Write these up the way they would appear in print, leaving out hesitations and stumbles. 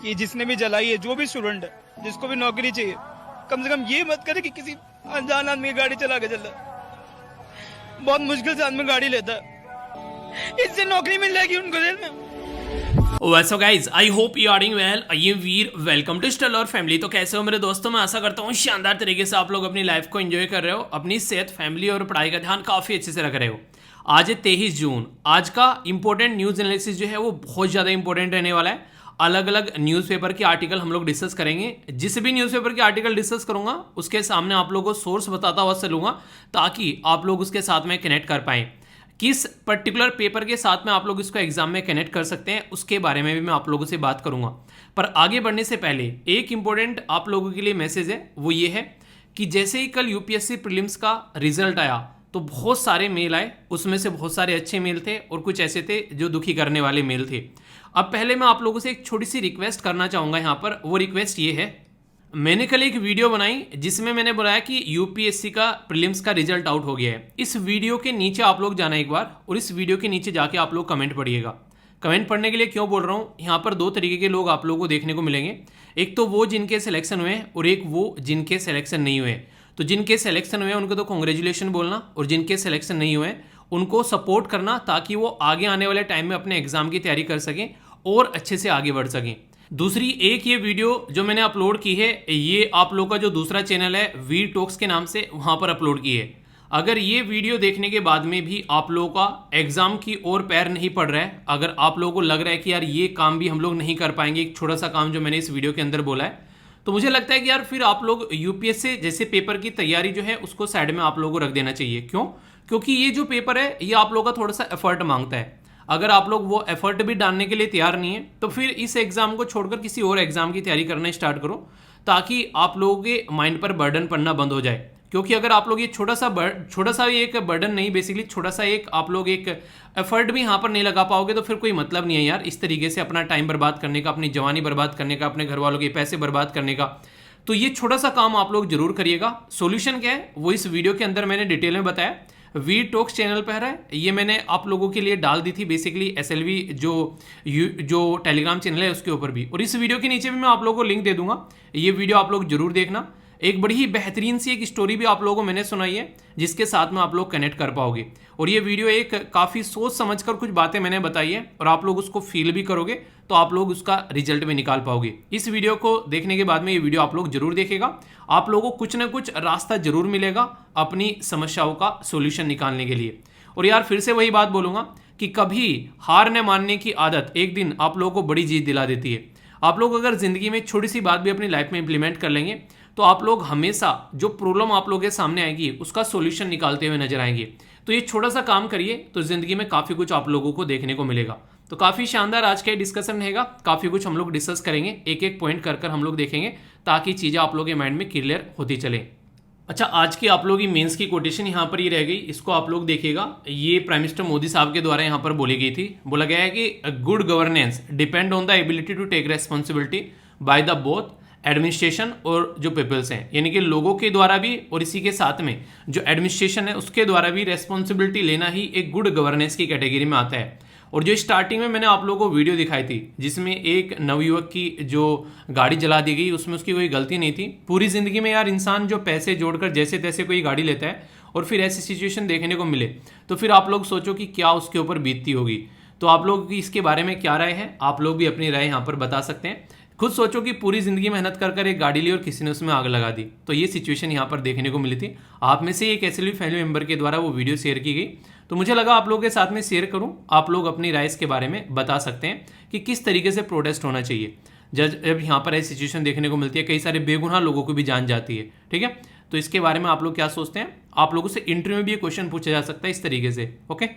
ये जिसने भी जलाई है, जो भी स्टूडेंट है, जिसको भी नौकरी चाहिए, कम से कम ये मत करे कि किसी अनजान आदमी की गाड़ी चला के चल रहा है। बहुत मुश्किल से आदमी गाड़ी लेता है, इससे नौकरी मिल जाएगी उनको जेल में। वैसो guys I hope you are doing well. I am Veer, welcome to Stellar family. तो कैसे हो मेरे दोस्तों? मैं आशा करता हूँ शानदार तरीके से आप लोग अपनी लाइफ को एंजॉय कर रहे हो, अपनी सेहत, फैमिली और पढ़ाई का ध्यान काफ़ी अच्छे से रख रहे हो। आज है 23 जून। आज का इंपॉर्टेंट न्यूज़ एनालिसिस जो है वो बहुत ज़्यादा इंपॉर्टेंट रहने वाला है। अलग अलग न्यूज़पेपर के आर्टिकल हम लोग डिस्कस करेंगे। जिस भी न्यूज़पेपर के आर्टिकल डिस्कस करूंगा उसके सामने आप लोगों को सोर्स बताता हुआ चलूंगा, ताकि आप लोग उसके साथ में कनेक्ट कर पाएँ। किस पर्टिकुलर पेपर के साथ में आप लोग इसको एग्जाम में कनेक्ट कर सकते हैं उसके बारे में भी मैं आप लोगों से बात करूंगा। पर आगे बढ़ने से पहले एक इंपॉर्टेंट आप लोगों के लिए मैसेज है, वो ये है कि जैसे ही कल यूपीएससी प्रीलिम्स का रिजल्ट आया तो बहुत सारे मेल आए। उसमें से बहुत सारे अच्छे मेल थे और कुछ ऐसे थे जो दुखी करने वाले मेल थे। अब पहले मैं आप लोगों से एक छोटी सी रिक्वेस्ट करना चाहूँगा यहाँ पर। वो रिक्वेस्ट ये है, मैंने कल एक वीडियो बनाई जिसमें मैंने बताया कि यूपीएससी का प्रीलिम्स का रिजल्ट आउट हो गया है। इस वीडियो के नीचे आप लोग जाना एक बार और इस वीडियो के नीचे जाके आप लोग कमेंट पढ़िएगा। कमेंट पढ़ने के लिए क्यों बोल रहा हूँ, यहाँ पर दो तरीके के लोग आप लोगों को देखने को मिलेंगे। एक तो वो जिनके सिलेक्शन हुए हैं और एक वो जिनके सिलेक्शन नहीं हुए। तो जिनके सिलेक्शन हुए हैं उनको तो कॉन्ग्रेचुलेशन बोलना, और जिनके सिलेक्शन नहीं हुए उनको सपोर्ट करना, ताकि वो आगे आने वाले टाइम में अपने एग्जाम की तैयारी कर सकें और अच्छे से आगे बढ़ सकें। दूसरी एक ये वीडियो जो मैंने अपलोड की है, ये आप लोगों का जो दूसरा चैनल है वीर टॉक्स के नाम से, वहाँ पर अपलोड की है। अगर ये वीडियो देखने के बाद में भी आप लोगों का एग्जाम की ओर पैर नहीं पड़ रहा है, अगर आप लोगों को लग रहा है कि यार ये काम भी हम लोग नहीं कर पाएंगे, एक छोटा सा काम जो मैंने इस वीडियो के अंदर बोला है, तो मुझे लगता है कि यार फिर आप लोग यूपीएससी जैसे पेपर की तैयारी जो है उसको साइड में आप लोगों को रख देना चाहिए। क्यों? क्योंकि ये जो पेपर है ये आप लोगों का थोड़ा सा एफर्ट मांगता है। अगर आप लोग वो एफर्ट भी डालने के लिए तैयार नहीं है तो फिर इस एग्जाम को छोड़कर किसी और एग्जाम की तैयारी करना स्टार्ट करो, ताकि आप लोगों के माइंड पर बर्डन पड़ना बंद हो जाए। क्योंकि अगर आप लोग ये छोटा सा एक बर्डन नहीं, बेसिकली छोटा सा एक आप लोग एक एफर्ट भी यहाँ पर नहीं लगा पाओगे तो फिर कोई मतलब नहीं है यार इस तरीके से अपना टाइम बर्बाद करने का, अपनी जवानी बर्बाद करने का, अपने घर वालों के पैसे बर्बाद करने का। तो ये छोटा सा काम आप लोग जरूर करिएगा। सोल्यूशन क्या है वो इस वीडियो के अंदर मैंने डिटेल में बताया। वी टॉक्स चैनल पर है, ये मैंने आप लोगों के लिए डाल दी थी बेसिकली एसएलवी जो टेलीग्राम चैनल है उसके ऊपर भी, और इस वीडियो के नीचे भी मैं आप लोगों को लिंक दे दूंगा। ये वीडियो आप लोग जरूर देखना। एक बड़ी ही बेहतरीन सी एक स्टोरी भी आप लोगों को मैंने सुनाई है जिसके साथ में आप लोग कनेक्ट कर पाओगे। और ये वीडियो एक काफ़ी सोच समझकर कुछ बातें मैंने बताई है और आप लोग उसको फील भी करोगे तो आप लोग उसका रिजल्ट भी निकाल पाओगे। इस वीडियो को देखने के बाद में ये वीडियो आप लोग जरूर देखेगा, आप लोगों को कुछ ना कुछ रास्ता जरूर मिलेगा अपनी समस्याओं का सोल्यूशन निकालने के लिए। और यार फिर से वही बात बोलूँगा कि कभी हार न मानने की आदत एक दिन आप लोगों को बड़ी जीत दिला देती है। आप लोग अगर ज़िंदगी में छोटी सी बात भी अपनी लाइफ में इंप्लीमेंट कर लेंगे तो आप लोग हमेशा जो प्रॉब्लम आप लोगों के सामने आएगी उसका सॉल्यूशन निकालते हुए नजर आएंगे। तो ये छोटा सा काम करिए तो ज़िंदगी में काफ़ी कुछ आप लोगों को देखने को मिलेगा। तो काफ़ी शानदार आज का डिस्कशन रहेगा, काफ़ी कुछ हम लोग डिस्कस करेंगे, एक एक पॉइंट कर हम लोग देखेंगे ताकि चीज़ें आप लोगों के माइंड में क्लियर होती चले। अच्छा, आज की आप लोगों की मेंस की कोटेशन यहाँ पर ये रह गई, इसको आप लोग देखिएगा। ये प्राइम मिनिस्टर मोदी साहब के द्वारा यहाँ पर बोली गई थी। बोला गया है कि good governance depend on the ability to take responsibility by the both administration और जो पीपल्स हैं, यानी कि लोगों के द्वारा भी और इसी के साथ में जो एडमिनिस्ट्रेशन है उसके द्वारा भी रेस्पॉन्सिबिलिटी लेना ही एक गुड गवर्नेंस की कैटेगरी में आता है। और जो स्टार्टिंग में मैंने आप लोगों को वीडियो दिखाई थी जिसमें एक नवयुवक की जो गाड़ी जला दी गई, उसमें उसकी कोई गलती नहीं थी। पूरी जिंदगी में यार इंसान जो पैसे जोड़कर जैसे तैसे कोई गाड़ी लेता है और फिर ऐसी सिचुएशन देखने को मिले तो फिर आप लोग सोचो कि क्या उसके ऊपर बीतती होगी। तो आप लोग की इसके बारे में क्या राय है, आप लोग भी अपनी राय यहाँ पर बता सकते हैं। खुद सोचो कि पूरी जिंदगी मेहनत कर एक गाड़ी ली और किसी ने उसमें आग लगा दी, तो ये सिचुएशन यहाँ पर देखने को मिली थी। आप में से एक एसएलवी फैमिली मेंबर के द्वारा वो वीडियो शेयर की गई, तो मुझे लगा आप लोगों के साथ में शेयर करूं। आप लोग अपनी राय के बारे में बता सकते हैं कि किस तरीके से प्रोटेस्ट होना चाहिए जब यहाँ पर ऐसी सिचुएशन देखने को मिलती है, कई सारे बेगुनाह लोगों को भी जान जाती है। ठीक है, तो इसके बारे में आप लोग क्या सोचते हैं? आप लोगों से इंटरव्यू में भी ये क्वेश्चन पूछा जा सकता है इस तरीके से। ओके,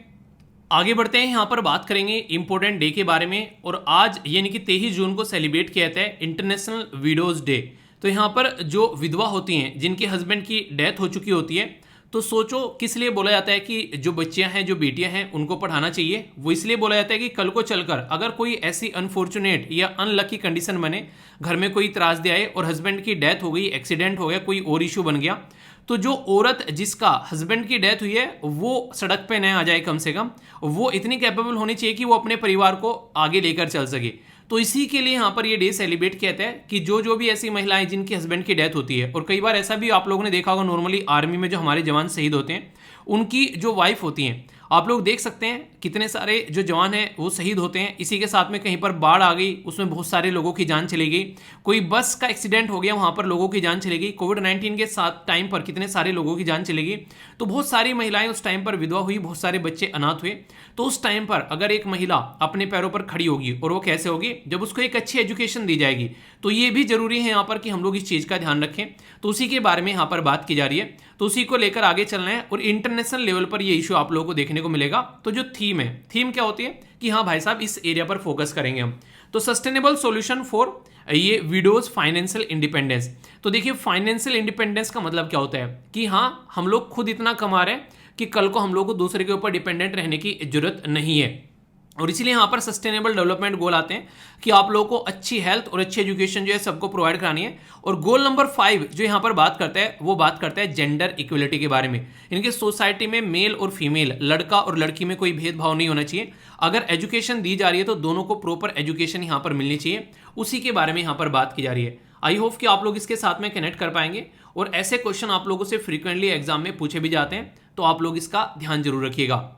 आगे बढ़ते हैं। यहाँ पर बात करेंगे इंपॉर्टेंट डे के बारे में। और आज यानी कि 23 जून को सेलिब्रेट किया जाता है इंटरनेशनल विडोज डे। तो यहाँ पर जो विधवा होती हैं, जिनके हस्बैंड की डेथ हो चुकी होती है, तो सोचो किस लिए बोला जाता है कि जो बच्चियां हैं, जो बेटियां हैं, उनको पढ़ाना चाहिए। वो इसलिए बोला जाता है कि कल को चलकर अगर कोई ऐसी अनफॉर्चुनेट या अनलकी कंडीशन बने, घर में कोई त्रासदी आए और हस्बैंड की डेथ हो गई, एक्सीडेंट हो गया, कोई और इशू बन गया, तो जो औरत जिसका हस्बैंड की डेथ हुई है वो सड़क पे न आ जाए, कम से कम वो इतनी कैपेबल होनी चाहिए कि वो अपने परिवार को आगे लेकर चल सके। तो इसी के लिए यहाँ पर ये डे सेलिब्रेट किया जाता है कि जो भी ऐसी महिलाएं जिनकी हस्बैंड की डेथ होती है, और कई बार ऐसा भी आप लोगों ने देखा होगा, नॉर्मली आर्मी में जो हमारे जवान शहीद होते हैं उनकी जो वाइफ होती हैं, आप लोग देख सकते हैं कितने सारे जो जवान हैं वो शहीद होते हैं। इसी के साथ में कहीं पर बाढ़ आ गई, उसमें बहुत सारे लोगों की जान चली गई, कोई बस का एक्सीडेंट हो गया, वहां पर लोगों की जान चली गई, कोविड-19 के साथ टाइम पर कितने सारे लोगों की जान चली गई। तो बहुत सारी महिलाएं उस टाइम पर विधवा हुई, बहुत सारे बच्चे अनाथ हुए। तो उस टाइम पर अगर एक महिला अपने पैरों पर खड़ी होगी, और वो कैसे होगी, जब उसको एक अच्छी एजुकेशन दी जाएगी। तो ये भी जरूरी है यहाँ पर कि हम लोग इस चीज का ध्यान रखें। तो उसी के बारे में यहाँ पर बात की जा रही है, तो उसी को लेकर आगे चलना है। और इंटरनेशनल लेवल पर ये इशू आप लोगों को देखने को मिलेगा। तो जो थीम है, थीम क्या होती है कि हाँ भाई साहब इस एरिया पर फोकस करेंगे हम। तो सस्टेनेबल सॉल्यूशन फॉर ये विडोज फाइनेंशियल इंडिपेंडेंस। तो देखिए फाइनेंशियल इंडिपेंडेंस का मतलब क्या होता है कि हाँ हम लोग खुद इतना कमा रहे हैं कि कल को हम लोग को दूसरे के ऊपर डिपेंडेंट रहने की जरूरत नहीं है। और इसलिए यहाँ पर सस्टेनेबल डेवलपमेंट गोल आते हैं कि आप लोगों को अच्छी हेल्थ और अच्छी एजुकेशन जो है सबको प्रोवाइड करानी है। और गोल नंबर 5 जो यहाँ पर बात करता है वो बात करता है जेंडर इक्वलिटी के बारे में। इनके सोसाइटी में मेल और फीमेल, लड़का और लड़की में कोई भेदभाव नहीं होना चाहिए। अगर एजुकेशन दी जा रही है तो दोनों को प्रॉपर एजुकेशन यहाँ पर मिलनी चाहिए, उसी के बारे में यहाँ पर बात की जा रही है। आई होप कि आप लोग इसके साथ में कनेक्ट कर पाएंगे। और ऐसे क्वेश्चन आप लोगों से फ्रीक्वेंटली एग्जाम में पूछे भी जाते हैं, तो आप लोग इसका ध्यान जरूर रखिएगा।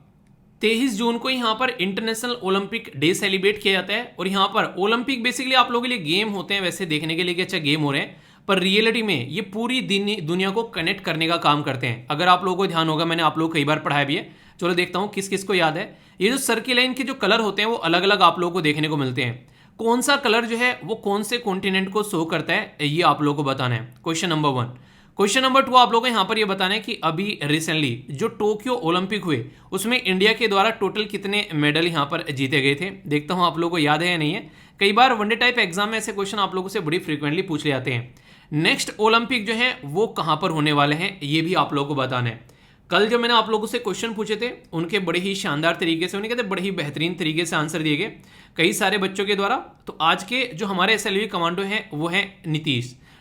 23 जून को यहाँ पर इंटरनेशनल ओलंपिक डे सेलिब्रेट किया जाता है। और यहाँ पर ओलंपिक बेसिकली आप लोगों के लिए गेम होते हैं, वैसे देखने के लिए कि अच्छा गेम हो रहे हैं, पर रियलिटी में ये पूरी दुनिया को कनेक्ट करने का काम करते हैं। अगर आप लोगों को ध्यान होगा, मैंने आप लोग को कई बार पढ़ाया भी है, चलो देखता हूँ किस किस को याद है। ये जो सर्किल लाइन के जो कलर होते हैं वो अलग अलग आप लोगों को देखने को मिलते हैं। कौन सा कलर जो है वो कौन से कॉन्टिनेंट को शो करता है, ये आप लोगों को बताना है। Question number 1। क्वेश्चन नंबर 2 आप लोगों को यहाँ पर ये बताना है कि अभी रिसेंटली जो टोक्यो ओलंपिक हुए उसमें इंडिया के द्वारा टोटल कितने मेडल यहाँ पर जीते गए थे। देखता हूँ आप लोगों को याद है या नहीं है। कई बार वनडे टाइप एग्जाम में ऐसे क्वेश्चन आप लोगों से बड़ी फ्रीक्वेंटली पूछ ले जाते हैं। नेक्स्ट ओलंपिक जो है वो कहाँ पर होने वाले हैं, ये भी आप लोगों को बताना है। कल जो मैंने आप लोगों से क्वेश्चन पूछे थे उनके बड़े ही शानदार तरीके से, उन्हें कहते बड़े ही बेहतरीन तरीके से आंसर दिए गए कई सारे बच्चों के द्वारा। तो आज के जो हमारे एसएलवी कमांडो हैं वो हैं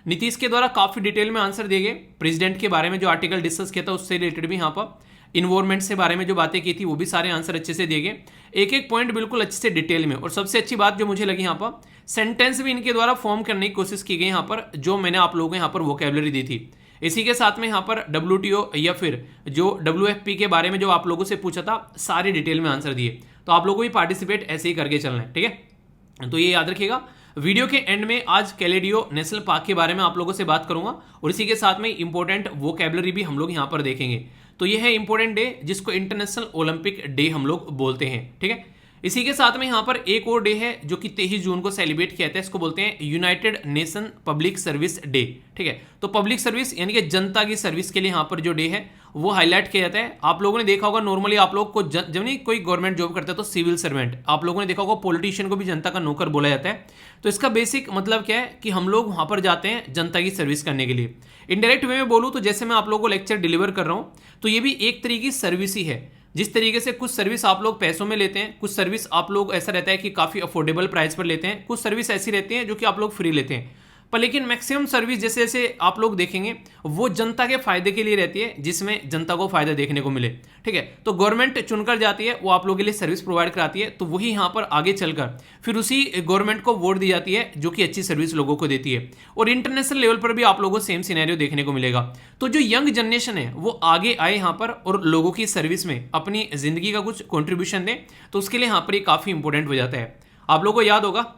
नीतीश के द्वारा काफी डिटेल में आंसर दिए गए। प्रेसिडेंट के बारे में जो आर्टिकल डिस्कस किया था उससे रिलेटेड भी यहाँ पर इन्वायरमेंट से बारे में जो बातें की थी वो भी सारे आंसर अच्छे से दिए गए, एक एक पॉइंट बिल्कुल अच्छे से डिटेल में। और सबसे अच्छी बात जो मुझे लगी यहाँ पर, सेंटेंस भी इनके द्वारा फॉर्म करने की कोशिश की गई यहाँ पर, जो मैंने आप लोगों को यहाँ पर वोकैबुलरी दी थी। इसी के साथ में यहाँ पर WTO या फिर जो WFP के बारे में जो आप लोगों से पूछा था सारी डिटेल में आंसर दिए। तो आप लोगों को भी पार्टिसिपेट ऐसे ही करके चलना है, ठीक है। तो ये याद रखिएगा। वीडियो के एंड में आज कैलेडियो नेशनल पार्क के बारे में आप लोगों से बात करूंगा, और इसी के साथ में इंपॉर्टेंट वोकैबुलरी भी हम लोग यहाँ पर देखेंगे। तो ये है इंपॉर्टेंट डे जिसको इंटरनेशनल ओलंपिक डे हम लोग बोलते हैं, ठीक है। इसी के साथ में यहाँ पर एक और डे है जो कि 23 जून को सेलिब्रेट किया जाता है, इसको बोलते हैं United nation public service day, ठीक है। तो पब्लिक सर्विस यानी कि जनता की सर्विस के लिए यहाँ पर जो डे है वो हाईलाइट किया जाता है। आप लोगों ने देखा होगा नॉर्मली आप लोग को जब नहीं कोई गवर्नमेंट जॉब करता है तो सिविल सर्वेंट, आप लोगों ने देखा होगा पॉलिटिशियन को भी जनता का नौकर बोला जाता है। तो इसका बेसिक मतलब क्या है कि हम लोग वहां पर जाते हैं जनता की सर्विस करने के लिए। इनडायरेक्ट वे में बोलूँ तो जैसे मैं आप लोगों को लेक्चर डिलीवर कर रहा हूँ तो ये भी एक तरीके की सर्विस ही है। जिस तरीके से कुछ सर्विस आप लोग पैसों में लेते हैं, कुछ सर्विस आप लोग ऐसा रहता है कि काफ़ी अफोर्डेबल प्राइस पर लेते हैं, कुछ सर्विस ऐसी रहती है जो कि आप लोग फ्री लेते हैं। पर लेकिन मैक्सिमम सर्विस जैसे जैसे आप लोग देखेंगे वो जनता के फायदे के लिए रहती है, जिसमें जनता को फायदा देखने को मिले, ठीक है। तो गवर्नमेंट चुनकर जाती है, वो आप लोगों के लिए सर्विस प्रोवाइड कराती है, तो वही यहाँ पर आगे चलकर फिर उसी गवर्नमेंट को वोट दी जाती है जो कि अच्छी सर्विस लोगों को देती है। और इंटरनेशनल लेवल पर भी आप लोगों को सेम सिनेरियो देखने को मिलेगा। तो जो यंग जनरेशन है वो आगे आए यहाँ पर और लोगों की सर्विस में अपनी जिंदगी का कुछ कॉन्ट्रीब्यूशन दें, तो उसके लिए यहाँ पर ये काफ़ी इंपॉर्टेंट हो जाता है। आप लोगों को याद होगा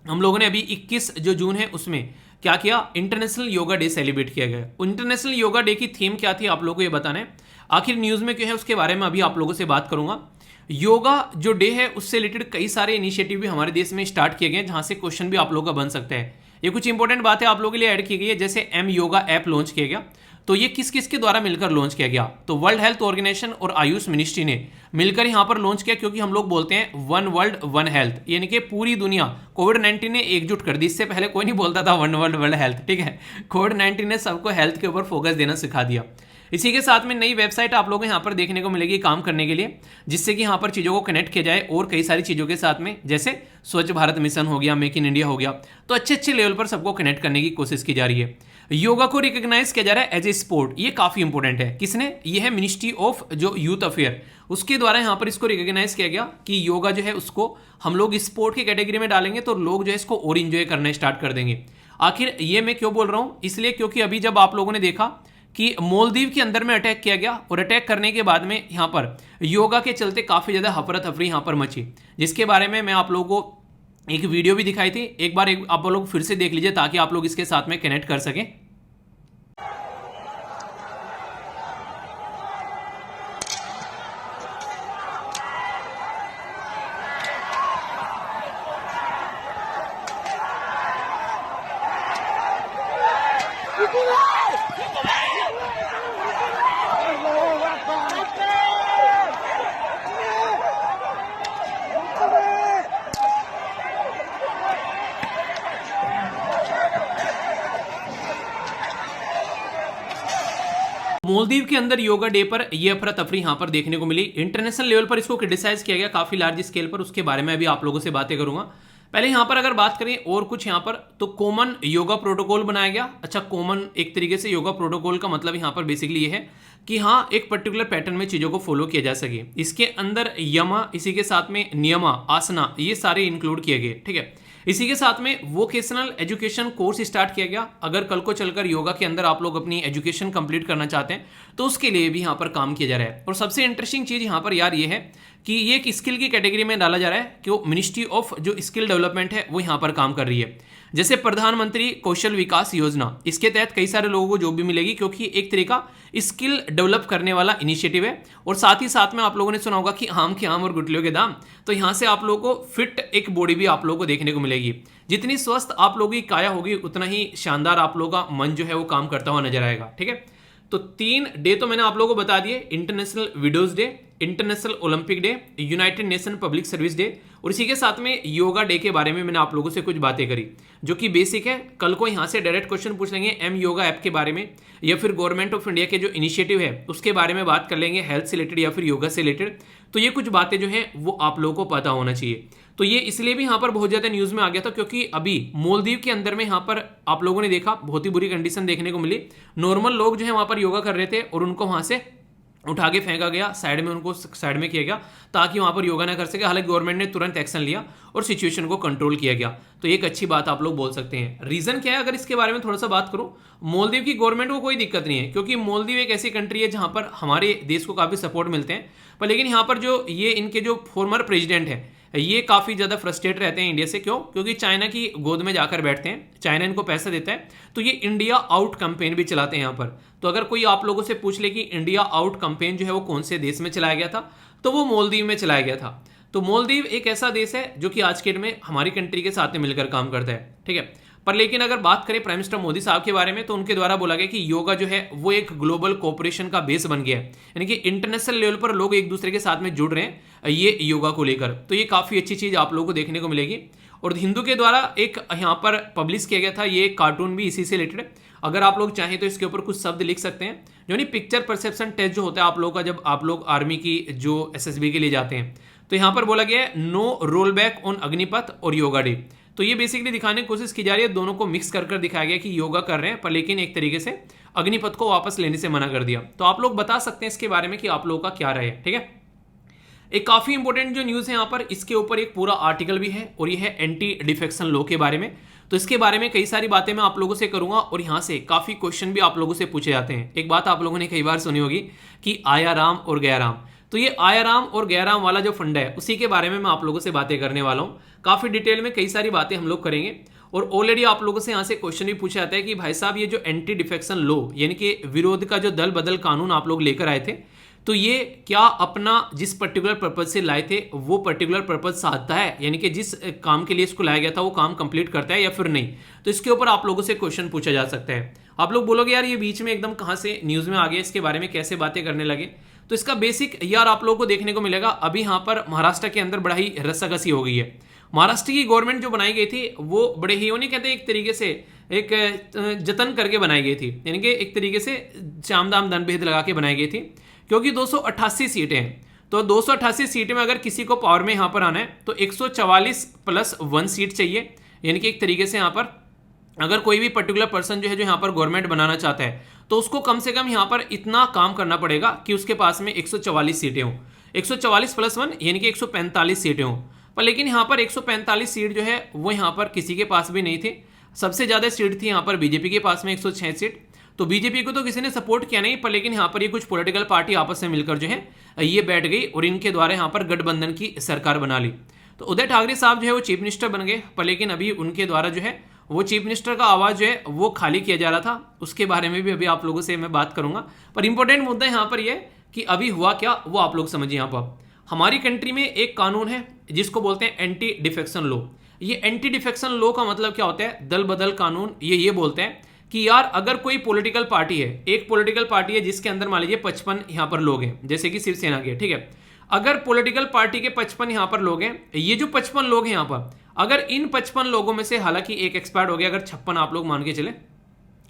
हम लोगों ने अभी 21 जो जून है उसमें क्या किया, इंटरनेशनल योगा डे सेलिब्रेट किया गया। इंटरनेशनल योगा डे की थीम क्या थी आप लोगों को ये बताना है। आखिर न्यूज़ में क्यों है उसके बारे में अभी आप लोगों से बात करूंगा। योगा जो डे है उससे रिलेटेड कई सारे इनिशिएटिव भी हमारे देश में स्टार्ट किए गए हैं, जहां से क्वेश्चन भी आप लोगों का बन सकता है। ये कुछ इंपॉर्टेंट बात है आप लोगों के लिए ऐड की गई है। जैसे एम योगा ऐप लॉन्च किया गया, तो ये किस किस के द्वारा मिलकर लॉन्च किया गया, तो वर्ल्ड हेल्थ ऑर्गेनाइजेशन और आयुष मिनिस्ट्री ने मिलकर यहां पर लॉन्च किया, क्योंकि हम लोग बोलते हैं वन वर्ल्ड वन हेल्थ, यानी कि पूरी दुनिया कोविड-19 ने एकजुट कर दी। इससे पहले कोई नहीं बोलता था वन वर्ल्ड वर्ल्ड हेल्थ, ठीक है। कोविड-19 ने सबको हेल्थ के ऊपर फोकस देना सिखा दिया। इसी के साथ में नई वेबसाइट आप लोगों को यहाँ पर देखने को मिलेगी काम करने के लिए, जिससे कि यहाँ पर चीज़ों को कनेक्ट किया जाए और कई सारी चीज़ों के साथ में, जैसे स्वच्छ भारत मिशन हो गया, मेक इन इंडिया हो गया, तो अच्छे अच्छे लेवल पर सबको कनेक्ट करने की कोशिश की जा रही है। योगा को रिकॉग्नाइज किया जा रहा है एज ए स्पोर्ट। ये काफी इंपॉर्टेंट है। किसने? ये है मिनिस्ट्री ऑफ जो यूथ अफेयर, उसके द्वारा यहाँ पर इसको रिकॉग्नाइज किया गया कि योगा जो है उसको हम लोग स्पोर्ट की कैटेगरी में डालेंगे तो लोग जो है इसको और इंजॉय करना स्टार्ट कर देंगे। आखिर ये मैं क्यों बोल रहा हूं? इसलिए क्योंकि अभी जब आप लोगों ने देखा कि मालदीव के अंदर में अटैक किया गया और अटैक करने के बाद में यहाँ पर योगा के चलते काफी ज्यादा हफरा तफरी यहाँ पर मची, जिसके बारे में मैं आप लोगों को एक वीडियो भी दिखाई थी। एक बार आप लोग फिर से देख लीजिए ताकि आप लोग इसके साथ में कनेक्ट कर सकें। मालदीव के अंदर योगा डे पर यह अफरा तफरी यहां पर देखने को मिली। इंटरनेशनल लेवल पर इसको क्रिटिसाइज किया गया काफी लार्ज स्केल पर, उसके बारे में अभी आप लोगों से बातें करूंगा। पहले यहां पर अगर बात करें और कुछ यहां पर तो कॉमन योगा प्रोटोकॉल बनाया गया। अच्छा, कॉमन एक तरीके से योगा प्रोटोकॉल का मतलब यहां पर बेसिकली ये है कि हाँ एक पर्टिकुलर पैटर्न में चीजों को फॉलो किया जा सके। इसके अंदर यमा, इसी के साथ में नियमा, आसना, ये सारे इंक्लूड किए गए। ठीक है, इसी के साथ में वोकेशनल एजुकेशन कोर्स स्टार्ट किया गया। अगर कल को चलकर योगा के अंदर आप लोग अपनी एजुकेशन कंप्लीट करना चाहते हैं तो उसके लिए भी यहाँ पर काम किया जा रहा है। और सबसे इंटरेस्टिंग चीज यहाँ पर यार ये है कि ये एक स्किल की कैटेगरी में डाला जा रहा है कि वो मिनिस्ट्री ऑफ जो स्किल डेवलपमेंट है वो यहाँ पर काम कर रही है। जैसे प्रधानमंत्री कौशल विकास योजना, इसके तहत कई सारे लोगों को जॉब भी मिलेगी क्योंकि एक तरीका स्किल डेवलप करने वाला इनिशिएटिव है। और साथ ही साथ में आप लोगों ने सुना होगा कि आम के आम और गुठलियों के दाम, तो यहाँ से आप लोगों को फिट एक बॉडी भी आप लोगों को देखने को मिलेगी। जितनी स्वस्थ आप लोगों की काया होगी उतना ही शानदार आप लोगों का मन जो है वो काम करता हुआ नजर आएगा। ठीक है, तो 3 डे तो मैंने आप लोगों को बता दिए, international widows day, international Olympic day, United nation public service day, और इसी के साथ में योगा डे के बारे में मैंने आप लोगों से कुछ बातें करी जो कि बेसिक है। कल को यहाँ से डायरेक्ट क्वेश्चन पूछ लेंगे एम योगा ऐप के बारे में, या फिर गवर्नमेंट ऑफ इंडिया के जो इनिशिएटिव है उसके बारे में बात कर लेंगे, हेल्थ से रिलेटेड या फिर योगा से रिलेटेड। तो ये कुछ बातें जो हैं वो आप लोगों को पता होना चाहिए। तो ये इसलिए भी यहाँ पर बहुत ज्यादा न्यूज में आ गया था क्योंकि अभी मालदीव के अंदर में यहाँ पर आप लोगों ने देखा बहुत ही बुरी कंडीशन देखने को मिली। नॉर्मल लोग जो है वहां पर योगा कर रहे थे और उनको वहां से उठा के फेंका गया, साइड में उनको साइड में किया गया ताकि वहां पर योगा ना कर सके। हालांकि गवर्नमेंट ने तुरंत एक्शन लिया और सिचुएशन को कंट्रोल किया गया। तो एक अच्छी बात आप लोग बोल सकते हैं। रीजन क्या है अगर इसके बारे में थोड़ा सा बात करूं, मालदीव की गवर्नमेंट को कोई दिक्कत नहीं है क्योंकि मालदीव एक ऐसी कंट्री है जहां पर हमारे देश को काफी सपोर्ट मिलते हैं। पर लेकिन यहाँ पर जो ये इनके जो फॉर्मर प्रेसिडेंट है ये काफी ज्यादा फ्रस्ट्रेट रहते हैं इंडिया से। क्यों? क्योंकि चाइना की गोद में जाकर बैठते हैं, चाइना इनको पैसा देता है, तो ये इंडिया आउट कैंपेन भी चलाते हैं यहाँ पर। तो अगर कोई आप लोगों से पूछ ले कि इंडिया आउट कैंपेन जो है वो कौन से देश में चलाया गया था, तो वो मालदीव में चलाया गया था। तो मालदीव एक ऐसा देश है जो कि आज के डेट में हमारी कंट्री के साथ में मिलकर काम करता है। ठीक है, पर लेकिन अगर बात करें प्राइम मिनिस्टर मोदी साहब के बारे में तो उनके द्वारा बोला गया कि योगा जो है वो एक ग्लोबल कोऑपरेशन का बेस बन गया है, यानी कि इंटरनेशनल लेवल पर लोग एक दूसरे के साथ में जुड़ रहे हैं ये योगा को लेकर। तो ये काफी अच्छी चीज आप लोगों को देखने को मिलेगी। और हिंदू के द्वारा एक यहाँ पर पब्लिश किया गया था ये कार्टून भी इसी से रिलेटेड। अगर आप लोग चाहें तो इसके ऊपर कुछ शब्द लिख सकते हैं, जो नहीं पिक्चर परसेप्शन टेस्ट जो होता है आप लोगों का जब आप लोग आर्मी की जो एसएसबी के लिए जाते हैं, तो यहाँ पर बोला गया है no roll back on Agnipath और योगा डे। तो ये बेसिकली दिखाने की कोशिश की जा रही है, दोनों को मिक्स कर दिखाया गया कि योगा कर रहे हैं पर लेकिन एक तरीके से अग्निपथ को वापस लेने से मना कर दिया। तो आप लोग बता सकते हैं इसके बारे में कि आप लोगों का क्या राय है। ठीक है, एक काफी इंपॉर्टेंट जो न्यूज है यहाँ पर, इसके ऊपर एक पूरा आर्टिकल भी है और ये है एंटी डिफेक्शन लॉ के बारे में। तो इसके बारे में कई सारी बातें मैं आप लोगों से करूंगा और यहाँ से काफी क्वेश्चन भी आप लोगों से पूछे जाते हैं। एक बात आप लोगों ने कई बार सुनी होगी कि आया राम और गया राम, तो ये आया राम और गया राम वाला जो फंडा है उसी के बारे में मैं आप लोगों से बातें करने वाला हूँ। काफी डिटेल में कई सारी बातें हम लोग करेंगे। और ऑलरेडी आप लोगों से यहाँ से क्वेश्चन भी पूछा जाता है कि भाई साहब ये जो एंटी डिफेक्शन लॉ यानी कि विरोध का जो दल बदल कानून आप लोग लेकर आए थे, तो ये क्या अपना जिस पर्टिकुलर पर्पज से लाए थे वो पर्टिकुलर पर्पज साधता है, यानी कि जिस काम के लिए इसको लाया गया था वो काम कंप्लीट करता है या फिर नहीं। तो इसके ऊपर आप लोगों से क्वेश्चन पूछा जा सकता है। आप लोग बोलोगे यार ये बीच में एकदम कहां से न्यूज में आ गया, इसके बारे में कैसे बातें करने लगे। तो इसका बेसिक यार आप लोगों को देखने को मिलेगा। अभी यहाँ पर महाराष्ट्र के अंदर बड़ा ही रस्साकसी हो गई है। महाराष्ट्र की गवर्नमेंट जो बनाई गई थी वो बड़े ही नहीं कहते एक तरीके से एक जतन करके बनाई गई थी, यानी कि एक तरीके से चाम दाम दंड भेद लगा के बनाई गई थी, क्योंकि 288 सीटें हैं। तो 288 सीटें में अगर किसी को पावर में यहाँ पर आना है तो 144 + 1 सीट चाहिए, यानी कि एक तरीके से यहाँ पर अगर कोई भी पर्टिकुलर पर्सन जो है जो यहाँ पर गवर्नमेंट बनाना चाहता है तो उसको कम से कम यहाँ पर इतना काम करना पड़ेगा कि उसके पास में 144 सीटें हों, 144 प्लस 1 यानी कि 145 सीटें हों। पर लेकिन यहाँ पर 145 सीट जो है वो यहाँ पर किसी के पास भी नहीं थे। सबसे ज़्यादा सीट थी यहाँ पर बीजेपी के पास में 106 सीट। तो बीजेपी को तो किसी ने सपोर्ट किया नहीं, पर लेकिन यहाँ पर ये कुछ पॉलिटिकल पार्टी आपस में मिलकर जो है ये बैठ गई और इनके द्वारा यहाँ पर गठबंधन की सरकार बना ली। तो उदय ठाकरे साहब जो है वो चीफ मिनिस्टर बन गए, पर लेकिन अभी उनके द्वारा जो है वो चीफ मिनिस्टर का आवाज़ जो है वो खाली किया जा रहा था। उसके बारे में भी अभी आप लोगों से मैं बात करूंगा। पर इंपॉर्टेंट मुद्दा यहाँ पर ये कि अभी हुआ क्या वो आप लोग समझिए। यहाँ पर हमारी कंट्री में एक कानून है जिसको बोलते हैं एंटी डिफेक्शन लॉ। ये एंटी डिफेक्शन लॉ का मतलब क्या होता है? दल बदल कानून। ये बोलते हैं कि यार अगर कोई पॉलिटिकल पार्टी है, एक पॉलिटिकल पार्टी है जिसके अंदर मान लीजिए 55 यहाँ पर लोग हैं, जैसे कि शिवसेना के, ठीक है। अगर पॉलिटिकल पार्टी के 55 यहाँ पर लोग हैं, ये जो 55 लोग हैं यहाँ पर, अगर इन 55 लोगों में से हालांकि एक एक्सपायर्ड हो गया, अगर 56 आप लोग मान के चले,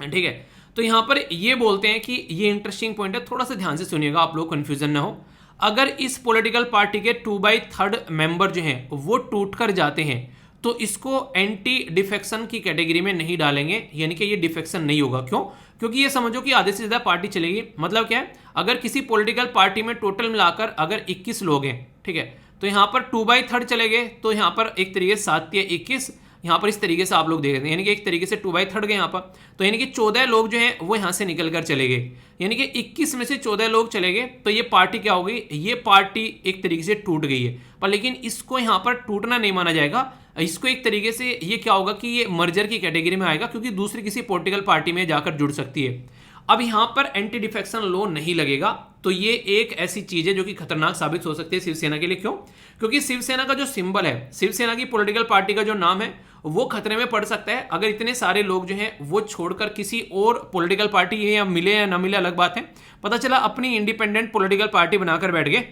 ठीक है, तो यहाँ पर ये बोलते हैं कि ये इंटरेस्टिंग पॉइंट है, थोड़ा सा ध्यान से सुनिएगा, आप लोग कंफ्यूजन ना हो। अगर इस पॉलिटिकल पार्टी के 2/3 मेंबर जो हैं वो टूट कर जाते हैं तो इसको एंटी डिफेक्शन की कैटेगरी में नहीं डालेंगे, यानी कि ये डिफेक्शन नहीं होगा। क्यों? क्योंकि ये समझो कि आधे से ज्यादा पार्टी चलेगी। मतलब क्या है? अगर किसी पॉलिटिकल पार्टी में टोटल मिलाकर अगर 21 लोग हैं, ठीक है, तो यहाँ पर 2/3 चले गए, तो यहाँ पर एक तरीके से 7 या 21, यहाँ पर इस तरीके से आप लोग देख रहे हैं, यानी कि एक तरीके से 2/3 गए यहाँ पर, तो यानी कि 14 लोग जो हैं वो यहाँ से निकल कर चले गए, यानी कि 21 में से 14 लोग चले गए। तो ये पार्टी क्या हो गई? ये पार्टी एक तरीके से टूट गई है। पर लेकिन इसको यहाँ पर टूटना नहीं माना जाएगा, इसको एक तरीके से ये क्या होगा कि ये मर्जर की कैटेगरी में आएगा, क्योंकि दूसरी किसी पॉलिटिकल पार्टी में जाकर जुड़ सकती है। अब यहाँ पर एंटी डिफेक्शन लॉ नहीं लगेगा, तो ये एक ऐसी चीज है जो कि खतरनाक साबित हो सकती है शिवसेना के लिए। क्यों? क्योंकि शिवसेना का जो सिंबल है, शिवसेना की पॉलिटिकल पार्टी का जो नाम है, वो खतरे में पड़ सकता है अगर इतने सारे लोग जो हैं वो छोड़कर किसी और पॉलिटिकल पार्टी है, या मिले या ना मिले अलग बात है, पता चला अपनी इंडिपेंडेंट पॉलिटिकल पार्टी बनाकर बैठ गए,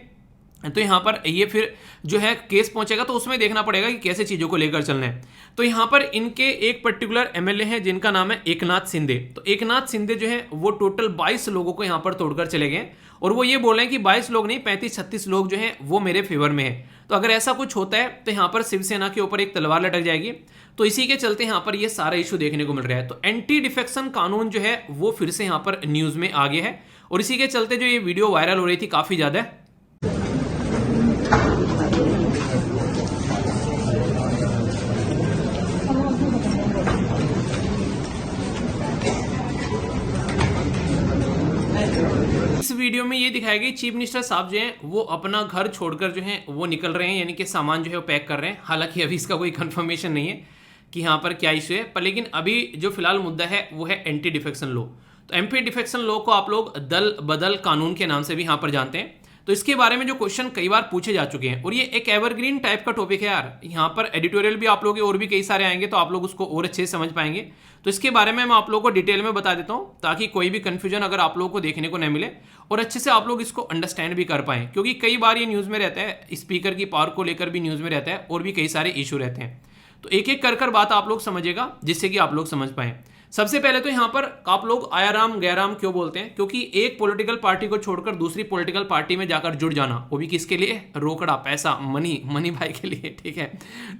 तो यहाँ पर ये फिर जो है केस पहुंचेगा, तो उसमें देखना पड़ेगा कि कैसे चीजों को लेकर चलना है। तो यहाँ पर इनके एक पर्टिकुलर एमएलए हैं जिनका नाम है एकनाथ शिंदे। तो एकनाथ शिंदे जो है वो टोटल 22 लोगों को यहाँ पर तोड़कर चले गए, और वो ये बोल रहे हैं कि 22 लोग नहीं, 35-36 लोग जो हैं वो मेरे फेवर में है। तो अगर ऐसा कुछ होता है तो यहाँ पर शिवसेना के ऊपर एक तलवार लटक जाएगी। तो इसी के चलते यहाँ पर ये सारा इशू देखने को मिल रहा है। तो एंटी डिफेक्शन कानून जो है वो फिर से यहाँ पर न्यूज में आ गया है, और इसी के चलते जो ये वीडियो वायरल हो रही थी काफी ज्यादा। इस वीडियो में ये दिखाया गया चीफ मिनिस्टर साहब जो हैं वो अपना घर छोड़कर जो है वो निकल रहे हैं, यानी कि सामान जो है वो पैक कर रहे हैं। हालांकि अभी इसका कोई कंफर्मेशन नहीं है कि यहाँ पर क्या इशू है, पर लेकिन अभी जो फिलहाल मुद्दा है वो है एंटी डिफेक्शन लॉ। तो एंटी डिफेक्शन लॉ को आप लोग दल बदल कानून के नाम से भी यहाँ पर जानते हैं। तो इसके बारे में जो क्वेश्चन कई बार पूछे जा चुके हैं, और ये एक एवरग्रीन टाइप का टॉपिक है यार। यहाँ पर एडिटोरियल भी आप लोग और भी कई सारे आएंगे, तो आप लोग उसको और अच्छे से समझ पाएंगे। तो इसके बारे में मैं आप लोगों को डिटेल में बता देता हूँ, ताकि कोई भी कंफ्यूजन अगर आप लोगों को देखने को न मिले, और अच्छे से आप लोग इसको अंडरस्टैंड भी कर पाएं। क्योंकि कई बार ये न्यूज़ में रहता है, स्पीकर की पावर को लेकर भी न्यूज़ में रहता है, और भी कई सारे इशू रहते हैं। तो एक एक कर बात आप लोग समझिएगा, जिससे कि आप लोग समझ पाएं। सबसे पहले तो यहाँ पर आप लोग आयाराम गैराम क्यों बोलते हैं? क्योंकि एक पॉलिटिकल पार्टी को छोड़कर दूसरी पॉलिटिकल पार्टी में जाकर जुड़ जाना, वो भी किसके लिए? रोकड़ा, पैसा, मनी भाई के लिए, ठीक है।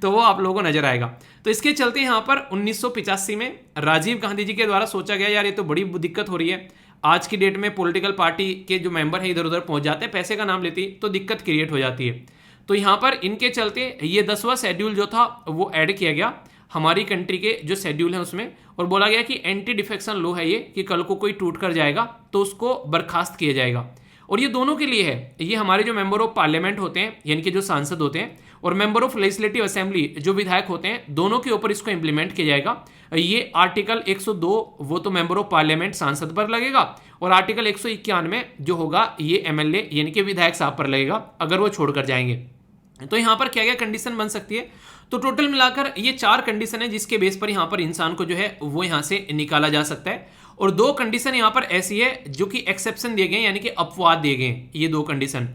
तो वो आप लोगों को नजर आएगा। तो इसके चलते यहाँ पर 1985 में राजीव गांधी जी के द्वारा सोचा गया, यार ये तो बड़ी दिक्कत हो रही है, आज की डेट में पॉलिटिकल पार्टी के जो मेंबर हैं इधर उधर पहुंच जाते हैं, पैसे का नाम लेती तो दिक्कत क्रिएट हो जाती है। तो यहाँ पर इनके चलते ये 10वां शेड्यूल जो था वो ऐड किया गया हमारी कंट्री के जो शेड्यूल है उसमें, और बोला गया कि एंटी डिफेक्शन लॉ है ये, कि कल को कोई टूट कर जाएगा तो उसको बर्खास्त किया जाएगा। और ये दोनों के लिए है, ये हमारे जो मेंबर ऑफ पार्लियामेंट होते हैं, यानी कि जो सांसद होते हैं, और मेंबर ऑफ लेजिस्लेटिव असेंबली जो विधायक होते हैं, दोनों के ऊपर इसको इंप्लीमेंट किया जाएगा। ये आर्टिकल 102 वो तो मेंबर ऑफ पार्लियामेंट सांसद पर लगेगा, और आर्टिकल 191 जो होगा ये एमएलए यानी कि विधायक साहब पर लगेगा, अगर वो छोड़कर जाएंगे। तो यहाँ पर क्या क्या कंडीशन बन सकती है? तो टोटल मिलाकर ये 4 कंडीशन है जिसके बेस पर यहाँ पर इंसान को जो है वो यहाँ से निकाला जा सकता है, और 2 कंडीशन यहाँ पर ऐसी है जो कि एक्सेप्शन दिए गए, यानी कि अपवाद दिए गए, ये 2 कंडीशन।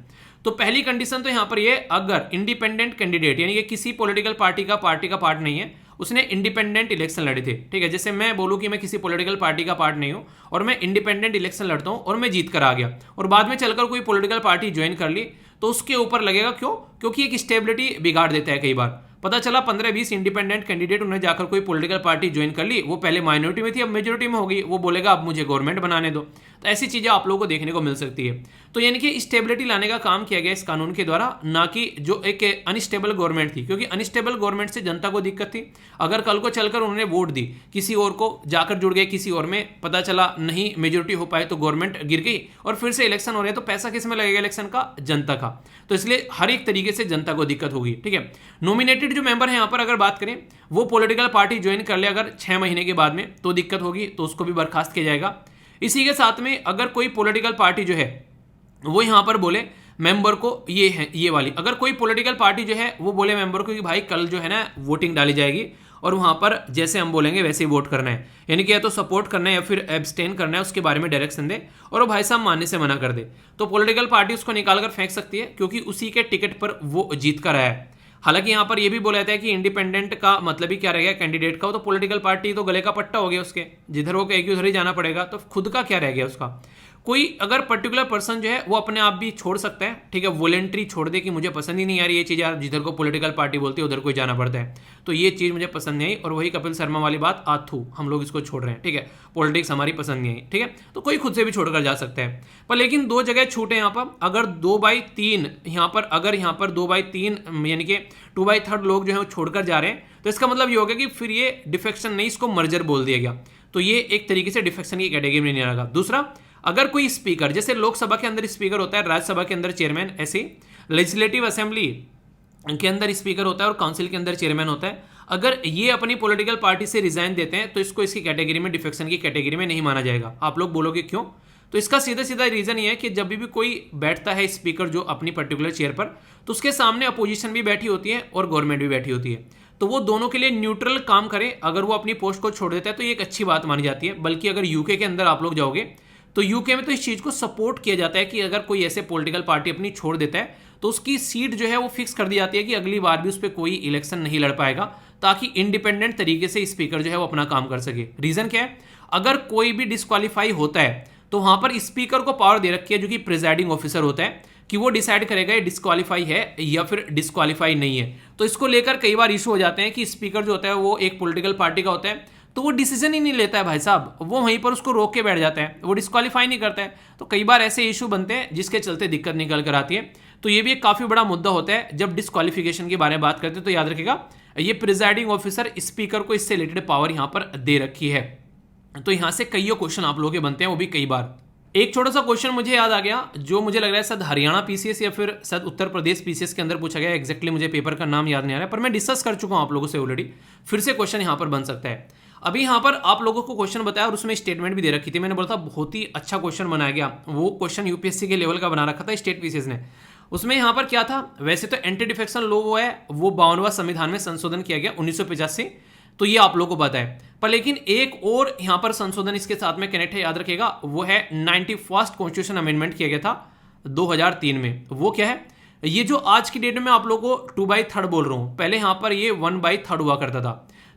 तो पहली कंडीशन तो यहाँ पर ये, अगर इंडिपेंडेंट कैंडिडेट यानी कि किसी पॉलिटिकल पार्टी का पार्ट नहीं है, उसने इंडिपेंडेंट इलेक्शन लड़े थे, ठीक है। जैसे मैं बोलूँ कि मैं किसी पॉलिटिकल पार्टी का पार्ट नहीं हूँ और मैं इंडिपेंडेंट इलेक्शन लड़ता हूँ और मैं जीत कर आ गया, और बाद में चलकर कोई पॉलिटिकल पार्टी ज्वाइन कर ली, तो उसके ऊपर लगेगा। क्यों? क्योंकि एक स्टेबिलिटी बिगाड़ देता है कई बार। पता चला 15-20 इंडिपेंडेंट कैंडिडेट उन्हें जाकर कोई पॉलिटिकल पार्टी ज्वाइन कर ली, वो पहले माइनॉरिटी में थी अब मेजोरिटी में होगी, वो बोलेगा अब मुझे गवर्नमेंट बनाने दो। तो ऐसी चीजें आप लोगों को देखने को मिल सकती है। तो यानी कि स्टेबिलिटी लाने का काम किया गया इस कानून के द्वारा, ना कि जो एक अनस्टेबल गवर्नमेंट थी, क्योंकि अनस्टेबल गवर्नमेंट से जनता को दिक्कत थी। अगर कल को चलकर उन्होंने वोट दी, किसी और को जाकर जुड़ गए किसी और में, पता चला नहीं मेजोरिटी हो पाए तो गवर्नमेंट गिर गई और फिर से इलेक्शन हो रहे हैं, तो पैसा किस में लगेगा इलेक्शन का? जनता का। तो इसलिए हर एक तरीके से जनता को दिक्कत होगी। ठीक है, नॉमिनेटेड जो मेंबर है यहाँ पर अगर बात करें, वो पॉलिटिकल पार्टी ज्वाइन कर ले अगर 6 महीने के बाद में, तो दिक्कत होगी, तो उसको भी बर्खास्त किया जाएगा। इसी के साथ में अगर कोई पॉलिटिकल पार्टी जो है वो यहाँ पर बोले मेंबर को ये है ये वाली, अगर कोई पॉलिटिकल पार्टी जो है वो बोले मेंबर को कि भाई कल जो है ना वोटिंग डाली जाएगी और वहां पर जैसे हम बोलेंगे वैसे ही वोट करना है, यानी कि या तो सपोर्ट करना है या फिर एब्सटेन करना है, उसके बारे में डायरेक्शन दे और वो भाई साहब मानने से मना कर दे, तो पॉलिटिकल पार्टी उसको निकाल कर फेंक सकती है, क्योंकि उसी के टिकट पर वो जीत कर आया है। हालांकि यहाँ पर यह भी बोला जाता है कि इंडिपेंडेंट का मतलब ही क्या रह गया कैंडिडेट का, वो तो पॉलिटिकल पार्टी तो गले का पट्टा हो गया उसके, जिधर वो कहेगी उधर ही जाना पड़ेगा, तो खुद का क्या रह गया उसका। कोई अगर पर्टिकुलर पर्सन जो है वो अपने आप भी छोड़ सकता है, ठीक है, वॉलेंट्री छोड़ दे कि मुझे पसंद ही नहीं आ रही ये चीज़ यार, जिधर को पॉलिटिकल पार्टी बोलती है उधर को जाना पड़ता है, तो ये चीज़ मुझे पसंद नहीं आई, और वही कपिल शर्मा वाली बात आथू, हम लोग इसको छोड़ रहे हैं, ठीक है, पॉलिटिक्स हमारी पसंद नहीं आई, ठीक है, तो कोई खुद से भी छोड़कर जा सकता है। पर लेकिन 2 जगह छूटे यहाँ पर, अगर 2/3 यहाँ पर, अगर यहाँ पर 2/3 यानी कि 2/3 लोग जो है वो छोड़कर जा रहे हैं, तो इसका मतलब ये हो गया कि फिर ये डिफेक्शन नहीं, इसको मर्जर बोल दिया गया, तो ये एक तरीके से डिफेक्शन की कैटेगरी में नहीं आएगा। दूसरा, अगर कोई स्पीकर, जैसे लोकसभा के अंदर स्पीकर होता है, राज्यसभा के अंदर चेयरमैन, ऐसे लेजिस्लेटिव असेंबली के अंदर स्पीकर होता है और काउंसिल के अंदर चेयरमैन होता है, अगर ये अपनी पॉलिटिकल पार्टी से रिजाइन देते हैं तो इसको इसकी कैटेगरी में, डिफेक्शन की कैटेगरी में नहीं माना जाएगा। आप लोग बोलोगे क्यों? तो इसका सीधा सीधा रीजन ये है कि जब भी कोई बैठता है स्पीकर जो अपनी पर्टिकुलर चेयर पर, तो उसके सामने अपोजिशन भी बैठी होती है और गवर्नमेंट भी बैठी होती है, तो वो दोनों के लिए न्यूट्रल काम करे। अगर वो अपनी पोस्ट को छोड़ देता है तो ये एक अच्छी बात मानी जाती है। बल्कि अगर यूके के अंदर आप लोग जाओगे तो यूके में तो इस चीज़ को सपोर्ट किया जाता है कि अगर कोई ऐसे पॉलिटिकल पार्टी अपनी छोड़ देता है तो उसकी सीट जो है वो फिक्स कर दी जाती है कि अगली बार भी उस पर कोई इलेक्शन नहीं लड़ पाएगा, ताकि इंडिपेंडेंट तरीके से स्पीकर जो है वो अपना काम कर सके। रीजन क्या है? अगर कोई भी डिस्क्वालीफाई होता है तो वहां पर स्पीकर को पावर दे रखी है, जो कि प्रिजाइडिंग ऑफिसर होता है, कि वो डिसाइड करेगा ये डिस्क्वालीफाई है या फिर डिस्क्वालीफाई नहीं है। तो इसको लेकर कई बार इशू हो जाते हैं कि स्पीकर जो होता है वो एक पॉलिटिकल पार्टी का होता है, तो वो डिसीजन ही नहीं लेता है भाई साहब, वो वहीं पर उसको रोक के बैठ जाता है, वो डिस्क्वालीफाई नहीं करता है। तो कई बार ऐसे इशू बनते हैं जिसके चलते दिक्कत निकल कर आती है। तो ये भी एक काफी बड़ा मुद्दा होता है जब डिस्क्वालिफिकेशन के बारे में बात करते हैं। तो याद रखिएगा, ये प्रिजाइडिंग ऑफिसर स्पीकर को इससे रिलेटेड पावर यहां पर दे रखी है। तो यहां से कई क्वेश्चन आप लोगों के बनते हैं, वो भी कई बार। एक छोटा सा क्वेश्चन मुझे याद आ गया, जो मुझे लग रहा है शायद हरियाणा पीसीएस या फिर शायद उत्तर प्रदेश पीसीएस के अंदर पूछा गया, एग्जैक्टली मुझे पेपर का नाम याद नहीं आ रहा है, पर मैं डिस्कस कर चुका हूं आप लोगों से ऑलरेडी, फिर से क्वेश्चन यहां पर बन सकता है। अभी यहां पर आप लोगों को क्वेश्चन बताया और उसमें स्टेटमेंट भी दे रखी थी, मैंने बोला था बहुत ही अच्छा क्वेश्चन बनाया गया, वो क्वेश्चन यूपीएससी के लेवल का बना रखा था स्टेट पीसीएस ने। उसमें यहां पर क्या था, वैसे तो एंटी डिफेक्शन लॉ वो है, वो 52वां संविधान में संशोधन किया गया 1985, तो ये आप लोगों को पता है। पर लेकिन एक और यहां पर संशोधन इसके साथ में कनेक्ट है, याद रखिएगा, वो है 91st कॉन्स्टिट्यूशन अमेंडमेंट किया गया था 2003 में। वो क्या है? ये जो आज की डेट में आप लोगों को 2/3 बोल रहा हूं, पहले यहां पर ये 1/3 हुआ करता था,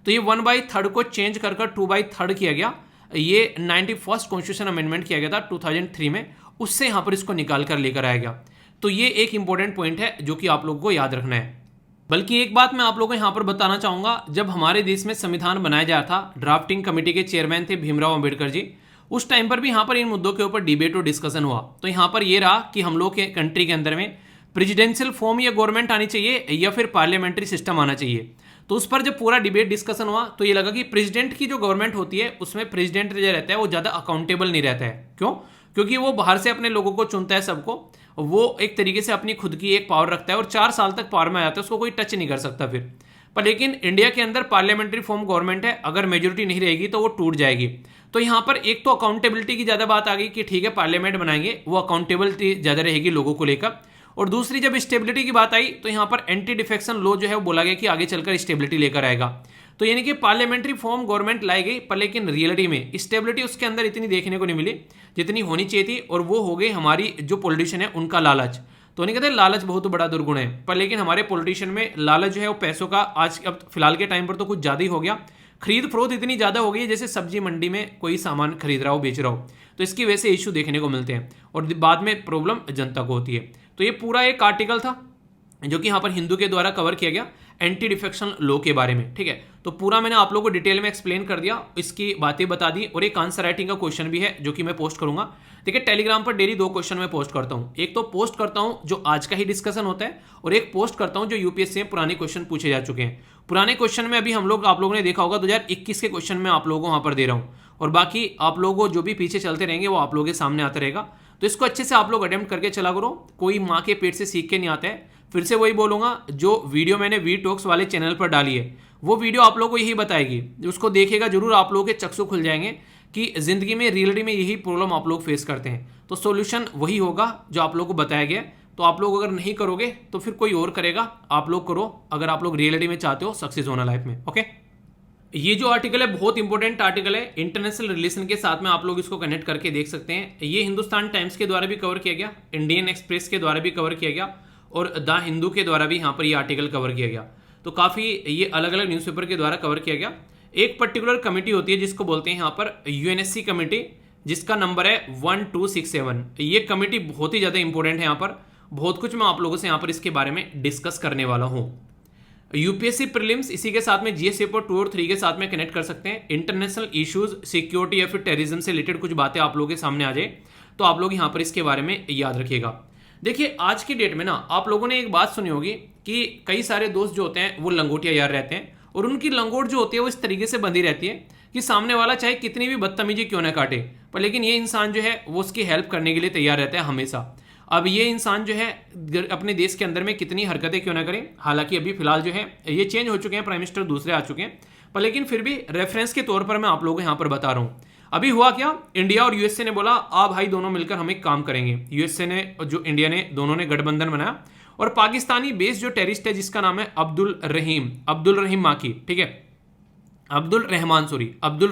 तो ये 1/3 को चेंज कर 2/3 किया गया। ये 91st कॉन्स्टिट्यूशन अमेंडमेंट किया गया था 2003 में, उससे यहां पर इसको निकाल कर लेकर आया गया। तो ये एक इंपॉर्टेंट पॉइंट है जो कि आप लोगों को याद रखना है। बल्कि एक बात मैं आप लोगों को यहां पर बताना चाहूंगा, जब हमारे देश में संविधान बनाया जा रहा था, ड्राफ्टिंग कमेटी के चेयरमैन थे भीमराव अंबेडकर जी, उस टाइम पर भी यहां पर इन मुद्दों के ऊपर डिबेट और डिस्कशन हुआ। तो यहां पर यह रहा कि हम लोग के कंट्री के अंदर में प्रेसिडेंशियल फॉर्म या गवर्नमेंट आनी चाहिए या फिर पार्लियामेंट्री सिस्टम आना चाहिए। तो उस पर जब पूरा डिबेट डिस्कशन हुआ तो ये लगा कि प्रेसिडेंट की जो गवर्नमेंट होती है उसमें प्रेसिडेंट जो रहता है वो ज़्यादा अकाउंटेबल नहीं रहता है। क्यों? क्योंकि वो बाहर से अपने लोगों को चुनता है सबको, वो एक तरीके से अपनी खुद की एक पावर रखता है और 4 साल तक पावर में आ जाता है, उसको कोई टच नहीं कर सकता फिर। पर लेकिन इंडिया के अंदर पार्लियामेंट्री फॉर्म गवर्नमेंट है, अगर मेजोरिटी नहीं रहेगी तो वो टूट जाएगी। तो यहाँ पर एक तो अकाउंटेबिलिटी की ज़्यादा बात आ गई कि ठीक है पार्लियामेंट बनाएंगे, वो अकाउंटेबिलिटी ज़्यादा रहेगी लोगों को लेकर। और दूसरी जब स्टेबिलिटी की बात आई तो यहाँ पर एंटी डिफेक्शन लॉ जो है वो बोला गया कि आगे चलकर स्टेबिलिटी लेकर आएगा। तो यानी कि पार्लियामेंट्री फॉर्म गवर्नमेंट लाई गई, पर लेकिन रियलिटी में स्टेबिलिटी उसके अंदर इतनी देखने को नहीं मिली जितनी होनी चाहिए थी, और वो हो गई हमारी जो पॉलिटिशियन है उनका लालच। तो नहीं कहते लालच बहुत बड़ा दुर्गुण है, पर लेकिन हमारे पॉलिटिशियन में लालच जो है वो पैसों का आज अब फिलहाल के टाइम पर तो कुछ ज़्यादा ही हो गया, खरीद फरोख्त इतनी ज़्यादा हो गई है जैसे सब्जी मंडी में कोई सामान खरीद रहा हो, बेच रहा हो, तो इसकी वजह से इशू देखने को मिलते हैं और बाद में प्रॉब्लम जनता को होती है। तो ये पूरा एक आर्टिकल था जो कि यहाँ पर हिंदू के द्वारा कवर किया गया एंटी डिफेक्शन लॉ के बारे में। ठीक है, तो पूरा मैंने आप लोगों को डिटेल में एक्सप्लेन कर दिया, इसकी बातें बता दी, और एक आंसर राइटिंग का क्वेश्चन भी है जो कि मैं पोस्ट करूंगा। देखिए, टेलीग्राम पर डेली 2 क्वेश्चन मैं पोस्ट करता हूं। एक तो पोस्ट करता हूं जो आज का ही डिस्कशन होता है, और एक पोस्ट करता हूं जो यूपीएससी में पुराने क्वेश्चन पूछे जा चुके हैं। पुराने क्वेश्चन में अभी आप लोगों ने देखा होगा 2021 के क्वेश्चन में आप लोगों को वहां पर दे रहा हूं, और बाकी आप लोगों जो भी पीछे चलते रहेंगे वो आप लोगों के सामने आता रहेगा। तो इसको अच्छे से आप लोग अटेम्प्ट करके चला करो, कोई माँ के पेट से सीख के नहीं आता है। फिर से वही बोलूंगा, जो वीडियो मैंने वी टॉक्स वाले चैनल पर डाली है वो वीडियो आप लोगों को यही बताएगी, उसको देखेगा जरूर, आप लोगों के चक्षु खुल जाएंगे कि जिंदगी में रियलिटी में यही प्रॉब्लम आप लोग फेस करते हैं। तो सॉल्यूशन वही होगा जो आप लोगों को बताया गया। तो आप लोग अगर नहीं करोगे तो फिर कोई और करेगा, आप लोग करो अगर आप लोग रियलिटी में चाहते हो सक्सेस होना लाइफ में। ओके, ये जो आर्टिकल है बहुत इंपॉर्टेंट आर्टिकल है, इंटरनेशनल रिलेशन के साथ में आप लोग इसको कनेक्ट करके देख सकते हैं। ये हिंदुस्तान टाइम्स के द्वारा भी कवर किया गया, इंडियन एक्सप्रेस के द्वारा भी कवर किया गया, और द हिंदू के द्वारा भी यहाँ पर ये आर्टिकल कवर किया गया। तो काफ़ी ये अलग अलग न्यूज़पेपर के द्वारा कवर किया गया। एक पर्टिकुलर कमेटी होती है जिसको बोलते हैं यहाँ पर यूएनएससी कमेटी, जिसका नंबर है 1267। ये कमेटी बहुत ही ज़्यादा इंपॉर्टेंट है, यहाँ पर बहुत कुछ मैं आप लोगों से यहाँ पर इसके बारे में डिस्कस करने वाला हूँ। यूपीएससी प्रीलिम्स, इसी के साथ में जीएस पेपर 2 और 3 के साथ में कनेक्ट कर सकते हैं। इंटरनेशनल इश्यूज, सिक्योरिटी या फिर टेररिज्म से रिलेटेड कुछ बातें आप लोगों के सामने आ जाए तो आप लोग यहाँ पर इसके बारे में याद रखिएगा। देखिए, आज की डेट में ना आप लोगों ने एक बात सुनी होगी कि कई सारे दोस्त जो होते हैं वो लंगोटिया यार रहते हैं, और उनकी लंगोट जो होती है वो इस तरीके से बंधी रहती है कि सामने वाला चाहे कितनी भी बदतमीजी क्यों ना काटे, पर लेकिन ये इंसान जो है वो उसकी हेल्प करने के लिए तैयार रहता है हमेशा। अब ये इंसान जो है अपने देश के अंदर में कितनी हरकतें क्यों ना करें, हालांकि अभी फिलहाल जो है ये चेंज हो चुके हैं, प्राइम मिनिस्टर दूसरे आ चुके हैं, पर लेकिन फिर भी रेफरेंस के तौर पर मैं आप लोगों को यहाँ पर बता रहा हूँ। अभी हुआ क्या, इंडिया और यूएसए ने बोला आ भाई दोनों मिलकर हम एक काम करेंगे। यूएसए ने जो इंडिया ने, दोनों ने गठबंधन बनाया, और पाकिस्तानी बेस्ड जो टेररिस्ट है जिसका नाम है अब्दुल रहीम माकी, ठीक है, अब्दुल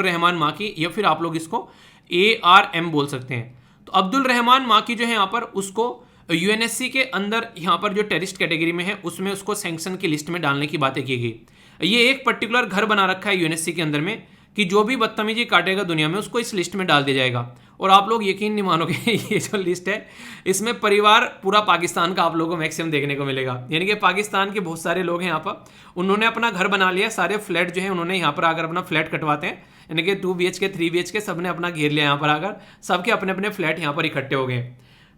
रहमान माकी, या फिर आप लोग इसको ARM बोल सकते हैं। तो अब्दुल रहमान माकी जो है यहाँ पर उसको यूएनएससी के अंदर यहाँ पर जो टेररिस्ट कैटेगरी में है उसमें उसको सैंक्शन की लिस्ट में डालने की बातें की गई। ये एक पर्टिकुलर घर बना रखा है यूएनएससी के अंदर में कि जो भी बदतमीजी काटेगा दुनिया में उसको इस लिस्ट में डाल दिया जाएगा। और आप लोग यकीन नहीं मानोगे ये जो लिस्ट है इसमें परिवार पूरा पाकिस्तान का आप लोगों को मैक्सिमम देखने को मिलेगा, यानी कि पाकिस्तान के बहुत सारे लोग हैं यहाँ पर, उन्होंने अपना घर बना लिया, सारे फ्लैट जो है उन्होंने यहाँ पर आकर अपना फ्लैट कटवाते हैं, यानी कि 2 BHK 3 BHK सबने अपना घेर लिया यहाँ पर आकर, सबके अपने अपने फ्लैट यहाँ पर इकट्ठे हो गए।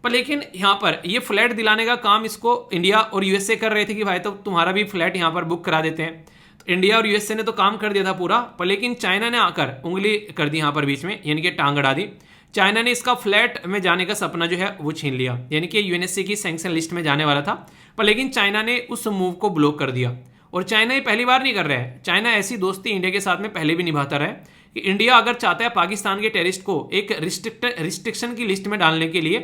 पर लेकिन यहाँ पर ये फ्लैट दिलाने का काम इसको इंडिया और यूएसए कर रहे थे कि भाई तो तुम्हारा भी फ्लैट यहाँ पर बुक करा देते हैं। तो इंडिया और यूएसए ने तो काम कर दिया था पूरा, पर लेकिन चाइना ने आकर उंगली कर दी यहाँ पर बीच में, यानी कि टांग अड़ा दी। चाइना ने इसका फ्लैट में जाने का सपना जो है वो छीन लिया, यानी कि यूएनएससी की सैंक्शन लिस्ट में जाने वाला था, पर लेकिन चाइना ने उस मूव को ब्लॉक कर दिया। और चाइना ये पहली बार नहीं कर रहा है, चाइना ऐसी दोस्ती इंडिया के साथ में पहले भी निभाता रहा है कि इंडिया अगर चाहता है पाकिस्तान के टेररिस्ट को एक रिस्ट्रिक्शन की लिस्ट में डालने के लिए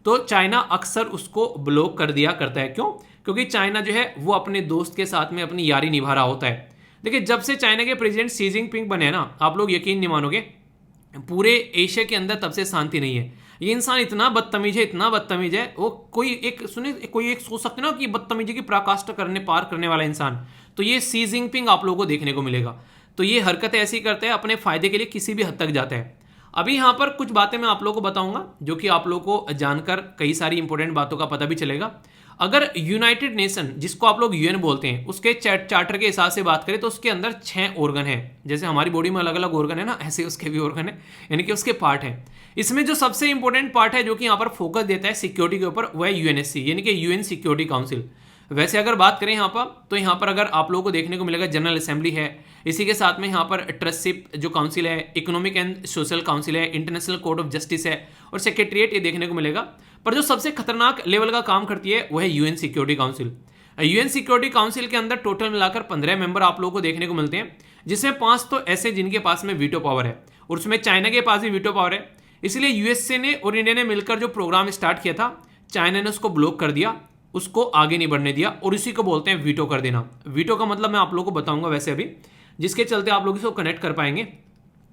तो चाइना अक्सर उसको ब्लॉक कर दिया करता है। क्यों? क्योंकि चाइना जो है वो अपने दोस्त के साथ में अपनी यारी निभा रहा होता है। देखिए, जब से चाइना के प्रेसिडेंट शी जिनपिंग बने ना, आप लोग यकीन नहीं मानोगे, पूरे एशिया के अंदर तब से शांति नहीं है। ये इंसान इतना बदतमीज है, वो कोई एक सोच सकते ना कि बदतमीजी की पराकाष्ठा पार करने वाला इंसान, तो ये शी जिनपिंग आप लोगों को देखने को मिलेगा। तो ये हरकतें ऐसी करते हैं, अपने फायदे के लिए किसी भी हद तक जाता है। अभी यहाँ पर कुछ बातें मैं आप लोगों को बताऊंगा जो कि आप लोगों को जानकर कई सारी इंपॉर्टेंट बातों का पता भी चलेगा। अगर यूनाइटेड नेशन, जिसको आप लोग यूएन बोलते हैं, उसके चार्टर के हिसाब से बात करें तो उसके अंदर 6 ऑर्गन है। जैसे हमारी बॉडी में अलग अलग ऑर्गन है ना, ऐसे उसके भी ऑर्गन है, यानी कि उसके पार्ट है। इसमें जो सबसे इंपॉर्टेंट पार्ट है जो कि यहाँ पर फोकस देता है सिक्योरिटी के ऊपर, वह है यूएनएससी, यानी कि यूएन सिक्योरिटी काउंसिल। वैसे अगर बात करें यहाँ पर, तो यहाँ पर अगर आप लोगों को देखने को मिलेगा जनरल असेंबली है, इसी के साथ में यहाँ पर ट्रस्टशिप जो काउंसिल है, इकोनॉमिक एंड सोशल काउंसिल है, इंटरनेशनल कोर्ट ऑफ जस्टिस है, और सेक्रेटरिएट ये देखने को मिलेगा। पर जो सबसे खतरनाक लेवल का काम करती है वह है UN security council. UN security council के अंदर टोटल मिलाकर 15 मेंबर आप लोगों को देखने को मिलते हैं, जिसमें 5 तो ऐसे जिनके पास में वीटो पावर है, और उसमें चाइना के पास भी वीटो पावर है। इसलिए यूएसए ने और इंडिया ने मिलकर जो प्रोग्राम स्टार्ट किया था, चाइना ने उसको ब्लॉक कर दिया, उसको आगे नहीं बढ़ने दिया, और इसी को बोलते हैं वीटो कर देना। वीटो का मतलब मैं आप लोगों को बताऊंगा वैसे अभी, जिसके चलते आप लोग इसको कनेक्ट कर पाएंगे।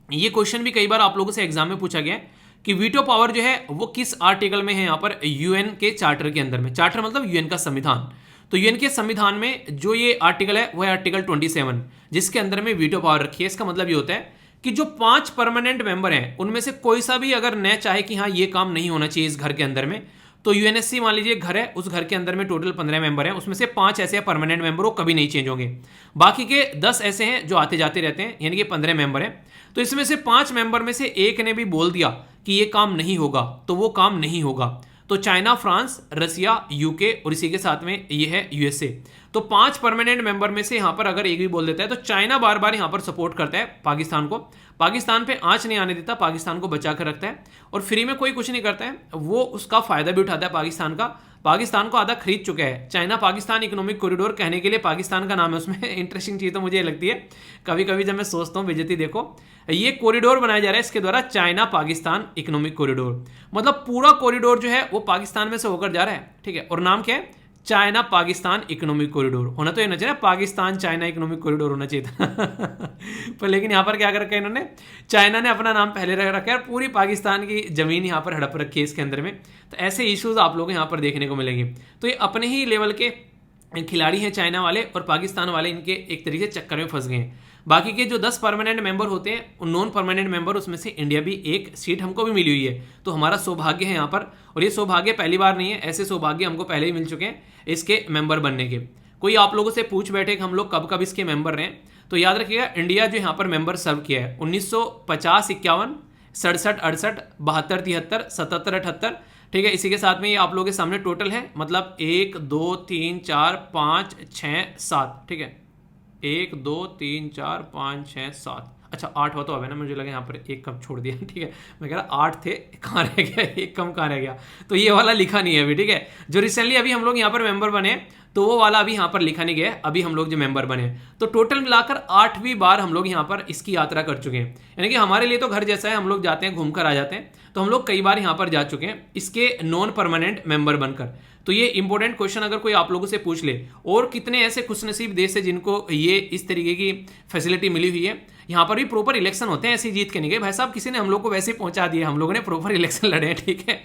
ये क्वेश्चन भी कई बार आप लोगों से एग्जाम में पूछा गया है कि वीटो पावर जो है वो किस आर्टिकल में है, यहाँ पर यूएन के चार्टर के अंदर में। चार्टर मतलब यूएन का संविधान। तो यूएन के संविधान में जो ये आर्टिकल है वह है आर्टिकल 27, जिसके अंदर में वीटो पावर रखी है। इसका मतलब ये होता है कि जो 5 परमानेंट मेंबर हैं उनमें से कोई सा भी अगर न चाहे कि हाँ ये काम नहीं होना चाहिए इस घर के अंदर में, तो तो यूएनएससी मान लीजिए घर है, उस घर के अंदर में टोटल 15 मेंबर हैं, उसमें से 5 ऐसे परमानेंट मेंबर वो कभी नहीं चेंज होंगे, बाकी के 10 ऐसे हैं जो आते जाते रहते हैं, यानी कि 15 मेंबर हैं। तो इसमें से 5 मेंबर में से एक ने भी बोल दिया कि ये काम नहीं होगा तो वो काम नहीं होगा। तो चाइना, फ्रांस, रसिया, यूके और इसी के साथ में ये है यूएसए। तो 5 परमानेंट मेंबर में से यहां पर अगर एक भी बोल देता है तो चाइना बार बार यहां पर सपोर्ट करता है पाकिस्तान को, पाकिस्तान पे आंच नहीं आने देता, पाकिस्तान को बचा कर रखता है और फ्री में कोई कुछ नहीं करता है, वो उसका फायदा भी उठाता है पाकिस्तान का। पाकिस्तान को आधा खरीद चुका है। चाइना पाकिस्तान इकोनॉमिक कॉरिडोर कहने के लिए पाकिस्तान का नाम है उसमें। इंटरेस्टिंग चीज़ तो मुझे लगती है, कभी कभी जब मैं सोचता हूँ बेइज्जती, देखो ये कॉरिडोर बनाया जा रहा है इसके द्वारा, चाइना पाकिस्तान इकोनॉमिक कॉरिडोर, मतलब पूरा कॉरिडोर जो है वो पाकिस्तान में से होकर जा रहा है, ठीक है। और नाम क्या है? China Pakistan economic corridor. होना तो ये ना चाहिए पाकिस्तान चाइना इकोनॉमिक कॉरिडोर होना चाहिए था पर लेकिन यहाँ पर क्या कर रखा है इन्होंने, चाइना ने अपना नाम पहले रख रखा है, पूरी पाकिस्तान की जमीन यहाँ पर हड़प रखी है इसके अंदर में। तो ऐसे इश्यूज आप लोगों को यहाँ पर देखने को मिलेंगे। तो ये अपने ही लेवल के खिलाड़ी हैं चाइना वाले, और पाकिस्तान वाले इनके एक तरीके से चक्कर में फंस गए हैं। बाकी के जो 10 परमानेंट मेंबर होते हैं, उन नॉन परमानेंट मेंबर, उसमें से इंडिया भी एक सीट हमको भी मिली हुई है। तो हमारा सौभाग्य है यहाँ पर, और ये सौभाग्य पहली बार नहीं है, ऐसे सौभाग्य हमको पहले ही मिल चुके हैं इसके मेंबर बनने के। कोई आप लोगों से पूछ बैठे कि हम लोग कब कब इसके मेंबर रहे, तो याद रखिएगा इंडिया जो यहाँ पर मेंबर सर्व किया है 1950, 51, 67, 68, 72, 73, 77, 78, ठीक है। इसी के साथ में ये आप लोगों के सामने टोटल है, मतलब 1 2 3 4 5 6 7, ठीक है, 1 2 3 4 5 6 7, अच्छा 8 हुआ तो अब है ना, मुझे लगा यहाँ पर एक कम छोड़ दिया, ठीक है। मैं कह रहा 8 थे, कहाँ रह गया, एक कम कहाँ रह गया, तो ये वाला लिखा नहीं है अभी, ठीक है। जो रिसेंटली अभी हम लोग यहाँ पर मेंबर बने, तो वो वाला अभी यहाँ पर लिखा नहीं गया, अभी हम लोग जो मेंबर बने। तो टोटल मिलाकर 8वीं बार हम लोग यहाँ पर इसकी यात्रा कर चुके हैं, यानी कि हमारे लिए तो घर जैसा है, हम लोग जाते हैं घूम कर आ जाते हैं। तो हम लोग कई बार यहाँ पर जा चुके हैं इसके नॉन परमानेंट मेंबर बनकर। तो ये इंपॉर्टेंट क्वेश्चन अगर कोई आप लोगों से पूछ ले, और कितने ऐसे खुशनसीब देश है जिनको ये इस तरीके की फैसिलिटी मिली हुई है। यहाँ पर भी प्रॉपर इलेक्शन होते हैं, ऐसी जीत के नहीं गए भाई साहब, किसी ने हम लोग को वैसे ही पहुंचा दिया, हम लोगों ने प्रॉपर इलेक्शन लड़े हैं, ठीक है।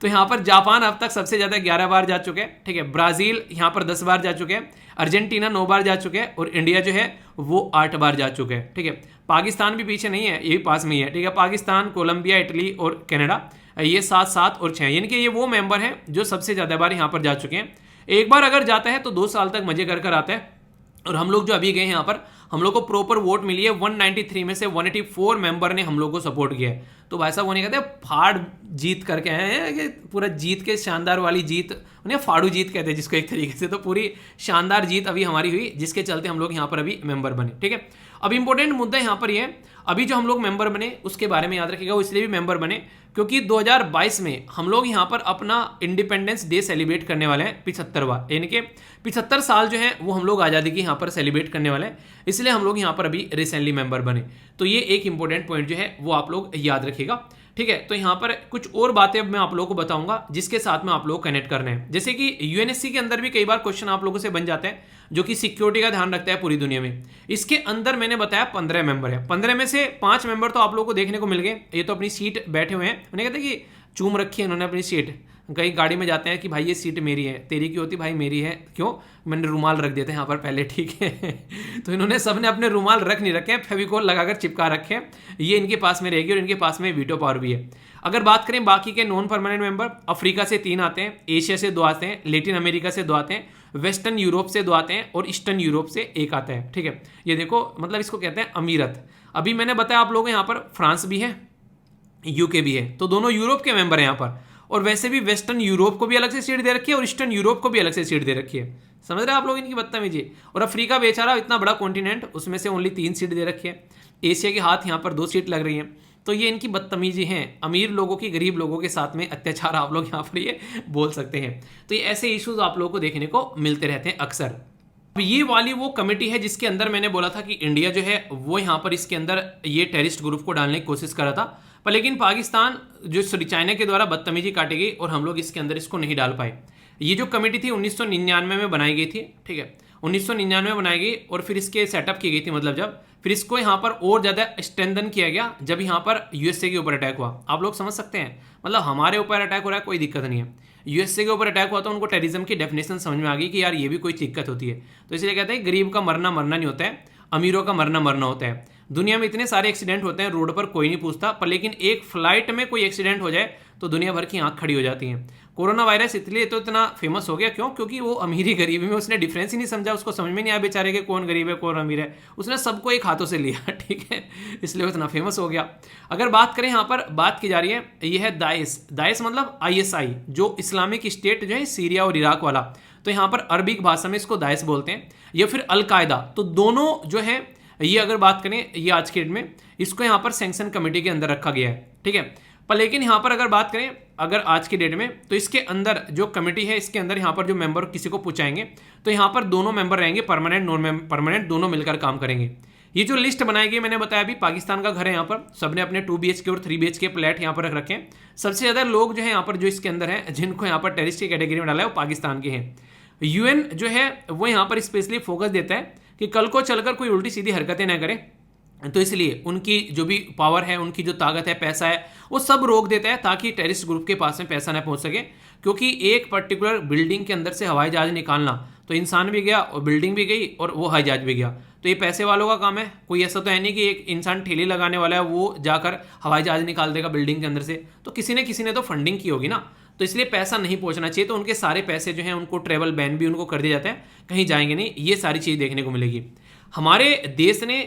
तो यहाँ पर जापान अब तक सबसे ज्यादा 11 बार जा चुके हैं, ठीक है। ब्राजील यहाँ पर 10 बार जा चुके हैं, अर्जेंटीना 9 बार जा चुके हैं, और इंडिया जो है वो 8 बार जा चुके हैं, ठीक है। पाकिस्तान भी पीछे नहीं है, ये भी पास में ही है, ठीक है। पाकिस्तान, कोलंबिया, इटली और कनाडा, ये 7, 7 और 6, यानी कि ये वो मेंबर हैं जो सबसे ज्यादा बार यहाँ पर जा चुके हैं। एक बार अगर जाता है तो 2 साल तक मजे कर कर आता है। और हम लोग जो अभी गए हैं यहाँ पर, हम लोग को प्रॉपर वोट मिली है, 193 में से 184 मेंबर ने हम लोग को सपोर्ट किया है। तो वैसा वो नहीं कहते फाड़ जीत करके आए हैं, कि पूरा जीत के शानदार वाली जीत, उन्हें फाड़ू जीत कहते हैं जिसको एक तरीके से। तो पूरी शानदार जीत अभी हमारी हुई, जिसके चलते हम लोग यहाँ पर अभी मेंबर बने, ठीक है। अब इंपॉर्टेंट मुद्दा यहाँ पर ये है, अभी जो हम लोग मेंबर बने उसके बारे में याद रखिएगा, वो इसलिए भी मेंबर बने क्योंकि 2022 में हम लोग यहाँ पर अपना इंडिपेंडेंस डे सेलिब्रेट करने वाले हैं, 75वां, यानी कि 75 साल जो है वो हम लोग आज़ादी की यहाँ पर सेलिब्रेट करने वाले हैं, इसलिए हम लोग यहाँ पर अभी रिसेंटली मेंबर बने। तो ये एक इंपॉर्टेंट पॉइंट जो है वो आप लोग याद रखिएगा, ठीक है। तो यहाँ पर कुछ और बातें अब मैं आप लोगों को बताऊंगा जिसके साथ में आप लोग कनेक्ट करने हैं। जैसे कि यूएनएससी के अंदर भी कई बार क्वेश्चन आप लोगों से बन जाते हैं, जो कि सिक्योरिटी का ध्यान रखता है पूरी दुनिया में। इसके अंदर मैंने बताया 15 मेंबर है, 15 में से 5 मेंबर तो आप लोगों को देखने को मिल गए, ये तो अपनी सीट बैठे हुए हैं। उन्हें कहते हैं कि चूम रखी है इन्होंने अपनी सीट, कई गाड़ी में जाते हैं कि भाई ये सीट मेरी है, तेरी क्यों होती भाई मेरी है, क्यों, मैंने रुमाल रख दिए थे यहाँ पर पहले, ठीक है तो इन्होंने सबने अपने रुमाल रख नहीं रखे हैं, फेविकोल लगाकर चिपका रखे हैं, ये इनके पास में रहेगी और इनके पास में वीटो पावर भी है। अगर बात करें बाकी के नॉन परमानेंट मेंबर, अफ्रीका से 3 आते हैं, एशिया से 2 आते हैं, लैटिन अमेरिका से 2 आते हैं, वेस्टर्न यूरोप से 2 आते हैं, और ईस्टर्न यूरोप से 1 आता है, ठीक है। ये देखो, मतलब इसको कहते हैं अमीरत। अभी मैंने बताया आप लोगों को यहाँ पर फ्रांस भी है, यूके भी है, तो दोनों यूरोप के मेंबर हैं यहाँ पर। और वैसे भी वेस्टर्न यूरोप को भी अलग से सीट दे रखी है और ईस्टर्न यूरोप को भी अलग से सीट दे रखी है। समझ रहे हैं आप लोग इनकी बदतमीजी। और अफ्रीका बेचारा इतना बड़ा कॉन्टिनेंट, उसमें से ओनली 3 सीट दे रखी है। एशिया के हाथ यहाँ पर 2 सीट लग रही हैं। तो ये इनकी बदतमीजी है, अमीर लोगों की गरीब लोगों के साथ में अत्याचार, आप लोग यहाँ पर ये बोल सकते हैं। तो ये ऐसे इश्यूज आप लोगों को देखने को मिलते रहते हैं अक्सर। अब ये वाली वो कमेटी है जिसके अंदर मैंने बोला था कि इंडिया जो है वो यहाँ पर इसके अंदर ये टेररिस्ट ग्रुप को डालने की कोशिश कर रहा था, पर लेकिन पाकिस्तान जो चाइना के द्वारा बदतमीजी काटी गई और हम लोग इसके अंदर इसको नहीं डाल पाए। ये जो कमेटी थी 1999 में बनाई गई थी, ठीक है, 1999 में बनाई गई और फिर इसके सेटअप की गई थी, मतलब जब फिर इसको यहाँ पर और ज़्यादा स्ट्रेंथन किया गया जब यहाँ पर यूएसए के ऊपर अटैक हुआ। आप लोग समझ सकते हैं, मतलब हमारे ऊपर अटैक हो रहा है कोई दिक्कत नहीं है, यूएसए के ऊपर अटैक हुआ तो उनको टेररिज्म की डेफिनेशन समझ में आ गई कि यार ये भी कोई दिक्कत होती है। तो इसलिए कहते हैं गरीब का मरना मरना नहीं होता है, अमीरों का मरना मरना होता है। दुनिया में इतने सारे एक्सीडेंट होते हैं, रोड पर कोई नहीं पूछता, पर लेकिन एक फ्लाइट में कोई एक्सीडेंट हो जाए तो दुनिया भर की आंख खड़ी हो जाती है। कोरोना वायरस इसलिए तो इतना फेमस हो गया, क्यों? क्योंकि वो अमीरी गरीबी में उसने डिफरेंस ही नहीं समझा, उसको समझ में नहीं आया बेचारे के कौन गरीब है कौन अमीर है, उसने सबको एक हाथों से लिया, ठीक है, इसलिए वो इतना फेमस हो गया। अगर बात करें, यहाँ पर बात की जा रही है, ये है दाइश। दाइश मतलब ISI, जो इस्लामिक स्टेट जो है सीरिया और इराक वाला, तो यहाँ पर अरबिक भाषा में इसको दाइश बोलते हैं, या फिर अलकायदा। तो दोनों जो है, ये अगर बात करें, ये आज के डेट में इसको यहाँ पर सैंक्शन कमेटी के अंदर रखा गया है, ठीक है। पर लेकिन यहाँ पर अगर बात करें, अगर आज की डेट में, तो इसके अंदर जो कमेटी है, इसके अंदर यहाँ पर जो मेंबर किसी को पूछाएंगे तो यहाँ पर दोनों मेंबर रहेंगे, परमानेंट नॉन परमानेंट, दोनों मिलकर काम करेंगे। ये जो लिस्ट बनाई गई, मैंने बताया अभी, पाकिस्तान का घर है, यहाँ पर सबने अपने 2 BHK और 3 BHK फ्लैट यहाँ पर रख रखे हैं। सबसे ज़्यादा लोग जो है यहाँ पर जो इसके अंदर हैं, जिनको यहाँ पर टेररिस्ट की कैटेगरी में डाला है, वो पाकिस्तान के हैं। UN जो है वो यहाँ पर स्पेशली फोकस देता है कि कल को चलकर कोई उल्टी सीधी हरकतें ना करें, तो इसलिए उनकी जो भी पावर है, उनकी जो ताकत है, पैसा है, वो सब रोक देता है ताकि टेररिस्ट ग्रुप के पास में पैसा ना पहुंच सके। क्योंकि एक पर्टिकुलर बिल्डिंग के अंदर से हवाई जहाज निकालना, तो इंसान भी गया और बिल्डिंग भी गई और वो हवाई जहाज भी गया, तो ये पैसे वालों का काम है। कोई ऐसा तो है नहीं कि एक इंसान ठेली लगाने वाला है वो जाकर हवाई जहाज निकाल देगा बिल्डिंग के अंदर से, तो किसी ने तो फंडिंग की होगी ना, तो इसलिए पैसा नहीं पहुंचना चाहिए। तो उनके सारे पैसे जो हैं, उनको ट्रेवल बैन भी उनको कर दिया जाता है, कहीं जाएंगे नहीं, ये सारी चीज़ देखने को मिलेगी। हमारे देश ने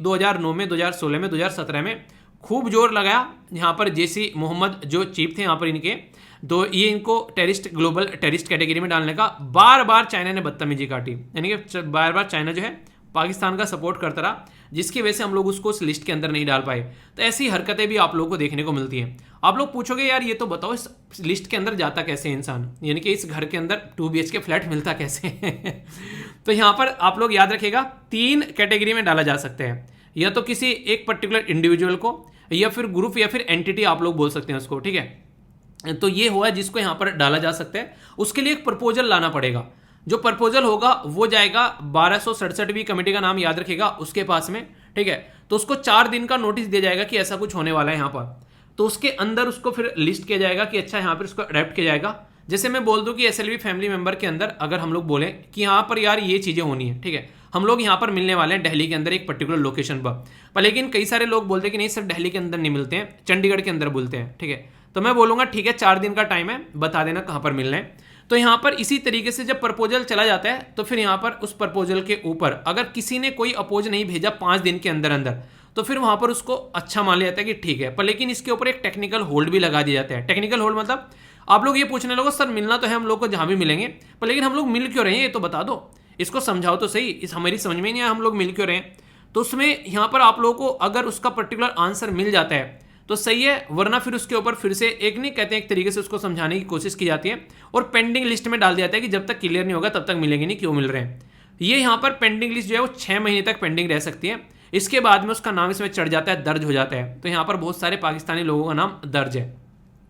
2009 में, 2016 में, 2017 में खूब जोर लगाया, यहाँ पर जैसी मोहम्मद जो चीफ थे यहाँ पर इनके, तो ये इनको टेररिस्ट, ग्लोबल टेररिस्ट कैटेगरी में डालने का बार बार चाइना ने बदतमीजी काटी, यानी कि बार बार चाइना जो है पाकिस्तान का सपोर्ट करता रहा, जिसकी वजह से हम लोग उसको उस लिस्ट के अंदर नहीं डाल पाए। तो ऐसी हरकतें भी आप लोगों को देखने को मिलती हैं। आप लोग पूछोगे यार ये तो बताओ, इस लिस्ट के अंदर जाता कैसे इंसान, यानी कि इस घर के अंदर 2 BHK फ्लैट मिलता कैसे? तो यहाँ पर आप लोग याद रखिएगा, 3 कैटेगरी में डाला जा सकता है, या तो किसी एक पर्टिकुलर इंडिविजुअल को, या फिर ग्रुप, या फिर एंटिटी आप लोग बोल सकते हैं उसको, ठीक है। तो ये हुआ जिसको यहाँ पर डाला जा सकता है। उसके लिए एक प्रपोजल लाना पड़ेगा, जो प्रपोजल होगा वो जाएगा 1267वीं कमेटी का नाम याद रखिएगा उसके पास में, ठीक है। तो उसको 4 दिन का नोटिस दिया जाएगा कि ऐसा कुछ होने वाला है यहाँ पर, तो उसके अंदर उसको फिर लिस्ट किया जाएगा कि अच्छा यहाँ पर उसको अडेप्ट किया जाएगा। जैसे मैं बोल दूं कि SLV फैमिली मेंबर के अंदर अगर हम लोग बोलें कि यहाँ पर यार ये चीज़ें होनी है, ठीक है, हम लोग यहाँ पर मिलने वाले हैं दिल्ली के अंदर एक पर्टिकुलर लोकेशन पर लेकिन कई सारे लोग बोलते हैं कि नहीं सिर्फ दिल्ली के अंदर नहीं मिलते हैं, चंडीगढ़ के अंदर बोलते हैं, ठीक है। तो मैं बोलूँगा ठीक है 4 दिन का टाइम है, बता देना कहाँ पर मिलना है। तो यहाँ पर इसी तरीके से जब प्रपोजल चला जाता है तो फिर यहाँ पर उस प्रपोजल के ऊपर अगर किसी ने कोई अपोज नहीं भेजा 5 दिन के अंदर अंदर, तो फिर वहाँ पर उसको अच्छा मान लिया जाता है कि ठीक है। पर लेकिन इसके ऊपर एक टेक्निकल होल्ड भी लगा दिया जाता है। टेक्निकल होल्ड मतलब आप लोग ये पूछने लगो सर मिलना तो है हम लोग को जहाँ भी मिलेंगे, पर लेकिन हम लोग मिल क्यों रहे हैं ये तो बता दो, इसको समझाओ तो सही, इस हमारी समझ में नहीं आया हम लोग मिल क्यों रहे हैं। तो उसमें यहाँ पर आप लोगों को अगर उसका पर्टिकुलर आंसर मिल जाता है तो सही है, वरना फिर उसके ऊपर फिर से एक नहीं कहते हैं, एक तरीके से उसको समझाने की कोशिश की जाती है और पेंडिंग लिस्ट में डाल दिया जाता है कि जब तक क्लियर नहीं होगा तब तक मिलेंगे नहीं, क्यों मिल रहे हैं। ये यहाँ पर पेंडिंग लिस्ट जो है वो 6 महीने तक पेंडिंग रह सकती है। इसके बाद में उसका नाम इसमें चढ़ जाता है, दर्ज हो जाता है। तो यहाँ पर बहुत सारे पाकिस्तानी लोगों का नाम दर्ज है।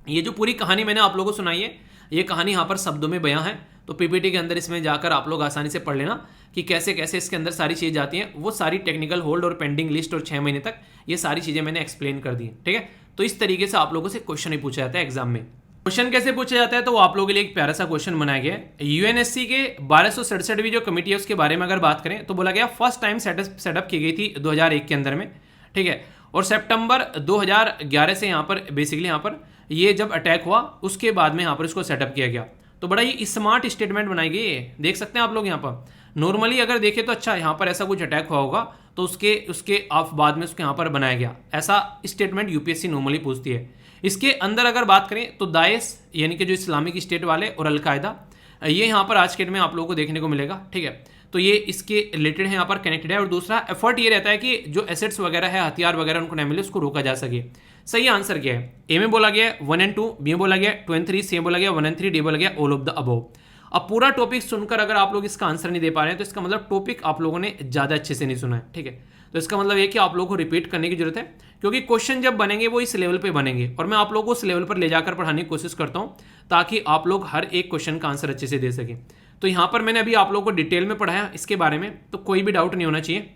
ये जो पूरी कहानी मैंने आप लोगों को सुनाई है, ये कहानी यहाँ पर शब्दों में बयां है, तो पीपीटी के अंदर इसमें जाकर आप लोग आसानी से पढ़ लेना कि कैसे कैसे इसके अंदर सारी चीज़ जाती हैं। वो सारी टेक्निकल होल्ड और पेंडिंग लिस्ट और 6 महीने तक ये सारी चीज़ें मैंने एक्सप्लेन कर दी, ठीक है। तो इस तरीके से आप लोगों से क्वेश्चन ही पूछा जाता है एग्जाम में। क्वेश्चन कैसे पूछा जाता है तो वो आप लोगों के लिए एक प्यारा सा क्वेश्चन बनाया गया है। यूएनएससी के 1267वीं जो कमेटी है उसके बारे में अगर बात करें तो बोला गया फर्स्ट टाइम सेटअप की गई थी 2001 के अंदर में, ठीक है। और सितंबर 2011 से यहाँ पर बेसिकली यहाँ पर ये जब अटैक हुआ उसके बाद में यहाँ पर इसको सेटअप किया गया। तो बड़ा ही स्मार्ट स्टेटमेंट बनाई गई है, देख सकते हैं आप लोग यहाँ पर। नॉर्मली अगर देखें तो अच्छा यहाँ पर ऐसा कुछ अटैक हुआ होगा तो उसके आप बाद में उसके यहाँ पर बनाया गया, ऐसा स्टेटमेंट यूपीएससी नॉर्मली पूछती है। इसके अंदर अगर बात करें तो दाइश यानी कि जो इस्लामिक स्टेट वाले और अलकायदा, ये यहाँ पर आज के डेट में आप लोगों को देखने को मिलेगा, ठीक है। तो ये इसके रिलेटेड है, यहाँ पर कनेक्टेड है। और दूसरा एफर्ट ये रहता है कि जो एसेट्स वगैरह है, हथियार वगैरह उनको न मिले, उसको रोका जा सके। सही आंसर क्या है? ए में बोला गया 1 and 2, बी में बोला गया 2 and 3, सी में बोला गया 1 and 3, डी बोला गया ऑल ऑफ द अबव। अब पूरा टॉपिक सुनकर अगर आप लोग इसका आंसर नहीं दे पा रहे हैं तो इसका मतलब टॉपिक आप लोगों ने ज़्यादा अच्छे से नहीं सुना है, ठीक है। तो इसका मतलब ये कि आप लोगों को रिपीट करने की जरूरत है, क्योंकि क्वेश्चन जब बनेंगे वो इस लेवल पे बनेंगे और मैं आप लोगों को उस लेवल पर ले जाकर पढ़ाने की कोशिश करता हूँ ताकि आप लोग हर एक क्वेश्चन का आंसर अच्छे से दे सकें। तो यहाँ पर मैंने अभी आप लोगों को डिटेल में पढ़ाया इसके बारे में, तो कोई भी डाउट नहीं होना चाहिए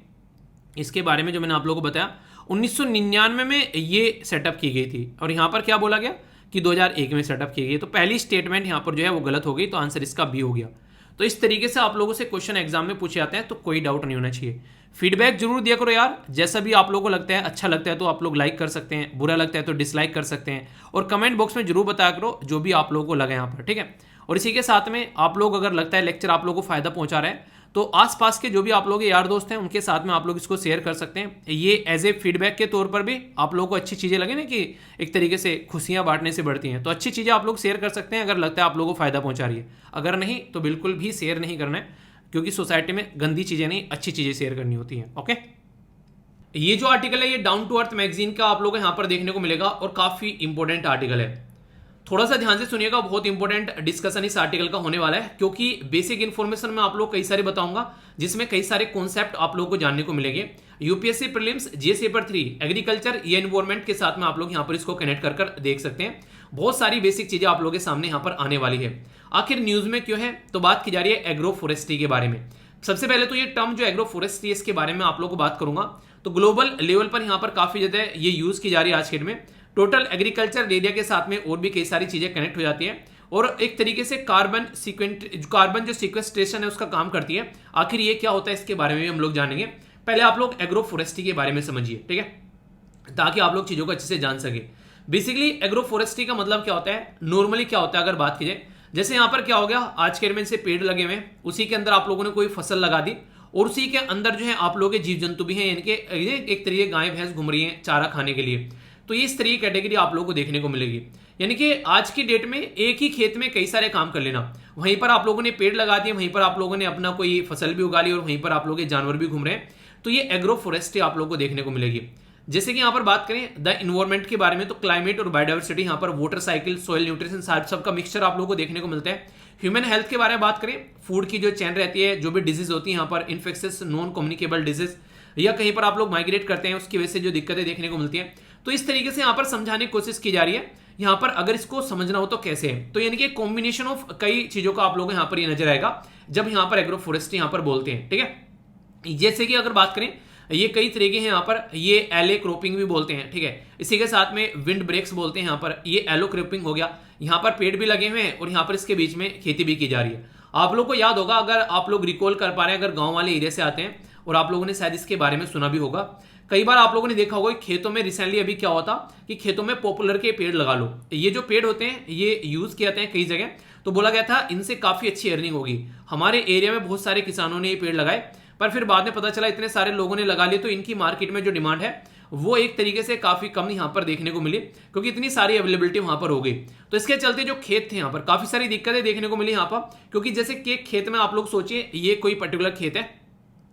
इसके बारे में। जो मैंने आप लोगों को बताया 1999 में ये सेटअप की गई थी और यहाँ पर क्या बोला गया कि 2001 में सेटअप की गई। तो पहली स्टेटमेंट यहाँ पर जो है वो गलत हो गई, तो आंसर इसका बी हो गया। तो इस तरीके से आप लोगों से क्वेश्चन एग्जाम में पूछे जाते हैं, तो कोई डाउट नहीं होना चाहिए। फीडबैक जरूर दिया करो यार, जैसा भी आप लोगों को लगता है, अच्छा लगता है तो आप लोग लाइक कर सकते हैं, बुरा लगता है तो डिसलाइक कर सकते हैं, और कमेंट बॉक्स में जरूर बताया करो जो भी आप लोगों को लगे यहाँ पर, ठीक है। और इसी के साथ में आप लोग अगर लगता है लेक्चर आप लोगों को फायदा पहुंचा रहे हैं, तो आसपास के जो भी आप लोग यार दोस्त हैं उनके साथ में आप लोग इसको शेयर कर सकते हैं। ये एज ए फीडबैक के तौर पर भी आप लोगों को अच्छी चीज़ें लगे ना, कि एक तरीके से खुशियां बांटने से बढ़ती हैं, तो अच्छी चीज़ें आप लोग शेयर कर सकते हैं अगर लगता है आप लोगों को फायदा पहुंचा रही है। अगर नहीं तो बिल्कुल भी शेयर नहीं करना है, क्योंकि सोसाइटी में गंदी चीज़ें नहीं, अच्छी चीज़ें शेयर करनी होती हैं। ओके, ये जो आर्टिकल है ये डाउन टू अर्थ मैगजीन का आप लोग यहाँ पर देखने को मिलेगा, और काफ़ी इंपॉर्टेंट आर्टिकल है। थोड़ा सा ध्यान से सुनिएगा, बहुत इंपॉर्टेंट डिस्कशन इस आर्टिकल का होने वाला है, क्योंकि बेसिक इन्फॉर्मेशन में आप लोग कई सारे बताऊंगा, जिसमें कई सारे कॉन्सेप्ट आप लोगों को जानने को मिलेंगे। UPSC prelims GS paper 3 agriculture या एनवायरमेंट के साथ में आप लोग यहाँ पर इसको कनेक्ट कर देख सकते हैं। बहुत सारी बेसिक चीजें आप लोगों के सामने यहाँ पर आने वाली है। आखिर न्यूज में क्यों है, तो बात की जा रही है एग्रो फॉरेस्ट्री के बारे में। सबसे पहले तो ये टर्म जो एग्रो फॉरेस्ट्री, इसके बारे में आप लोग को बात करूंगा। तो ग्लोबल लेवल पर यहाँ पर काफी ज्यादा ये यूज की जा रही है आज के डेट में। टोटल एग्रीकल्चर एरिया के साथ में और भी कई सारी चीजें कनेक्ट हो जाती हैं, और एक तरीके से कार्बन जो सिक्वेस्ट्रेशन है उसका काम करती है। आखिर ये क्या होता है इसके बारे में भी हम लोग जानेंगे। पहले आप लोग एग्रो फॉरेस्ट्री के बारे में समझिए, ठीक है, ताकि आप लोग चीजों को अच्छे से जान सके। बेसिकली एग्रो फॉरेस्ट्री का मतलब क्या होता है, नॉर्मली क्या होता है अगर बात की जाए, जैसे यहाँ पर क्या हो गया, आज के डेट में से पेड़ लगे हुए हैं, उसी के अंदर आप लोगों ने कोई फसल लगा दी, और उसी के अंदर जो है आप लोगों के जीव जंतु भी हैं, इनके एक तरीके गाय भैंस घूम रही हैं चारा खाने के लिए। तो ये इस तरह की कैटेगरी आप लोगों को देखने को मिलेगी। यानी कि आज की डेट में एक ही खेत में कई सारे काम कर लेना, वहीं पर आप लोगों ने पेड़ लगा दिए, वहीं पर आप लोगों ने अपना कोई फसल भी उगा ली, और वहीं पर आप लोगों के जानवर भी घूम रहे हैं, तो ये एग्रो फॉरेस्ट्री आप लोगों को देखने को मिलेगी। जैसे कि यहाँ पर बात करें द इन्वायरमेंट के बारे में, तो क्लाइमेट और बायोडाइवर्सिटी, यहाँ पर वाटर साइकिल, सॉइल न्यूट्रिशन, सबका मिक्सचर आप लोगों को देखने को मिलता है। ह्यूमन हेल्थ के बारे में बात करें, फूड की जो चेन रहती है, जो भी डिजीज होती है यहाँ पर, इन्फेक्शियस नॉन कम्युनिकेबल डिजीज, या कहीं पर आप लोग माइग्रेट करते हैं उसकी वजह से जो दिक्कतें देखने को मिलती हैं, तो इस तरीके से यहाँ पर समझाने की कोशिश की जा रही है। यहाँ पर अगर इसको समझना हो तो कैसे है, तो यानी कि कॉम्बिनेशन ऑफ कई चीजों का आप लोगों को यहाँ पर ये नजर आएगा जब यहाँ पर एग्रो फॉरेस्ट्री यहाँ पर बोलते हैं, ठीक है। जैसे कि अगर बात करें, ये कई तरीके हैं यहाँ पर, ये एले क्रॉपिंग भी बोलते हैं, ठीक है। इसी के साथ में विंड ब्रेक्स बोलते हैं यहाँ पर, ये एलो क्रॉपिंग हो गया। यहाँ पर पेड़ भी लगे हुए हैं और यहाँ पर इसके बीच में खेती भी की जा रही है। आप लोग को याद होगा, अगर आप लोग रिकॉल कर पा रहे हैं, अगर गांव वाले एरिया से आते हैं, और आप लोगों ने शायद इसके बारे में सुना भी होगा, कई बार आप लोगों ने देखा होगा खेतों में रिसेंटली अभी क्या होता कि खेतों में पॉपुलर के पेड़ लगा लो। ये जो पेड़ होते हैं ये यूज किए जाते हैं कई जगह, तो बोला गया था इनसे काफी अच्छी अर्निंग होगी। हमारे एरिया में बहुत सारे किसानों ने ये पेड़ लगाए, पर फिर बाद में पता चला इतने सारे लोगों ने लगा लिए, तो इनकी मार्केट में जो डिमांड है वो एक तरीके से काफी कम यहाँ पर देखने को मिली, क्योंकि इतनी सारी अवेलेबिलिटी वहां पर हो गई। तो इसके चलते जो खेत थे यहाँ पर काफी सारी दिक्कतें देखने को मिली यहाँ पर, क्योंकि जैसे कि खेत में आप लोग सोचिए, ये कोई पर्टिकुलर खेत है,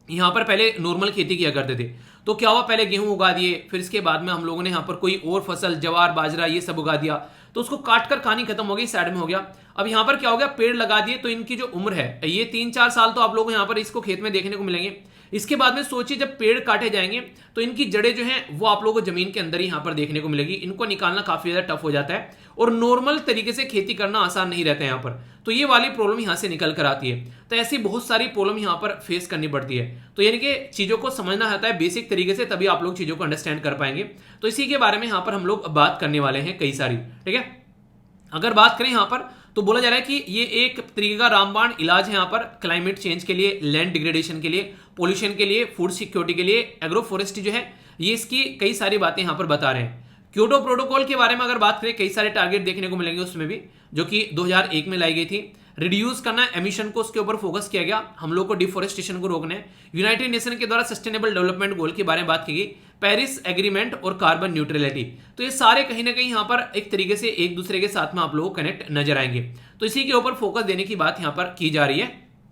यहाँ पर पहले नॉर्मल खेती किया करते थे, तो क्या हुआ, पहले गेहूं उगा दिए, फिर इसके बाद में हम लोगों ने यहाँ पर कोई और फसल, जवार बाजरा ये सब उगा दिया, तो उसको काट कर कहानी खत्म हो गई, साइड में हो गया। अब यहाँ पर क्या हो गया, पेड़ लगा दिए, तो इनकी जो उम्र है ये 3-4 साल तो आप लोगों को यहाँ पर इसको खेत में देखने को मिलेंगे। इसके बाद में सोचिए जब पेड़ काटे जाएंगे तो इनकी जड़ें जो हैं वो आप लोगों को जमीन के अंदर ही यहाँ पर देखने को मिलेगी। इनको निकालना काफी ज्यादा टफ हो जाता है, और नॉर्मल तरीके से खेती करना आसान नहीं रहता है यहाँ पर, तो ये वाली प्रॉब्लम यहाँ से निकल कर आती है। तो ऐसी बहुत सारी प्रॉब्लम यहाँ पर फेस करनी पड़ती है। तो यानी कि चीजों को समझना आता है बेसिक तरीके से, तभी आप लोग चीजों को अंडरस्टैंड कर पाएंगे। तो इसी के बारे में यहाँ पर हम लोग बात करने वाले हैं कई सारी, ठीक है। अगर बात करें यहाँ पर, तो बोला जा रहा है कि ये एक तरीके का रामबाण इलाज है यहाँ पर क्लाइमेट चेंज के लिए, लैंड डिग्रेडेशन के लिए, पोल्यूशन के लिए, फूड सिक्योरिटी के लिए। एग्रो फॉरेस्ट्री जो है ये इसकी कई सारी बातें यहाँ पर बता रहे हैं। क्योटो प्रोटोकॉल के बारे में अगर बात करें, कई सारे टारगेट देखने को मिलेंगे उसमें भी, जो कि 2001 में लाई गई थी। रिड्यूस करना एमिशन को, उसके ऊपर फोकस किया गया। हम लोग को डिफोरेस्टेशन को रोकना है। यूनाइटेड नेशन के द्वारा सस्टेनेबल डेवलपमेंट गोल के बारे में बात की गई, पेरिस एग्रीमेंट और कार्बन न्यूट्रलिटी। तो ये सारे कहीं ना कहीं यहाँ पर एक तरीके से एक दूसरे के साथ में आप लोगों को कनेक्ट नजर आएंगे। तो इसी के ऊपर फोकस देने की बात यहाँ पर की जा रही है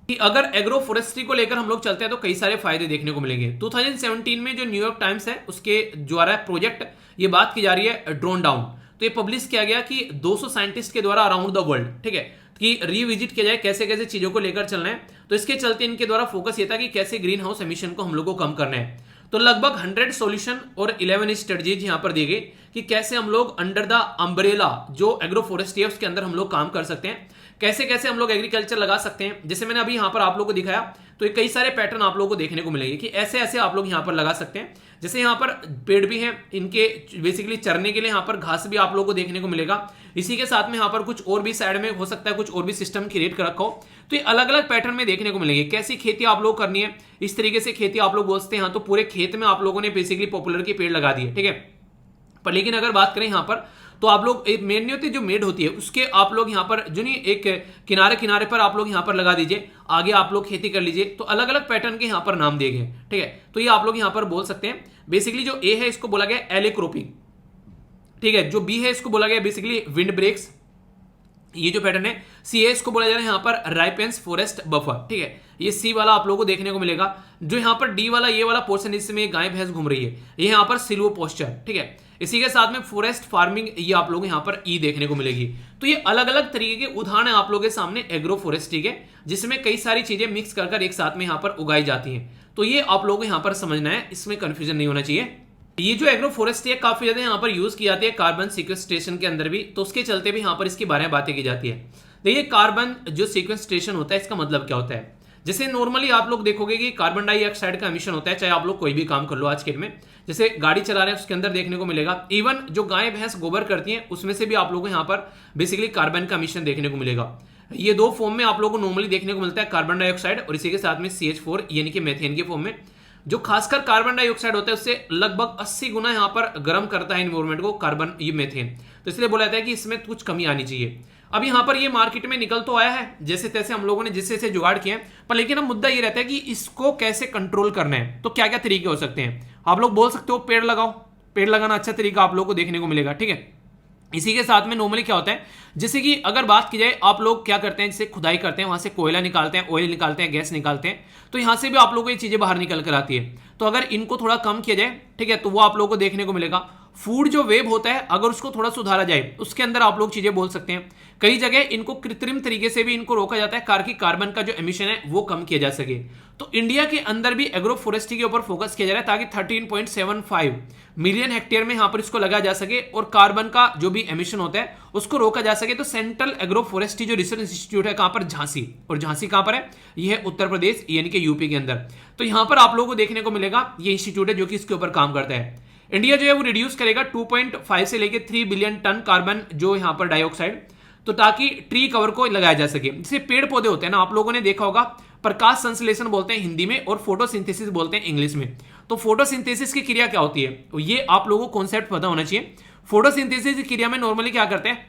कि अगर एग्रो फॉरेस्ट्री को लेकर हम लोग चलते हैं तो कई सारे फायदे देखने को मिलेंगे। 2017 में जो न्यूयॉर्क टाइम्स है उसके द्वारा प्रोजेक्ट ये बात की जा रही है ड्रोन डाउन, तो ये पब्लिश किया गया कि 200 साइंटिस्ट के द्वारा अराउंड द वर्ल्ड, ठीक है, कि रिविजिट किया जाए कैसे कैसे चीजों को लेकर चलना है। तो इसके चलते इनके द्वारा फोकस ये था कि कैसे ग्रीन हाउस एमिशन को हम लोग को कम करना है। तो लगभग 100 सॉल्यूशन और 11 स्ट्रेटजीज यहाँ पर दी गई कि कैसे हम लोग अंडर द अम्ब्रेला जो एग्रो फॉरेस्ट्री है उसके अंदर हम लोग काम कर सकते हैं, कैसे कैसे हम लोग एग्रीकल्चर लगा सकते हैं। जैसे मैंने अभी यहाँ पर आप लोग को दिखाया, तो ये कई सारे पैटर्न आप लोगों को देखने को मिलेंगे कि ऐसे ऐसे आप लोग यहाँ पर लगा सकते हैं। जैसे यहाँ पर पेड़ भी हैं, इनके बेसिकली चरने के लिए यहाँ पर घास भी आप लोगों को देखने को मिलेगा। इसी के साथ में यहाँ पर कुछ और भी साइड में हो सकता है कुछ और भी सिस्टम क्रिएट कर रखा हो। तो ये अलग अलग पैटर्न में देखने को मिलेंगे। कैसी खेती आप लोग करनी है, इस तरीके से खेती आप लोग बोलते हैं। तो पूरे खेत में आप लोगों ने बेसिकली पॉपुलर के पेड़ लगा दिए, ठीक है। पर लेकिन अगर बात करें यहाँ पर, तो आप लोग एक मेड नहीं होती, जो मेड होती है उसके आप लोग यहाँ पर जो नहीं एक किनारे किनारे पर आप लोग यहाँ पर लगा दीजिए, आगे आप लोग खेती कर लीजिए। तो अलग अलग पैटर्न के यहाँ पर नाम दिए गए, ठीक है। तो ये आप लोग यहाँ पर बोल सकते हैं। बेसिकली जो ए है इसको बोला गया एले क्रॉपिंग, ठीक है। जो बी है इसको बोला गया बेसिकली विंड ब्रेक्स, ये जो पैटर्न है। सी है इसको बोला जा रहा है यहाँ पर राइपेंस फॉरेस्ट बफर, ठीक है। ये सी वाला आप लोगों को देखने को मिलेगा। जो यहाँ पर डी वाला ये वाला पोर्शन, इसमें गाय भैंस घूम रही है, ये यहाँ पर सिल्वो पोस्चर, ठीक है। इसी के साथ में फॉरेस्ट फार्मिंग, ये आप लोग यहाँ पर ई देखने को मिलेगी। तो ये अलग अलग तरीके के उदाहरण है आप लोगों के सामने एग्रो फॉरेस्ट्री के, जिसमें कई सारी चीजें मिक्स कर एक साथ में यहाँ पर उगाई जाती हैं। तो ये आप लोगों को यहाँ पर समझना है, इसमें कंफ्यूजन नहीं होना चाहिए। ये जो एग्रो फॉरेस्ट्री है काफी ज्यादा यहाँ पर यूज की जाती है कार्बन सिक्वेस्ट्रेशन के अंदर भी, तो उसके चलते भी यहाँ पर इसके बारे में बातें की जाती है। देखिए कार्बन जो सिक्वेस्ट्रेशन होता है इसका मतलब क्या होता है। जैसे नॉर्मली आप लोग देखोगे कि कार्बन डाइऑक्साइड का एमिशन होता है, चाहे आप लोग कोई भी काम कर लो आज के डेट में, जैसे गाड़ी चला रहे हैं उसके अंदर देखने को मिलेगा। इवन जो गाय भैंस गोबर करती हैं उसमें से भी आप लोगों को यहाँ पर बेसिकली कार्बन का एमिशन देखने को मिलेगा। ये दो फॉर्म में आप लोगों को नॉर्मली देखने को मिलता है, कार्बन डाइऑक्साइड और इसी के साथ में CH4 यानी कि मेथेन के फॉर्म में। जो खासकर कार्बन डाइऑक्साइड होता है उससे लगभग 80 गुना यहाँ पर गर्म करता है एनवायरमेंट को कार्बन, ये मेथेन। तो इसलिए बोला जाता है कि इसमें कुछ कमी आनी चाहिए। अब यहाँ पर ये मार्केट में निकल तो आया है, जैसे तैसे हम लोगों ने जिससे से जुगाड़ किया है, पर लेकिन अब मुद्दा ये रहता है कि इसको कैसे कंट्रोल करना है। तो क्या क्या तरीके हो सकते हैं, आप लोग बोल सकते हो पेड़ लगाओ, पेड़ लगाना अच्छा तरीका आप लोग को देखने को मिलेगा, ठीक है। इसी के साथ में नॉर्मली क्या होता है, जैसे कि अगर बात की जाए, आप लोग क्या करते हैं, जैसे खुदाई करते हैं, वहां से कोयला निकालते हैं, ऑयल निकालते हैं, गैस निकालते हैं, तो यहां से भी आप लोगों को ये चीजें बाहर निकल कर आती है। तो अगर इनको थोड़ा कम किया जाए, ठीक है, तो वो आप लोगों को देखने को मिलेगा। फूड जो वेब होता है अगर उसको थोड़ा सुधारा जाए, उसके अंदर आप लोग चीजें बोल सकते हैं। कई जगह इनको कृत्रिम तरीके से भी इनको रोका जाता है, कार कार्बन का जो एमिशन है वो कम किया जा सके। तो इंडिया के अंदर भी एग्रो फॉरेस्ट्री के ऊपर फोकस किया जा रहा है, ताकि 13.75 मिलियन हेक्टेयर में यहां पर इसको लगाया जा सके और कार्बन का जो भी एमिशन होता है उसको रोका जा सके। तो सेंट्रल एग्रो फॉरेस्ट्री जो रिसर्च इंस्टीट्यूट है कहां पर, झांसी, और झांसी कहां पर है, यह है उत्तर प्रदेश यानी कि यूपी के अंदर। तो यहां पर आप लोगों को देखने को मिलेगा ये इंस्टीट्यूट है जो कि इसके ऊपर काम करता है। इंडिया जो है वो रिड्यूस करेगा 2.5 से लेकर 3 बिलियन टन कार्बन जो यहां पर डाइऑक्साइड, तो ताकि ट्री कवर को लगाया जा सके। जैसे पेड़ पौधे होते हैं ना, आप लोगों ने देखा होगा, प्रकाश संश्लेषण बोलते हैं हिंदी में और फोटोसिंथेसिस बोलते हैं इंग्लिश में। तो फोटोसिंथेसिस की क्रिया क्या होती है, तो ये आप लोगों को कॉन्सेप्ट पता होना चाहिए। फोटोसिंथेसिस की क्रिया में नॉर्मली क्या करते हैं,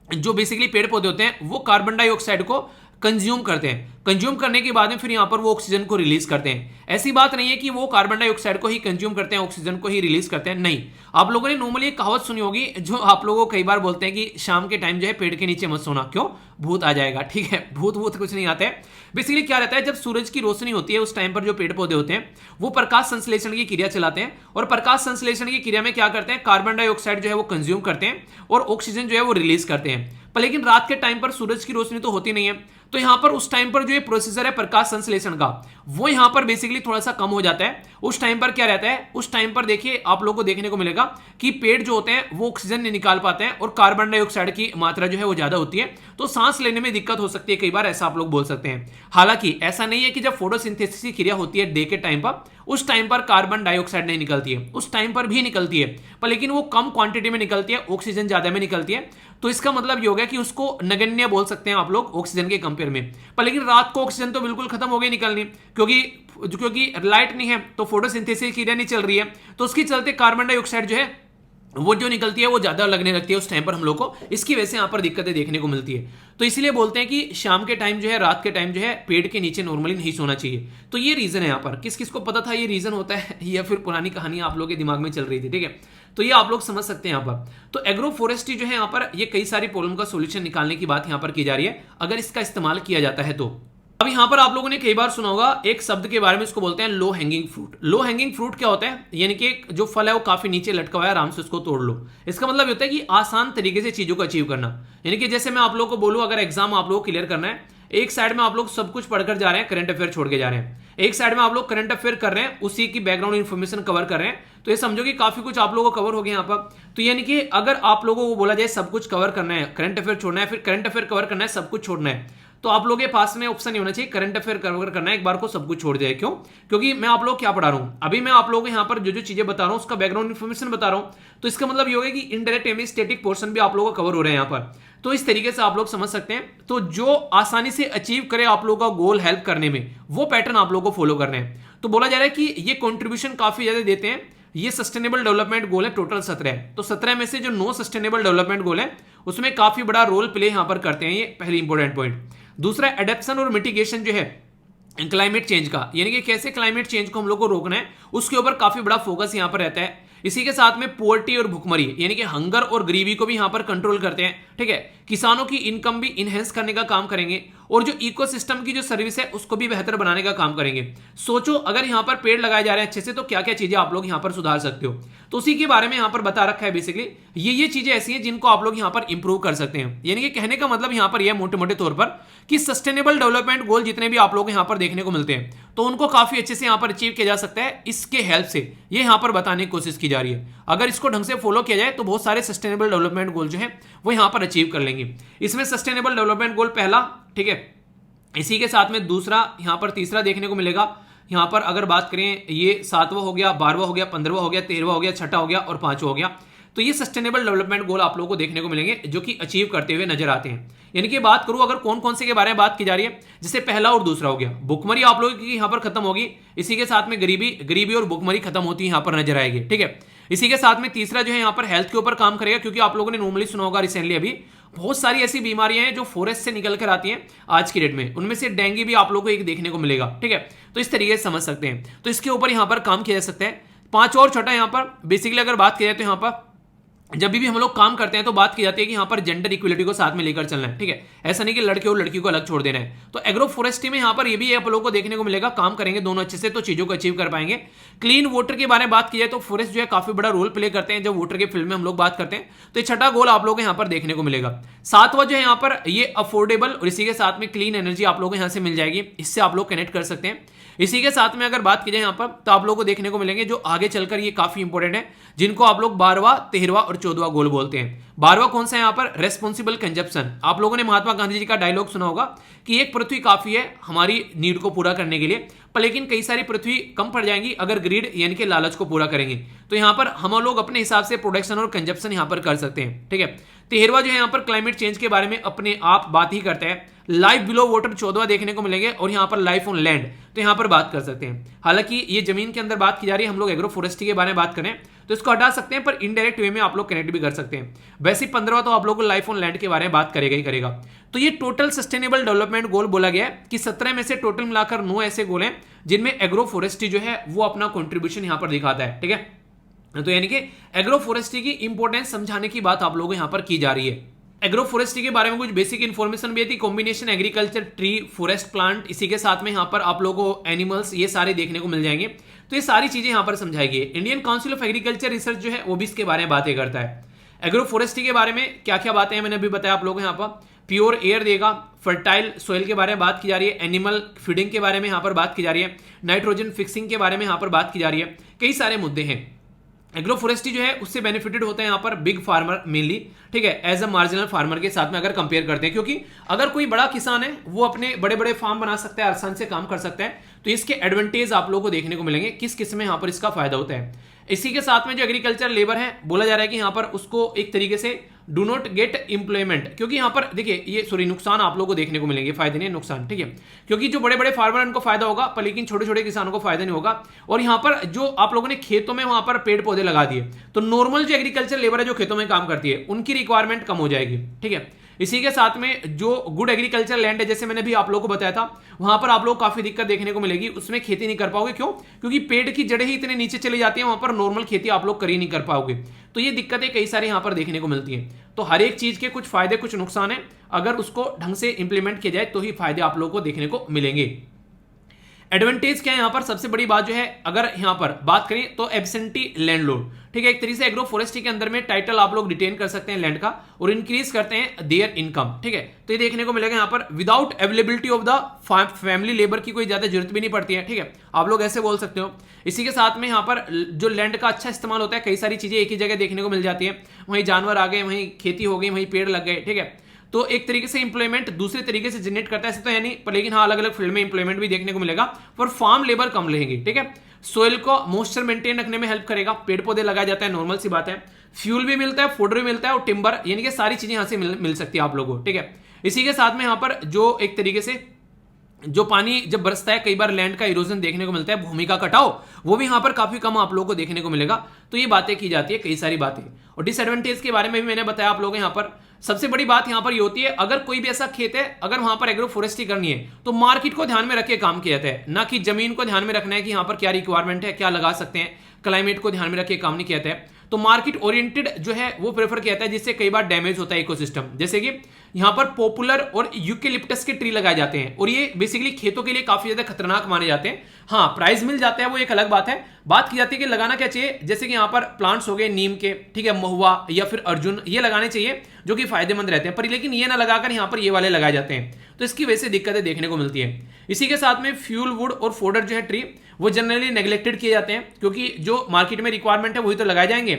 जो बेसिकली पेड़ पौधे होते हैं वो कार्बन डाइऑक्साइड को कंज्यूम करते हैं। कंज्यूम करने के बाद में फिर यहां पर वो ऑक्सीजन को रिलीज करते हैं। ऐसी बात नहीं है कि वो कार्बन डाइऑक्साइड को ही कंज्यूम करते हैं, ऑक्सीजन को ही रिलीज करते हैं, नहीं। आप लोगों ने नॉर्मली एक कहावत सुनी होगी, जो आप लोगों को कई बार बोलते हैं कि शाम के टाइम जो है पेड़ के नीचे मत सोना, क्यों, भूत आ जाएगा, ठीक है। भूत कुछ नहीं आता है। बेसिकली क्या रहता है, जब सूरज की रोशनी होती है उस टाइम पर जो पेड़ पौधे होते हैं वो प्रकाश संश्लेषण की क्रिया चलाते हैं, और प्रकाश संश्लेषण की क्रिया में क्या करते हैं, कार्बन डाइऑक्साइड जो है वो कंज्यूम करते हैं और ऑक्सीजन जो है वो रिलीज करते हैं। पर लेकिन रात के टाइम पर सूरज की रोशनी तो होती नहीं है, तो यहां पर उस टाइम पर जो ये प्रोसेसर है प्रकाश संश्लेषण का, वो यहां पर बेसिकली थोड़ा सा कम हो जाता है। उस टाइम पर क्या रहता है, उस टाइम पर देखिए आप लोगों को देखने को मिलेगा कि पेड़ जो होते हैं वो ऑक्सीजन नहीं निकाल पाते हैं और कार्बन डाइऑक्साइड की मात्रा जो है वो ज्यादा होती है, तो सांस लेने में दिक्कत हो सकती है कई बार, ऐसा आप लोग बोल सकते हैं। हालांकि ऐसा नहीं है कि जब फोटोसिंथेसिस की क्रिया होती है डे के टाइम पर, उस टाइम पर कार्बन डाइऑक्साइड नहीं निकलती है, उस टाइम पर भी निकलती है, पर लेकिन वो कम क्वांटिटी में निकलती है, ऑक्सीजन ज्यादा में निकलती है। तो इसका मतलब ये हो गया कि उसको नगण्य बोल सकते हैं आप लोग ऑक्सीजन के कंपेयर में। पर लेकिन रात को ऑक्सीजन तो बिल्कुल खत्म हो गई निकलनी, क्योंकि लाइट नहीं है तो फोटोसिंथेसिस की क्रिया नहीं चल रही है, तो उसके चलते कार्बन डाइऑक्साइड जो है वो जो निकलती है वो ज्यादा लगने लगती है उस टाइम पर हम लोग को, इसकी वजह से यहाँ पर दिक्कतें देखने को मिलती है। तो इसलिए बोलते हैं कि शाम के टाइम जो है, रात के टाइम जो है, पेड़ के नीचे नॉर्मली नहीं सोना चाहिए। तो ये रीजन है यहाँ पर, किस किस को पता था ये रीजन होता है, या फिर पुरानी कहानी आप लोगों के दिमाग में चल रही थी, ठीक है। तो ये आप लोग समझ सकते हैं यहाँ पर। तो एग्रो फॉरेस्ट्री जो है यहाँ पर ये कई सारी प्रॉब्लम का सोल्यूशन निकालने की बात यहाँ पर की जा रही है, अगर इसका इस्तेमाल किया जाता है तो। अब यहां पर आप लोगों ने कई बार सुना होगा एक शब्द के बारे में, इसको बोलते हैं low hanging fruit. Low hanging fruit क्या होता है, यानी कि जो फल है वो काफी नीचे लटका हुआ है, आराम से उसको तोड़ लो। इसका मतलब ये होता है कि आसान तरीके से चीजों को अचीव करना। यानी कि जैसे मैं आप लोगों को बोलूं, अगर एग्जाम आप लोगों को क्लियर करना है, एक साइड में आप लोग सब कुछ पढ़कर जा रहे हैं, करंट अफेयर छोड़ के जा रहे हैं, एक साइड में आप लोग करंट अफेयर कर रहे हैं, उसी की बैकग्राउंड इन्फॉर्मेशन कवर कर रहे हैं, तो ये समझो कि काफी कुछ आप लोगों को कवर हो गया यहाँ पर। तो यानी कि अगर आप लोगों को बोला जाए सब कुछ कवर करना है, करंट अफेयर छोड़ना है, फिर करंट अफेयर कवर करना है, सब कुछ छोड़ना है, तो आप लोगों के पास में ऑप्शन नहीं होना चाहिए करंट अफेयर कवर करना है, एक बार को सब कुछ छोड़ दिया। क्यों? क्योंकि मैं आप लोग क्या पढ़ा रहा हूं, अभी मैं आप लोगों को यहाँ पर जो जो चीजें बता रहा हूं उसका बैकग्राउंड इन्फॉर्मेशन बता रहा हूं, तो इसका मतलब ये होगा कि इनडायरेक्ट यानी स्टैटिक पोर्शन भी आप लोगों का कवर हो रहे हैं यहाँ पर। तो इस तरीके से आप लोग समझ सकते हैं। तो जो आसानी से अचीव करे आप लोगों का गोल हेल्प करने में, वो पैटर्न आप लोगों को फॉलो करने हैं। तो बोला जा रहा है कि ये कंट्रीब्यूशन काफी ज्यादा देते हैं। ये सस्टेनेबल डेवलपमेंट गोल है, टोटल 17 है। तो 17 में से जो 9 सस्टेनेबल डेवलपमेंट गोल है उसमें काफी बड़ा रोल प्ले यहां पर करते हैं। ये पहली इंपॉर्टेंट पॉइंट। दूसरा, एडेप्शन और मिटिगेशन जो है क्लाइमेट चेंज का, यानी कि कैसे क्लाइमेट चेंज को हम लोग को रोकना है, उसके ऊपर काफी बड़ा फोकस यहां पर रहता है। इसी के साथ में पोवर्टी और भुखमरी यानी कि हंगर और गरीबी को भी यहां पर कंट्रोल करते हैं। ठीक है, किसानों की इनकम भी इनहेंस करने का काम करेंगे और जो इकोसिस्टम की जो सर्विस है उसको भी बेहतर बनाने का काम करेंगे। सोचो अगर यहां पर पेड़ लगाए जा रहे हैं अच्छे से तो क्या क्या चीजें आप लोग यहां पर सुधार सकते हो। तो उसी के बारे में यहां पर बता रखा है। बेसिकली ये चीजें ऐसी हैं जिनको आप लोग यहां पर इंप्रूव कर सकते हैं। यानी कि कहने का मतलब यहां पर यह मोटे मोटे तौर पर कि सस्टेनेबल डेवलपमेंट गोल जितने भी आप लोग यहां पर देखने को मिलते हैं तो उनको काफी अच्छे से यहां पर अचीव किया जा सकता है इसके हेल्प से। ये यहां पर बताने की कोशिश की जा रही है। अगर इसको ढंग से फॉलो किया जाए तो बहुत सारे सस्टेनेबल डेवलपमेंट गोल जो है वो यहां पर अचीव कर लेंगे। इसमें सस्टेनेबल डेवलपमेंट गोल पहला, ठीक है, इसी के साथ में दूसरा, यहां पर तीसरा देखने को मिलेगा। यहां पर अगर बात करें ये 7वां हो गया, 12वां हो गया, 15वां हो गया, 13वां हो गया, 6ठा हो गया और 5वां हो गया। तो ये सस्टेनेबल डेवलपमेंट गोल आप लोगों को देखने को मिलेंगे जो कि अचीव करते हुए नजर आते हैं। यानी कि बात करूं अगर कौन कौन से के बारे में बात की जा रही है, जैसे पहला और दूसरा हो गया, भुखमरी आप लोगों की यहां पर खत्म होगी। इसी के साथ में गरीबी और भुखमरी खत्म होती है यहां पर नजर आएगी। ठीक है, इसी के साथ में तीसरा जो है यहां पर हेल्थ के ऊपर काम करेगा, क्योंकि आप लोगों ने नॉर्मली सुना होगा रिसेंटली अभी बहुत सारी ऐसी बीमारियां हैं जो फॉरेस्ट से निकल कर आती हैं आज की डेट में, उनमें से डेंगू भी आप लोगों को एक देखने को मिलेगा। ठीक है, तो इस तरीके से समझ सकते हैं। तो इसके ऊपर यहां पर काम किया जा सकता है। 5 और छठा यहां पर बेसिकली अगर बात की जाए तो यहां पर जब भी हम लोग काम करते हैं तो बात की जाती है कि यहां पर जेंडर इक्वलिटी को साथ में लेकर चलना है। ठीक है, ऐसा नहीं कि लड़के और लड़की को अलग छोड़ देना है। तो एग्रो फॉरेस्ट्री में यहां पर ये भी आप लोगों को देखने को मिलेगा, काम करेंगे दोनों अच्छे से तो चीजों को अचीव कर पाएंगे। क्लीन वाटर के बारे में बात की जाए तो फॉरेस्ट जो है काफी बड़ा रोल प्ले करते हैं जब वाटर के फील्ड में हम लोग बात करते हैं। तो ये छठा गोल आप लोगों को यहां पर देखने को मिलेगा। 7वां जो है यहां पर ये अफोर्डेबल और इसी के साथ में क्लीन एनर्जी आप लोगों को यहां से मिल जाएगी, इससे आप लोग कनेक्ट कर सकते हैं। इसी के साथ में अगर बात की जाए यहां पर तो आप लोगों को देखने को मिलेंगे जो आगे चलकर ये काफी इंपॉर्टेंट है, जिनको आप लोग 12वां, 13वां और 14वां गोल बोलते हैं। 12वां कौन सा है यहां पर? Responsible consumption. आप लोगों ने महात्मा गांधी जी का डायलॉग सुना होगा कि एक पृथ्वी काफी है हमारी नीड को पूरा करने के लिए, पर लेकिन कई सारी पृथ्वी कम पड़ जाएंगी अगर ग्रीड यानी कि लालच को पूरा करेंगे। तो यहां पर हम लोग अपने हिसाब से प्रोडक्शन और कंजप्शन यहां पर कर सकते हैं। ठीक है, 13वां जो है यहां पर क्लाइमेट चेंज के बारे में अपने आप बात ही करता है। लाइफ बिलो वाटर 14वां देखने को मिलेंगे और यहां पर लाइफ ऑन लैंड तो यहां पर बात कर सकते हैं। हालांकि ये जमीन के अंदर बात की जा रही है, हम लोग एग्रो फॉरेस्ट्री के बारे में बात करें तो इसको हटा सकते हैं, पर इनडायरेक्ट वे में आप लोग कनेक्ट भी कर सकते हैं। वैसे 15वां तो आप लोगों को लाइफ ऑन लैंड के बारे में बात करेगा ही करेगा। तो ये टोटल सस्टेनेबल डेवलपमेंट गोल बोला गया है कि 17 में से टोटल मिलाकर 9 ऐसे गोल हैं जिनमें एग्रो फॉरेस्ट्री जो है वो अपना कंट्रीब्यूशन यहां पर दिखाता है। ठीक है, तो यानी कि एग्रो फॉरेस्ट्री की इंपॉर्टेंस समझाने की बात आप लोगों को यहां पर की जा रही है। एग्रो फॉरेस्ट्री के बारे में कुछ बेसिक इन्फॉर्मेशन भी थी, combination agriculture, tree, forest plant, इसी के साथ में यहां पर आप लोगों को एनिमल्स ये सारे देखने को मिल जाएंगे। तो ये सारी चीजें यहां पर समझाई गई है। Indian council of agriculture research जो है वो भी इसके बारे में बातें करता है। एग्रो फॉरेस्ट्री के बारे में क्या क्या बातें हैं मैंने अभी बताया आप लोगों को। यहां पर प्योर एयर देगा, फर्टाइल सॉइल के बारे में बात की जा रही है, एनिमल फीडिंग के बारे में यहां पर बात की जा रही है, नाइट्रोजन फिक्सिंग के बारे में यहां पर बात की जा रही है। कई सारे मुद्दे हैं। एग्रो फॉरेस्ट्री जो है उससे बेनिफिटेड होते हैं यहाँ पर बिग फार्मर मेनली। ठीक है, एज अ मार्जिनल फार्मर के साथ में अगर कंपेयर करते हैं, क्योंकि अगर कोई बड़ा किसान है वो अपने बड़े बड़े फार्म बना सकता है, आसान से काम कर सकता है, तो इसके एडवांटेज आप लोगों को देखने को मिलेंगे किस किस में यहाँ पर इसका फायदा होता है। इसी के साथ में जो एग्रीकल्चर लेबर है बोला जा रहा है कि यहाँ पर उसको एक तरीके से डू नॉट गेट इंप्लॉयमेंट, क्योंकि यहाँ पर देखिए ये नुकसान आप लोगों को देखने को मिलेंगे, फायदे नहीं नुकसान। ठीक है, क्योंकि जो बड़े बड़े फार्मर उनको फायदा होगा पर लेकिन छोटे छोटे किसानों को फायदा नहीं होगा। और यहाँ पर जो आप लोगों ने खेतों में वहां पर पेड़ पौधे लगा दिए तो नॉर्मल जो एग्रीकल्चर लेबर है जो खेतों में काम करती है उनकी रिक्वायरमेंट कम हो जाएगी। ठीक है, इसी के साथ में जो गुड एग्रीकल्चर लैंड है जैसे मैंने भी आप लोगों को बताया था वहां पर आप लोग काफी दिक्कत देखने को मिलेगी, उसमें खेती नहीं कर पाओगे। क्यों? क्योंकि पेड़ की जड़ें ही इतने नीचे चली जाती हैं, वहां पर नॉर्मल खेती आप लोग कर ही नहीं कर पाओगे। तो ये दिक्कतें कई सारी यहां पर देखने को मिलती हैं। तो हर एक चीज के कुछ फायदे कुछ नुकसान है, अगर उसको ढंग से इंप्लीमेंट किया जाए तो ही फायदे आप लोगों को देखने को मिलेंगे। एडवांटेज क्या है यहां पर? सबसे बड़ी बात जो है अगर यहां पर बात करें तो एब्सेंटी लैंडलॉर्ड। ठीक है, एक तरीके से एग्रो फॉरेस्ट्री के अंदर में टाइटल आप लोग रिटेन कर सकते हैं लैंड का और इंक्रीज करते हैं देयर इनकम। ठीक है, तो ये देखने को मिलेगा यहां पर without availability of the family labour की कोई ज्यादा जरूरत भी नहीं पड़ती है। ठीक है, आप लोग ऐसे बोल सकते हो। इसी के साथ में यहां पर जो लैंड का अच्छा इस्तेमाल होता है, कई सारी चीजें एक ही जगह देखने को मिल जाती है, वहीं जानवर आ गए, वहीं खेती हो गई, वहीं पेड़ लग गए। ठीक है, तो एक तरीके से इंप्लॉयमेंट दूसरे तरीके से जनरेट करता है, ऐसे तो है नहीं, पर लेकिन हाँ अलग अलग फील्ड में इंप्लॉयमेंट भी देखने को मिलेगा, पर फार्म लेबर कम रहेगी। ठीक है, सोइल को मॉइस्चर मेंटेन रखने में हेल्प करेगा, पेड़ पौधे लगाए जाते हैं, नॉर्मल सी बात है, फ्यूल भी मिलता है, फूडर भी मिलता है, और टिम्बर, यानी कि सारी चीजें यहां से मिल सकती है आप लोगों को। ठीक है, इसी के साथ में यहां पर जो एक तरीके से जो पानी जब बरसता है, कई बार लैंड का इरोजन देखने को मिलता है, भूमि का कटाव, वो भी यहां पर काफी कम आप लोगों को देखने को मिलेगा। तो ये बातें की जाती है, कई सारी बातें। और डिसएडवांटेज के बारे में भी मैंने बताया आप लोगों को। यहां पर सबसे बड़ी बात यहां पर ये होती है, अगर कोई भी ऐसा खेत है, अगर वहां पर एग्रो फॉरेस्ट्री करनी है तो मार्केट को ध्यान में रख के काम किया जाता है, ना कि जमीन को ध्यान में रखना है कि यहां पर क्या रिक्वायरमेंट है, क्या लगा सकते हैं, क्लाइमेट को ध्यान में रख के काम नहीं किया जाता है। तो मार्केट ओरिएंटेड जो है वो प्रेफर किया जाता है, जिससे कई बार डैमेज होता है इकोसिस्टम। जैसे कि यहां पर पॉपुलर और यूकेलिप्टस के ट्री लगाए जाते हैं, और ये बेसिकली खेतों के लिए काफी ज्यादा खतरनाक माने जाते हैं। हाँ, प्राइस मिल जाता है, वो एक अलग बात है। बात की जाती है कि लगाना क्या चाहिए, जैसे कि यहां पर प्लांट्स हो गए नीम के, ठीक है, महुआ या फिर अर्जुन, ये लगाने चाहिए जो कि फायदेमंद रहते हैं, पर लेकिन ये ना लगाकर यहां पर ये वाले लगाए जाते हैं, तो इसकी वजह से दिक्कतें देखने को मिलती है। इसी के साथ में फ्यूल वुड और फोडर जो है ट्री, वो जनरली नेग्लेक्टेड किए जाते हैं, क्योंकि जो मार्केट में रिक्वायरमेंट है वही तो लगाए जाएंगे।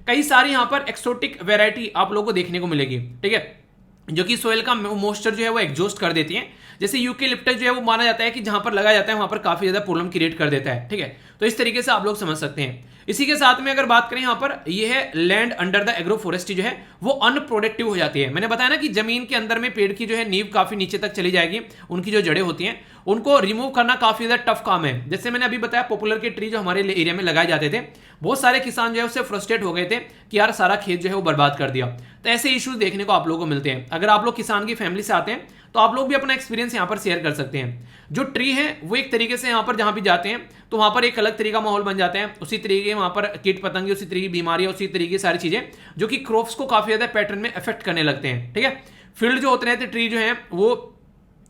कई सारी यहां पर एक्सोटिक वैरायटी आप लोगों को देखने को मिलेगी, ठीक है, जो कि सोइल का मॉइस्चर जो है वो एग्जॉस्ट कर देती है। जैसे यूकेलिप्टस जो है वो माना जाता है कि जहां पर लगाया जाता है वहां पर काफी ज्यादा प्रॉब्लम क्रिएट कर देता है। ठीक है, तो इस तरीके से आप लोग समझ सकते हैं। इसी के साथ में अगर बात करें यहां पर, यह है land under the agro forestry जो है वो अनप्रोडक्टिव हो जाती है। मैंने बताया ना कि जमीन के अंदर में पेड़ की जो है नींव काफी नीचे तक चली जाएगी, उनकी जो जड़ें होती हैं उनको रिमूव करना काफी ज्यादा टफ काम है। जैसे मैंने अभी बताया, पॉपुलर के ट्री जो हमारे एरिया में लगाए जाते थे, बहुत सारे किसान जो है उससे फ्रस्ट्रेट हो गए थे कि यार सारा खेत जो है वो बर्बाद कर दिया। तो ऐसे इश्यूज देखने को आप लोगों को मिलते हैं। अगर आप लोग किसान की फैमिली से आते हैं तो आप लोग भी अपना एक्सपीरियंस यहाँ पर शेयर कर सकते हैं। जो ट्री है वो एक तरीके से यहाँ पर जहां भी जाते हैं तो वहां पर एक अलग तरीका माहौल बन जाता है, उसी तरीके वहां पर कीट पतंगे, उसी तरीके की बीमारियां, उसी तरीके की सारी चीजें जो कि क्रॉप्स को काफी ज्यादा पैटर्न में इफेक्ट करने लगते हैं। ठीक है, फील्ड जो होते रहते ट्री जो है वो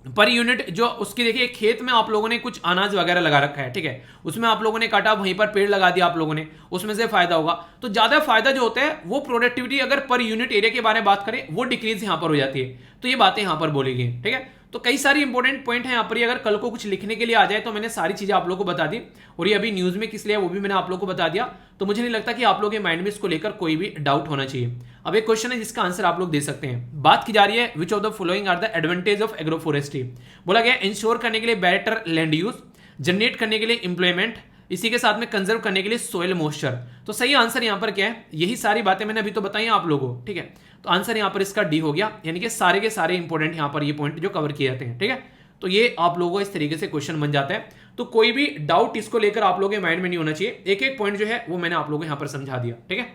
पर यूनिट जो उसकी, देखिए खेत में आप लोगों ने कुछ अनाज वगैरह लगा रखा है, ठीक है, उसमें आप लोगों ने काटा, वहीं पर पेड़ लगा दिया आप लोगों ने, उसमें से फायदा होगा। तो ज्यादा फायदा जो होता है वो प्रोडक्टिविटी अगर पर यूनिट एरिया के बारे में बात करें वो डिक्रीज यहां पर हो जाती है। तो ये बातें यहां पर बोली गई। ठीक है, तो कई सारी इंपॉर्टेंट पॉइंट है यहाँ पर। अगर कल को कुछ लिखने के लिए आ जाए तो मैंने सारी चीजें आप लोगों को बता दी, और ये अभी न्यूज में किस लिए वो भी मैंने आप लोगों को बता दिया। तो मुझे नहीं लगता कि आप लोगों के माइंड में इसको लेकर कोई भी डाउट होना चाहिए। अब एक क्वेश्चन है जिसका आंसर आप लोग दे सकते हैं। बात की जा रही है which of the following are the advantage of agro forestry. बोला गया इंश्योर करने के लिए बेटर लैंड यूज, जनरेट करने के लिए इंप्लॉयमेंट, इसी के साथ में कंजर्व करने के लिए सोइल मॉइस्चर। तो सही आंसर यहां पर क्या है, यही सारी बातें मैंने अभी तो बताई आप लोगों को। ठीक है, तो आंसर यहां पर इसका डी हो गया, यानी कि सारे के सारे इंपॉर्टेंट यहां पर ये पॉइंट जो कवर किए जाते हैं। ठीक है, तो ये आप लोगों को इस तरीके से क्वेश्चन बन जाता है। तो कोई भी डाउट इसको लेकर आप लोगों के माइंड में नहीं होना चाहिए। एक एक पॉइंट जो है वो मैंने आप लोगों को यहां पर समझा दिया। ठीक है,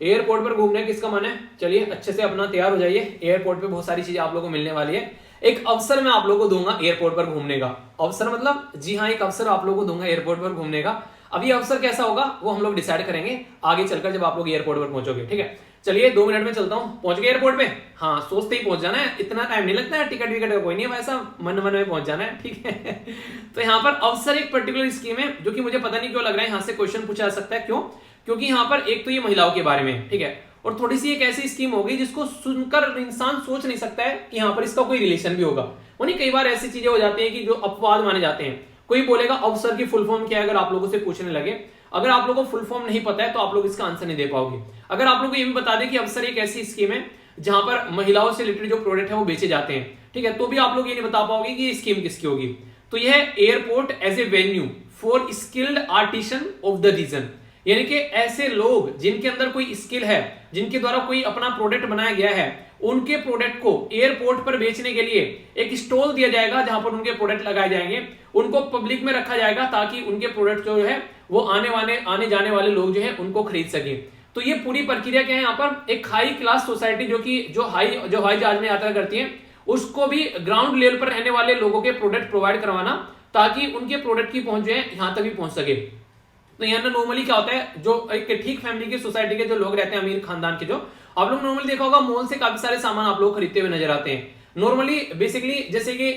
एयरपोर्ट पर घूमने किसका मन है, चलिए अच्छे से अपना तैयार हो जाइए। एयरपोर्ट पे बहुत सारी चीजें आप लोगों को मिलने वाली है। एक अवसर मैं आप लोगों को दूंगा एयरपोर्ट पर घूमने का। अवसर मतलब, जी हाँ, एक अवसर आप लोगों को दूंगा एयरपोर्ट पर घूमने का। अब ये अवसर कैसा होगा वो हम लोग डिसाइड करेंगे आगे चलकर, जब आप लोग एयरपोर्ट पर पहुंचोगे। ठीक है, चलिए 2 मिनट में चलता हूं। पहुंच गए एयरपोर्ट पे? हाँ, सोचते ही पहुंच जाना है, इतना टाइम नहीं लगता है, टिकट विकट का कोई नहीं है, वैसा मन में पहुंच जाना है। ठीक है, तो यहाँ पर अवसर एक पर्टिकुलर स्कीम है जो कि मुझे पता नहीं क्यों लग रहा है यहाँ से क्वेश्चन पूछा जा सकता है। क्यों? क्योंकि यहाँ पर एक तो ये महिलाओं के बारे में, ठीक है, और थोड़ी सी एक ऐसी स्कीम होगी जिसको सुनकर इंसान सोच नहीं सकता है कि यहाँ पर इसका कोई रिलेशन भी होगा। वो नहीं, कई बार ऐसी चीजें हो जाती है कि जो अपवाद माने जाते हैं। कोई बोलेगा अवसर की फुल फॉर्म क्या है, अगर आप लोगों से पूछने लगे, अगर आप लोगों को फुल फॉर्म नहीं पता है तो आप लोग इसका आंसर नहीं दे पाओगे। अगर आप लोगों को ये भी बता दें कि अवसर एक ऐसी स्कीम है जहां पर महिलाओं से रिलेटेड जो प्रोडक्ट है वो बेचे जाते हैं, ठीक है, तो भी आप लोग ये नहीं बता पाओगे कि ये स्कीम किसकी होगी। तो यह airport as a venue for skilled artisan of the region, यानी कि ऐसे लोग जिनके अंदर कोई स्किल है, जिनके द्वारा कोई अपना प्रोडक्ट बनाया गया है, उनके प्रोडक्ट को एयरपोर्ट पर बेचने के लिए एक स्टॉल दिया जाएगा जहां पर उनके प्रोडक्ट लगाए जाएंगे, उनको पब्लिक में रखा जाएगा ताकि उनके प्रोडक्ट जो है वो आने जाने वाले लोग जो है उनको खरीद सके। तो ये पूरी प्रक्रिया क्या है, यहाँ पर एक हाई क्लास सोसाइटी जो हवाई जहाज में यात्रा करती है, उसको भी ग्राउंड लेवल पर रहने वाले लोगों के प्रोडक्ट प्रोवाइड करवाना ताकि उनके प्रोडक्ट की पहुंच जो है यहाँ तक भी पहुंच सके। तो यहाँ नॉर्मली क्या होता है, जो एक ठीक फैमिली की सोसाइटी के जो लोग रहते हैं, अमीर खानदान के, जो आप लोग नॉर्मली देखा होगा मॉल से काफी सारे सामान आप लोग खरीदते हुए नजर आते हैं। नॉर्मली बेसिकली जैसे कि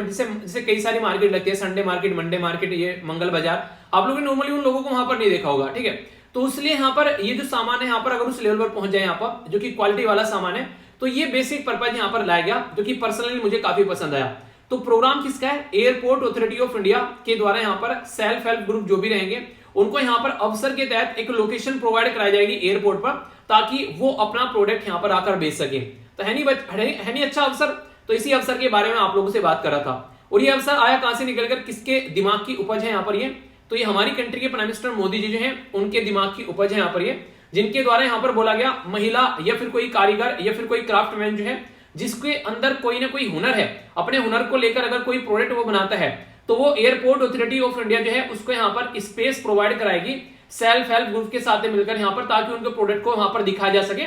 जैसे कई सारी मार्केट लगती है, संडे मार्केट, मंडे मार्केट, ये मंगल बाजार, आप लोगों ने नॉर्मली उन लोगों को वहां पर नहीं देखा होगा। ठीक है, तो इसलिए यहाँ पर ये जो सामान है यहाँ पर अगर उस लेवल पर पहुंच जाए, यहाँ पर जो कि क्वालिटी वाला सामान है, तो ये बेसिक पर्पज यहाँ पर लाया गया, जो कि पर्सनली मुझे काफी पसंद आया। तो प्रोग्राम किसका है, एयरपोर्ट अथॉरिटी ऑफ इंडिया के द्वारा यहाँ पर सेल्फ हेल्प ग्रुप जो भी रहेंगे उनको यहाँ पर अवसर के तहत एक लोकेशन प्रोवाइड कराई जाएगी एयरपोर्ट पर, ताकि वो अपना प्रोडक्ट यहाँ पर आकर बेच सके, तो है नहीं अच्छा अवसर। तो इसी अवसर के बारे में आप लोगों से बात कर रहा था। और ये अवसर आया कहां से निकलकर, किसके दिमाग की उपज है यहाँ पर ये, तो ये हमारी कंट्री के प्राइम मिनिस्टर मोदी जी जो हैं उनके दिमाग की उपज है यहाँ पर ये, जिनके द्वारा यहाँ पर बोला गया महिला या फिर कोई कारीगर या फिर कोई क्राफ्टमैन जो है जिसके अंदर कोई ना कोई हुनर है, अपने हुनर को लेकर अगर कोई प्रोडक्ट वो बनाता है तो वो एयरपोर्ट अथॉरिटी ऑफ इंडिया जो है उसको यहाँ पर स्पेस प्रोवाइड कराएगी सेल्फ हेल्प ग्रुप के साथ मिलकर यहाँ पर, ताकि उनके प्रोडक्ट को यहाँ पर दिखाया जा सके।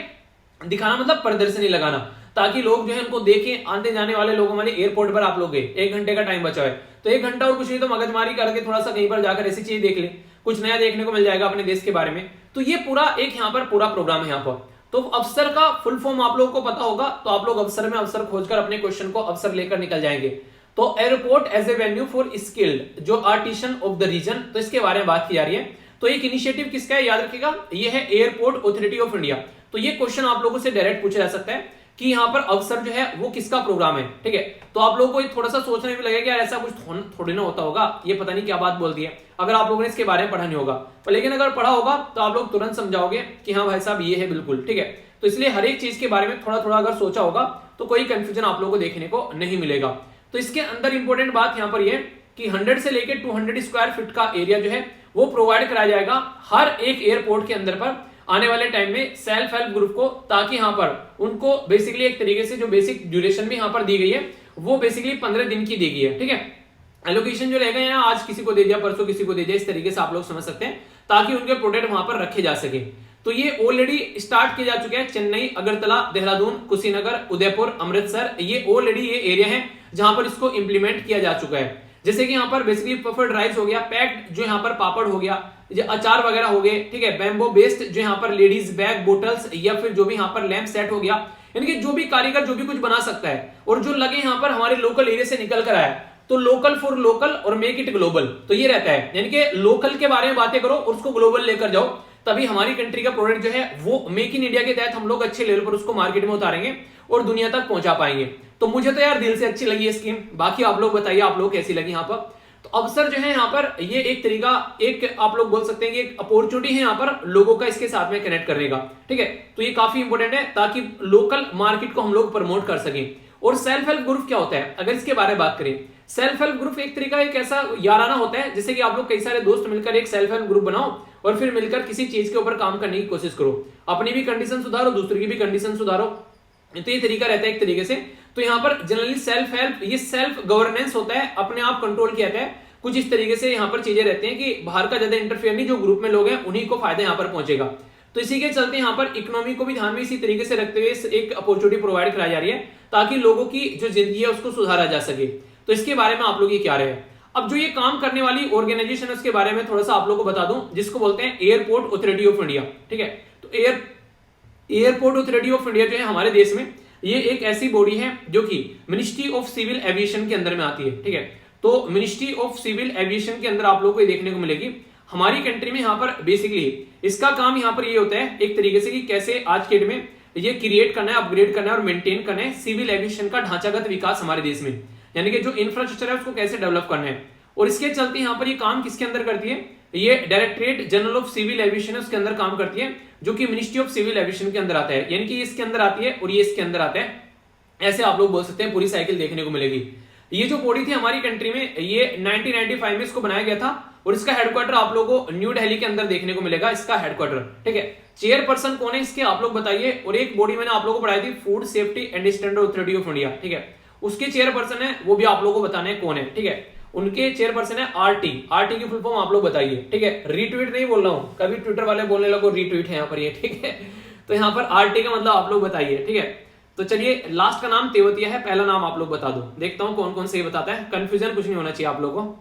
दिखाना मतलब प्रदर्शनी लगाना, ताकि लोग जो है उनको देखें। आने जाने वाले लोगों वाले एयरपोर्ट पर आप लोग गए, 1 घंटे का टाइम बचा है, तो 1 घंटा और कुछ नहीं तो मगजमारी करके थोड़ा सा कहीं पर जाकर ऐसी चीज देख ले, कुछ नया देखने को मिल जाएगा अपने देश के बारे में। तो ये पूरा एक यहाँ पर पूरा प्रोग्राम है यहाँ पर। तो अफसर का फुल फॉर्म आप लोगों को पता होगा, तो आप लोग अफसर में अफसर खोजकर अपने क्वेश्चन को अफसर लेकर निकल जाएंगे। तो airport as a venue for skilled जो आर्टिशन ऑफ द रीजन, तो इसके बारे में बात की जा रही है। तो एक इनिशिएटिव किसका है याद रखिएगा, ये है एयरपोर्ट अथॉरिटी ऑफ इंडिया। तो ये क्वेश्चन आप लोगों से डायरेक्ट पूछा जा सकता है कि यहाँ पर अफसर जो है वो किसका प्रोग्राम है, ठीक है। तो आप लोगों को थोड़ा सा सोचने में लगेगा कि यार ऐसा कुछ थोड़ी ना होता होगा, ये पता नहीं क्या बात बोल दी है, अगर आप लोगों ने इसके बारे में पढ़ा नहीं होगा। पर लेकिन अगर पढ़ा होगा तो आप लोग तुरंत समझाओगे कि हाँ भाई साहब ये है बिल्कुल, ठीक है। तो इसलिए हर एक चीज के बारे में थोड़ा थोड़ा अगर सोचा होगा तो कोई कंफ्यूजन आप लोगों को देखने को नहीं मिलेगा। तो इसके अंदर इंपॉर्टेंट बात यहाँ पर यह कि 100 से लेकर 200 स्क्वायर फीट का एरिया जो है वो प्रोवाइड कराया जाएगा हर एक एयरपोर्ट के अंदर पर आने वाले टाइम में सेल्फ हेल्प ग्रुप को, ताकि यहाँ पर उनको बेसिकली एक तरीके से जो बेसिक ड्यूरेशन भी यहाँ पर दी गई है वो बेसिकली 15 दिन की दी गई है, ठीक है। एलोकेशन जो रहेगा यहाँ आज किसी को दे दिया, परसों किसी को दे दिया, इस तरीके से आप लोग समझ सकते हैं, ताकि उनके प्रोडक्ट वहां पर रखे जा सके। तो ये ऑलरेडी स्टार्ट किया जा चुका है। चेन्नई, अगरतला, देहरादून, कुशीनगर, उदयपुर, अमृतसर, ये ऑलरेडी ये एरिया है जहां पर इसको इंप्लीमेंट किया जा चुका है। जैसे कि यहाँ पर बेसिकली पफर्ड राइस हो गया, पैक्ड जो यहाँ पर पापड़ हो गया, अचार वगैरह हो गए, ठीक है। बैम्बो बेस्ड जो यहाँ पर लेडीज बैग, बोटल्स या फिर जो भी यहाँ पर लैंप सेट हो गया, यानी कि जो भी कारीगर जो भी कुछ बना सकता है और जो लगे यहाँ पर हमारे लोकल एरिया से निकल कर आया, तो लोकल फॉर लोकल और मेक इट ग्लोबल, तो ये रहता है। यानी कि लोकल के बारे में बातें करो और उसको ग्लोबल लेकर जाओ, तभी हमारी कंट्री का प्रोडक्ट जो है वो मेक इन इंडिया के तहत हम लोग अच्छे लेवल पर उसको मार्केट में उतारेंगे और दुनिया तक पहुंचा पाएंगे। तो मुझे तो यार दिल से अच्छी लगी ये स्कीम, बाकी आप लोग बताइए आप लोग कैसी लगी यहाँ पर। तो अवसर जो है यहाँ पर ये एक तरीका, एक आप लोग बोल सकते हैं कि एक अपॉर्चुनिटी है यहाँ पर लोगों का इसके साथ में कनेक्ट करने का, ठीक है। तो ये काफी इंपॉर्टेंट है ताकि लोकल मार्केट को हम लोग प्रमोट कर सकें। और सेल्फ हेल्प ग्रुप क्या होता है, अगर इसके बारे में बात करें, सेल्फ हेल्प ग्रुप एक तरीका एक ऐसा याराना होता है, जैसे कि आप लोग कई सारे दोस्त मिलकर एक सेल्फ हेल्प ग्रुप बनाओ और फिर मिलकर किसी चीज के ऊपर काम करने की कोशिश करो, अपनी भी कंडीशन सुधारो, दूसरी की भी कंडीशन सुधारो। तो ये तरीका रहता है एक तरीके से। तो यहाँ पर जनरली सेल्फ हेल्प, ये सेल्फ गवर्नेंस होता है, अपने आप कंट्रोल किया जाता है। कुछ इस तरीके से यहाँ पर चीजें रहती हैं कि बाहर का ज्यादा इंटरफेयर नहीं, जो ग्रुप में लोग हैं उन्हीं को फायदा यहाँ पर पहुंचेगा। तो इसी के चलते यहाँ पर इकोनॉमी को भी ध्यान में इसी तरीके से रखते हुए एक अपॉर्चुनिटी प्रोवाइड कराई जा रही है, ताकि लोगों की जो जिंदगी है उसको सुधारा जा सके। तो इसके बारे में आप लोग ये क्या रहे हैं। अब जो ये काम करने वाली ऑर्गेनाइजेशन है उसके बारे में थोड़ा सा आप लोगों को बता दूं, जिसको बोलते हैं एयरपोर्ट अथॉरिटी ऑफ इंडिया, ठीक है। तो एयरपोर्ट अथॉरिटी ऑफ इंडिया जो है हमारे देश में ये एक ऐसी बॉडी है जो कि मिनिस्ट्री ऑफ सिविल एविएशन के अंदर में आती है, ठीक है। तो मिनिस्ट्री ऑफ सिविल एविएशन के अंदर आप लोगों को देखने को मिलेगी हमारी कंट्री में। यहाँ पर बेसिकली इसका काम यहाँ पर ये होता है एक तरीके से कि कैसे आज के डेट में ये क्रिएट करना है, अपग्रेड करना है और मेंटेन करना है सिविल एविएशन का ढांचागत विकास हमारे देश में, यानी कि जो इंफ्रास्ट्रक्चर है उसको कैसे डेवलप करना है। और इसके चलते यहाँ पर ये काम किसके अंदर करती है, ये directorate general of civil aviation है उसके अंदर काम करती है, जो कि मिनिस्ट्री ऑफ सिविल एविएशन के अंदर आता है, यानी कि इसके अंदर आती है और ये इसके अंदर आता है। ऐसे आप लोग बोल सकते हैं पूरी साइकिल देखने को मिलेगी। ये जो बॉडी थी हमारी कंट्री में, ये 1995 में इसको बनाया गया था और इसका हेडक्वार्टर आप लोगों को न्यू दिल्ली के अंदर देखने को मिलेगा, इसका हेडक्वार्टर, ठीक है। चेयरपर्सन कौन है इसके आप लोग बताइए। और एक बॉडी मैंने आप लोगों को पढ़ाई थी food safety and standard authority of India, ठीक है, उसके चेयरपर्सन है, वो भी आप लोगों को बताना है कौन है, ठीक है। उनके चेयरपर्सन है आरटी की फुल फॉर्म आप लोग बताइए, ठीक है। रीट्वीट नहीं बोल रहा हूं, कभी ट्विटर वाले बोलने लगो रीट्वीट है यहाँ पर ये, ठीक है। तो यहाँ पर आरटी का मतलब आप लोग बताइए, ठीक है। तो चलिए लास्ट का नाम तेवतिया है, पहला नाम आप लोग बता दो, देखता हूं कौन कौन से ये बताता है, कंफ्यूजन कुछ नहीं होना चाहिए आप लोगों को।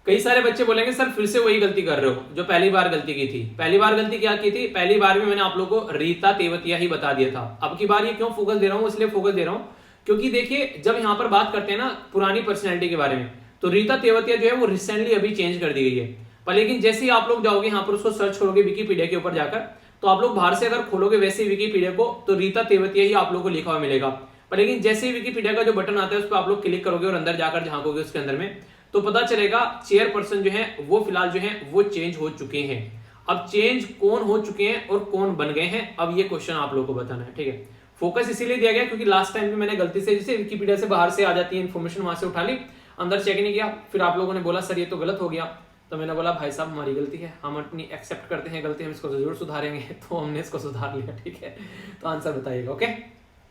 कई सारे बच्चे बोलेंगे सर फिर से वही गलती कर रहे हो जो पहली बार गलती की थी। पहली बार गलती क्या की थी, पहली बार में मैंने आप लोगों को रीता तेवतिया ही बता दिया था। अब की बार ये क्यों फोकस दे रहा हूं, इसलिए फोकस दे रहा हूं क्योंकि देखिए जब यहाँ पर बात करते हैं ना पुरानी पर्सनैलिटी के बारे में, तो रीता तेवतिया जो है वो रिसेंटली अभी चेंज कर दी गई है। पर लेकिन जैसे ही आप लोग जाओगे यहाँ पर उसको सर्च करोगे विकीपीडिया के ऊपर जाकर, तो आप लोग बाहर से अगर खोलोगे वैसे ही विकीपीडिया को, तो रीता तेवतिया ही आप लोग को लिखा हुआ मिलेगा। पर लेकिन जैसे ही विकीपीडिया का जो बटन आता है उस पर आप लोग क्लिक करोगे और अंदर जाकर झांकोगे उसके अंदर में, तो पता चलेगा चेयरपर्सन जो है वो फिलहाल जो है वो चेंज हो चुके हैं। अब चेंज कौन हो चुके हैं और कौन बन गए हैं, अब ये क्वेश्चन आप लोगों को बताना है, ठीक है। फोकस इसीलिए दिया गया क्योंकि लास्ट टाइम भी मैंने गलती से जैसे विकिपीडिया से बाहर से आ जाती है इन्फॉर्मेशन, वहां से उठा ली, अंदर चेक नहीं किया, फिर आप लोगों ने बोला सर ये तो गलत हो गया, तो मैंने बोला भाई साहब हमारी गलती है, हम अपनी एक्सेप्ट करते हैं गलती, हम इसको जरूर सुधारेंगे। तो हमने इसको सुधार लिया, ठीक है। तो आंसर बताइएगा, ओके।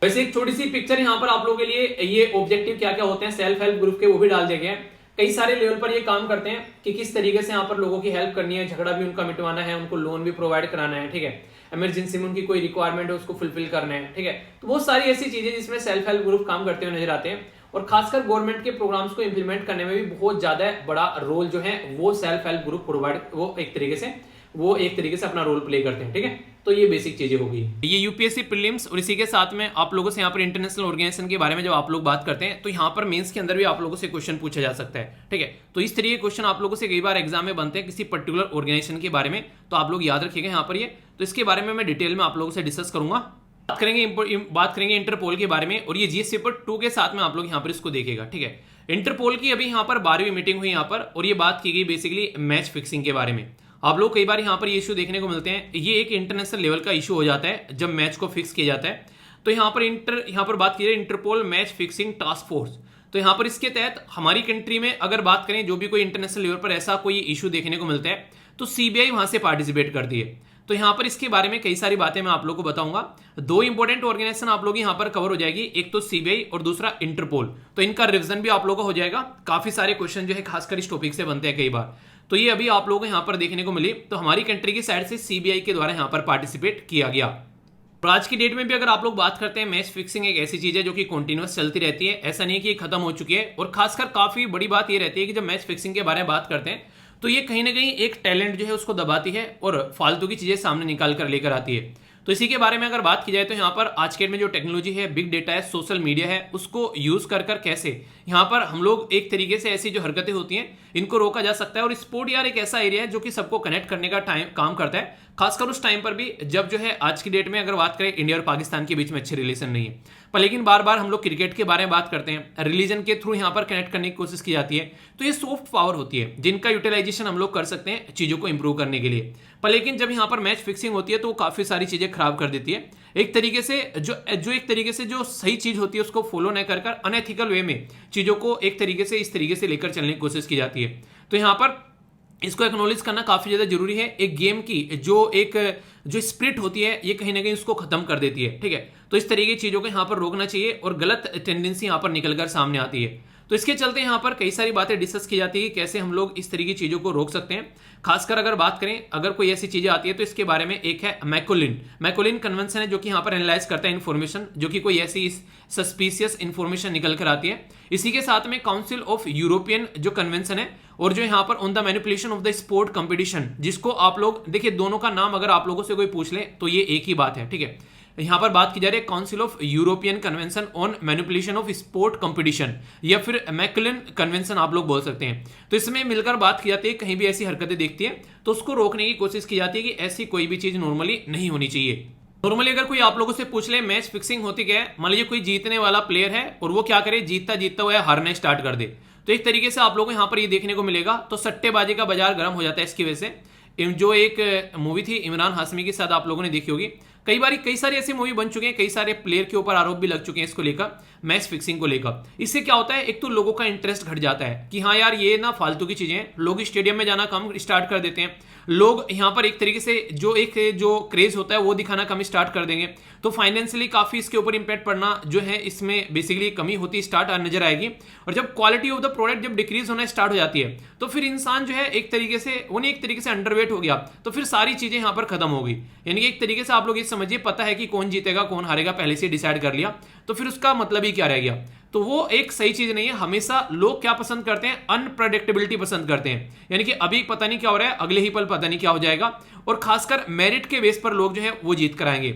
वैसे एक छोटी सी पिक्चर यहाँ पर आप लोगों के लिए, ये ऑब्जेक्टिव क्या क्या होते हैं सेल्फ हेल्प ग्रुप के, वो भी डाल दिए गए हैं। कई सारे लेवल पर ये काम करते हैं कि किस तरीके से यहाँ पर लोगों की हेल्प करनी है, झगड़ा भी उनका मिटवाना है, उनको लोन भी प्रोवाइड कराना है, ठीक है, इमरजेंसी में उनकी कोई रिक्वायरमेंट है उसको फुलफिल करना है, ठीक है। तो बहुत सारी ऐसी चीजें जिसमें सेल्फ हेल्प ग्रुप काम करते हुए नजर आते हैं, और खासकर गवर्नमेंट के प्रोग्राम्स को इंप्लीमेंट करने में भी बहुत ज्यादा बड़ा रोल जो है वो सेल्फ हेल्प ग्रुप प्रोवाइड, वो एक तरीके से अपना रोल प्ले करते हैं, ठीक है। तो ये बेसिक चीजें हो गई, ये यूपीएससी प्रीलिम्स। और इसी के साथ में आप लोगों से यहाँ पर इंटरनेशनल ऑर्गेनाइजेशन के बारे में जब आप लोग बात करते हैं तो यहाँ पर मेंस के अंदर भी आप लोगों से क्वेश्चन पूछा जा सकता है, ठीक है। तो इस तरीके के क्वेश्चन आप लोगों से कई बार एग्जाम में बनते हैं किसी पर्टिकुलर ऑर्गेनाइजेशन के बारे में, तो आप लोग याद रखिएगा यहाँ पर ये। तो इसके बारे में मैं डिटेल में आप लोगों से डिस्कस करूंगा, बात करेंगे इंटरपोल के बारे में, और ये जीएस पेपर 2 के साथ में आप लोग यहाँ पर इसको देखेगा, ठीक है। इंटरपोल की अभी यहाँ पर 12वीं मीटिंग हुई यहाँ पर, और ये बात की गई बेसिकली मैच फिक्सिंग के बारे में। आप लोग कई बार यहाँ पर ये इशू देखने को मिलते हैं, ये एक इंटरनेशनल लेवल का इशू हो जाता है जब मैच को फिक्स किया जाता है। तो यहाँ पर बात की जाए Interpol match fixing task force, तो यहाँ पर इसके तहत हमारी कंट्री में अगर बात करें जो भी कोई इंटरनेशनल लेवल पर ऐसा कोई इशू देखने को मिलता है तो सीबीआई वहां से पार्टिसिपेट करती है। तो यहाँ पर इसके बारे में कई सारी बातें मैं आप लोगों को बताऊंगा। 2 इंपॉर्टेंट ऑर्गेनाइजेशन आप लोग यहाँ पर कवर हो जाएगी, एक तो सीबीआई और दूसरा इंटरपोल। तो इनका रिवीजन भी आप लोगों का हो जाएगा, काफी सारे क्वेश्चन जो है खासकर इस टॉपिक से बनते हैं कई बार। तो ये अभी आप लोगों को यहाँ पर देखने को मिली, तो हमारी कंट्री की साइड से सीबीआई के द्वारा यहाँ पर पार्टिसिपेट किया गया। और आज की डेट में भी अगर आप लोग बात करते हैं, मैच फिक्सिंग एक ऐसी चीज है जो कि कंटिन्यूअस चलती रहती है, ऐसा नहीं कि ये खत्म हो चुकी है। और खासकर काफी बड़ी बात ये रहती है कि जब मैच फिक्सिंग के बारे में बात करते हैं तो ये कहीं ना कहीं एक टैलेंट जो है उसको दबाती है और फालतू की चीजें सामने निकाल कर लेकर आती है। तो इसी के बारे में अगर बात की जाए तो यहाँ पर आज के डेट में जो टेक्नोलॉजी है, बिग डेटा है, सोशल मीडिया है, उसको यूज कर कैसे यहाँ पर हम लोग एक तरीके से ऐसी जो हरकतें होती हैं इनको रोका जा सकता है। और स्पोर्ट यार एक ऐसा एरिया है जो कि सबको कनेक्ट करने का काम करता है, खासकर उस टाइम पर भी जब जो है आज की डेट में अगर बात करें इंडिया और पाकिस्तान के बीच में अच्छे रिलेशन नहीं है, पर लेकिन बार बार हम लोग क्रिकेट के बारे में बात करते हैं, रिलीजन के थ्रू यहाँ पर कनेक्ट करने की कोशिश की जाती है। तो ये सॉफ्ट पावर होती है जिनका यूटिलाइजेशन हम लोग कर सकते हैं चीजों को इंप्रूव करने के लिए। पर लेकिन जब यहाँ पर मैच फिक्सिंग होती है तो वो काफी सारी चीजें खराब कर देती है। एक तरीके से जो सही चीज होती है उसको फॉलो न कर अनएथिकल वे में चीजों को एक तरीके से इस तरीके से लेकर चलने की कोशिश की जाती है। तो यहाँ पर इसको एक्नॉलेज करना काफी ज्यादा जरूरी है। एक गेम की जो स्पिरिट होती है ये कहीं ना कहीं उसको खत्म कर देती है, ठीक है। तो इस तरीके की चीजों को यहाँ पर रोकना चाहिए और गलत टेंडेंसी यहाँ पर निकलकर सामने आती है। तो इसके चलते यहाँ पर कई सारी बातें डिस्कस की जाती है कि कैसे हम लोग इस तरीके की चीजों को रोक सकते हैं। खासकर अगर बात करें, अगर कोई ऐसी चीजें आती है तो इसके बारे में एक है मैकोलिन कन्वेंशन है जो कि यहाँ पर एनालाइज करता है इन्फॉर्मेशन, जो कि कोई ऐसी सस्पिशियस इन्फॉर्मेशन निकल कर आती है। इसी के साथ में काउंसिल ऑफ यूरोपियन जो कन्वेंशन है, और जो यहाँ पर on the manipulation of the sport competition, जिसको आप लोग देखिए दोनों का नाम अगर आप लोगों से कोई पूछ ले तो ये एक ही बात है, ठीक है। यहां पर बात की जा रही है council of European convention on manipulation of sport competition, या फिर मैकुलन कन्वेंशन आप लोग बोल सकते हैं। तो इसमें मिलकर बात की जाती है, कहीं भी ऐसी हरकतें देखती है तो उसको रोकने की कोशिश की जाती है कि ऐसी कोई भी चीज नॉर्मली नहीं होनी चाहिए। नॉर्मली अगर कोई आप लोगों से पूछ ले मैच फिक्सिंग होती क्या है, मान लीजिए कोई जीतने वाला प्लेयर है और वो क्या करे, जीतता हुआ हारना स्टार्ट कर दे, तो एक तरीके से आप लोगों को यहाँ पर ये देखने को मिलेगा। तो सट्टेबाजी का बाजार गर्म हो जाता है इसकी वजह से। जो एक मूवी थी इमरान हाशमी के साथ आप लोगों ने देखी होगी, कई सारी ऐसी मूवी बन चुके हैं, कई सारे प्लेयर के ऊपर आरोप भी लग चुके हैं इसको लेकर, मैच फिक्सिंग को लेकर। इससे क्या होता है, एक तो लोगों का इंटरेस्ट घट जाता है कि हाँ यार ये ना फालतू की चीजें, लोग स्टेडियम में जाना कम स्टार्ट कर देते हैं, लोग यहाँ पर एक तरीके से जो क्रेज होता है वो दिखाना कम स्टार्ट कर देंगे। तो फाइनेंशियली काफी इसके ऊपर इंपैक्ट पड़ना जो है, इसमें बेसिकली कमी होती स्टार्ट नजर आएगी। और जब क्वालिटी ऑफ द प्रोडक्ट जब डिक्रीज होना स्टार्ट हो जाती है तो फिर इंसान जो है एक तरीके से अंडरवेट हो गया, तो फिर सारी चीजें यहाँ पर खत्म हो गई। यानी कि एक तरीके से आप लोग ये समझिए, पता है कि कौन जीतेगा कौन हारेगा पहले से डिसाइड कर लिया, तो फिर उसका मतलब ही क्या रह गया। तो वो एक सही चीज नहीं है। हमेशा लोग क्या पसंद करते हैं, अनप्रेडिक्टेबिलिटी पसंद करते हैं, यानी कि अभी पता नहीं क्या हो रहा है, अगले ही पल पता नहीं क्या हो जाएगा। और खासकर मेरिट के बेस पर लोग जो है वो जीत कर आएंगे।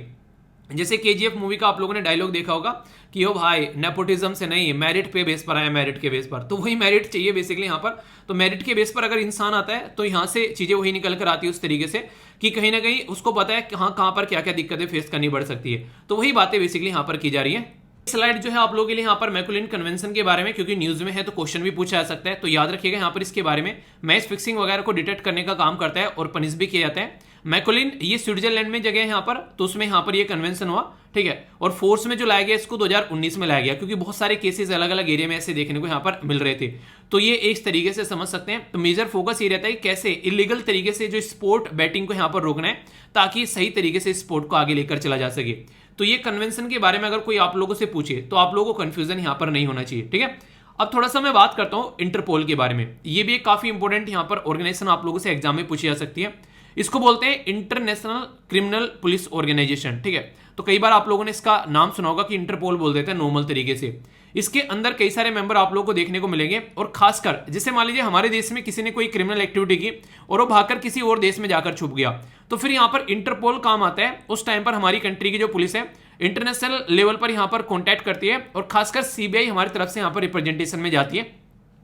जैसे केजीएफ मूवी का आप लोगों ने डायलॉग देखा होगा कि ओ भाई नेपोटिज्म से नहीं, मेरिट पे बेस पर आया, मेरिट के बेस पर। तो वही मेरिट चाहिए बेसिकली यहाँ पर। तो मेरिट के बेस पर अगर इंसान आता है तो यहाँ से चीजें वही निकल कर आती है उस तरीके से कि कहीं ना कहीं उसको पता है कहाँ पर क्या क्या दिक्कतें फेस करनी पड़ सकती है। तो वही बातें बेसिकली यहाँ पर की जा रही है। स्लाइड जो है आप लोगों के लिए यहाँ पर मैकुलिन कन्वेंशन के बारे में, क्योंकि न्यूज में है तो क्वेश्चन भी पूछा जा सकता है, तो याद रखिएगा यहाँ पर इसके बारे में। मैच फिक्सिंग वगैरह को डिटेक्ट करने का काम करता है और पनिश भी किया जाता है। मैकोलिन ये स्विट्जरलैंड में जगह है यहाँ पर, तो उसमें यहाँ पर ये कन्वेंशन हुआ, ठीक है। और फोर्स में जो लाया गया इसको 2019 में लाया गया, क्योंकि बहुत सारे केसेस अलग अलग एरिया में ऐसे देखने को यहाँ पर मिल रहे थे। तो ये एक तरीके से समझ सकते हैं। तो मेजर फोकस ये रहता है कि कैसे इलीगल तरीके से जो स्पोर्ट बैटिंग को यहाँ पर रोकना है, ताकि सही तरीके से स्पोर्ट को आगे लेकर चला जा सके। तो ये कन्वेंशन के बारे में अगर कोई आप लोगों से पूछे तो आप लोगों को कंफ्यूजन यहाँ पर नहीं होना चाहिए, ठीक है। अब थोड़ा सा मैं बात करता हूँ इंटरपोल के बारे में। ये भी एक काफी इंपॉर्टेंट यहाँ पर ऑर्गेनाइजेशन आप लोगों से एग्जाम में पूछी जा सकती है। इसको बोलते हैं इंटरनेशनल क्रिमिनल पुलिस ऑर्गेनाइजेशन, ठीक है। तो कई बार आप लोगों ने इसका नाम सुना होगा कि इंटरपोल बोल देते हैं नॉर्मल तरीके से। इसके अंदर कई सारे मेंबर आप लोगों को देखने को मिलेंगे, और खासकर जैसे मान लीजिए हमारे देश में किसी ने कोई क्रिमिनल एक्टिविटी की और वो भागकर किसी और देश में जाकर छुप गया, तो फिर यहाँ पर इंटरपोल काम आता है। उस टाइम पर हमारी कंट्री की जो पुलिस है इंटरनेशनल लेवल पर यहाँ पर कॉन्टैक्ट करती है, और खासकर सीबीआई हमारी तरफ से यहाँ पर रिप्रेजेंटेशन में जाती है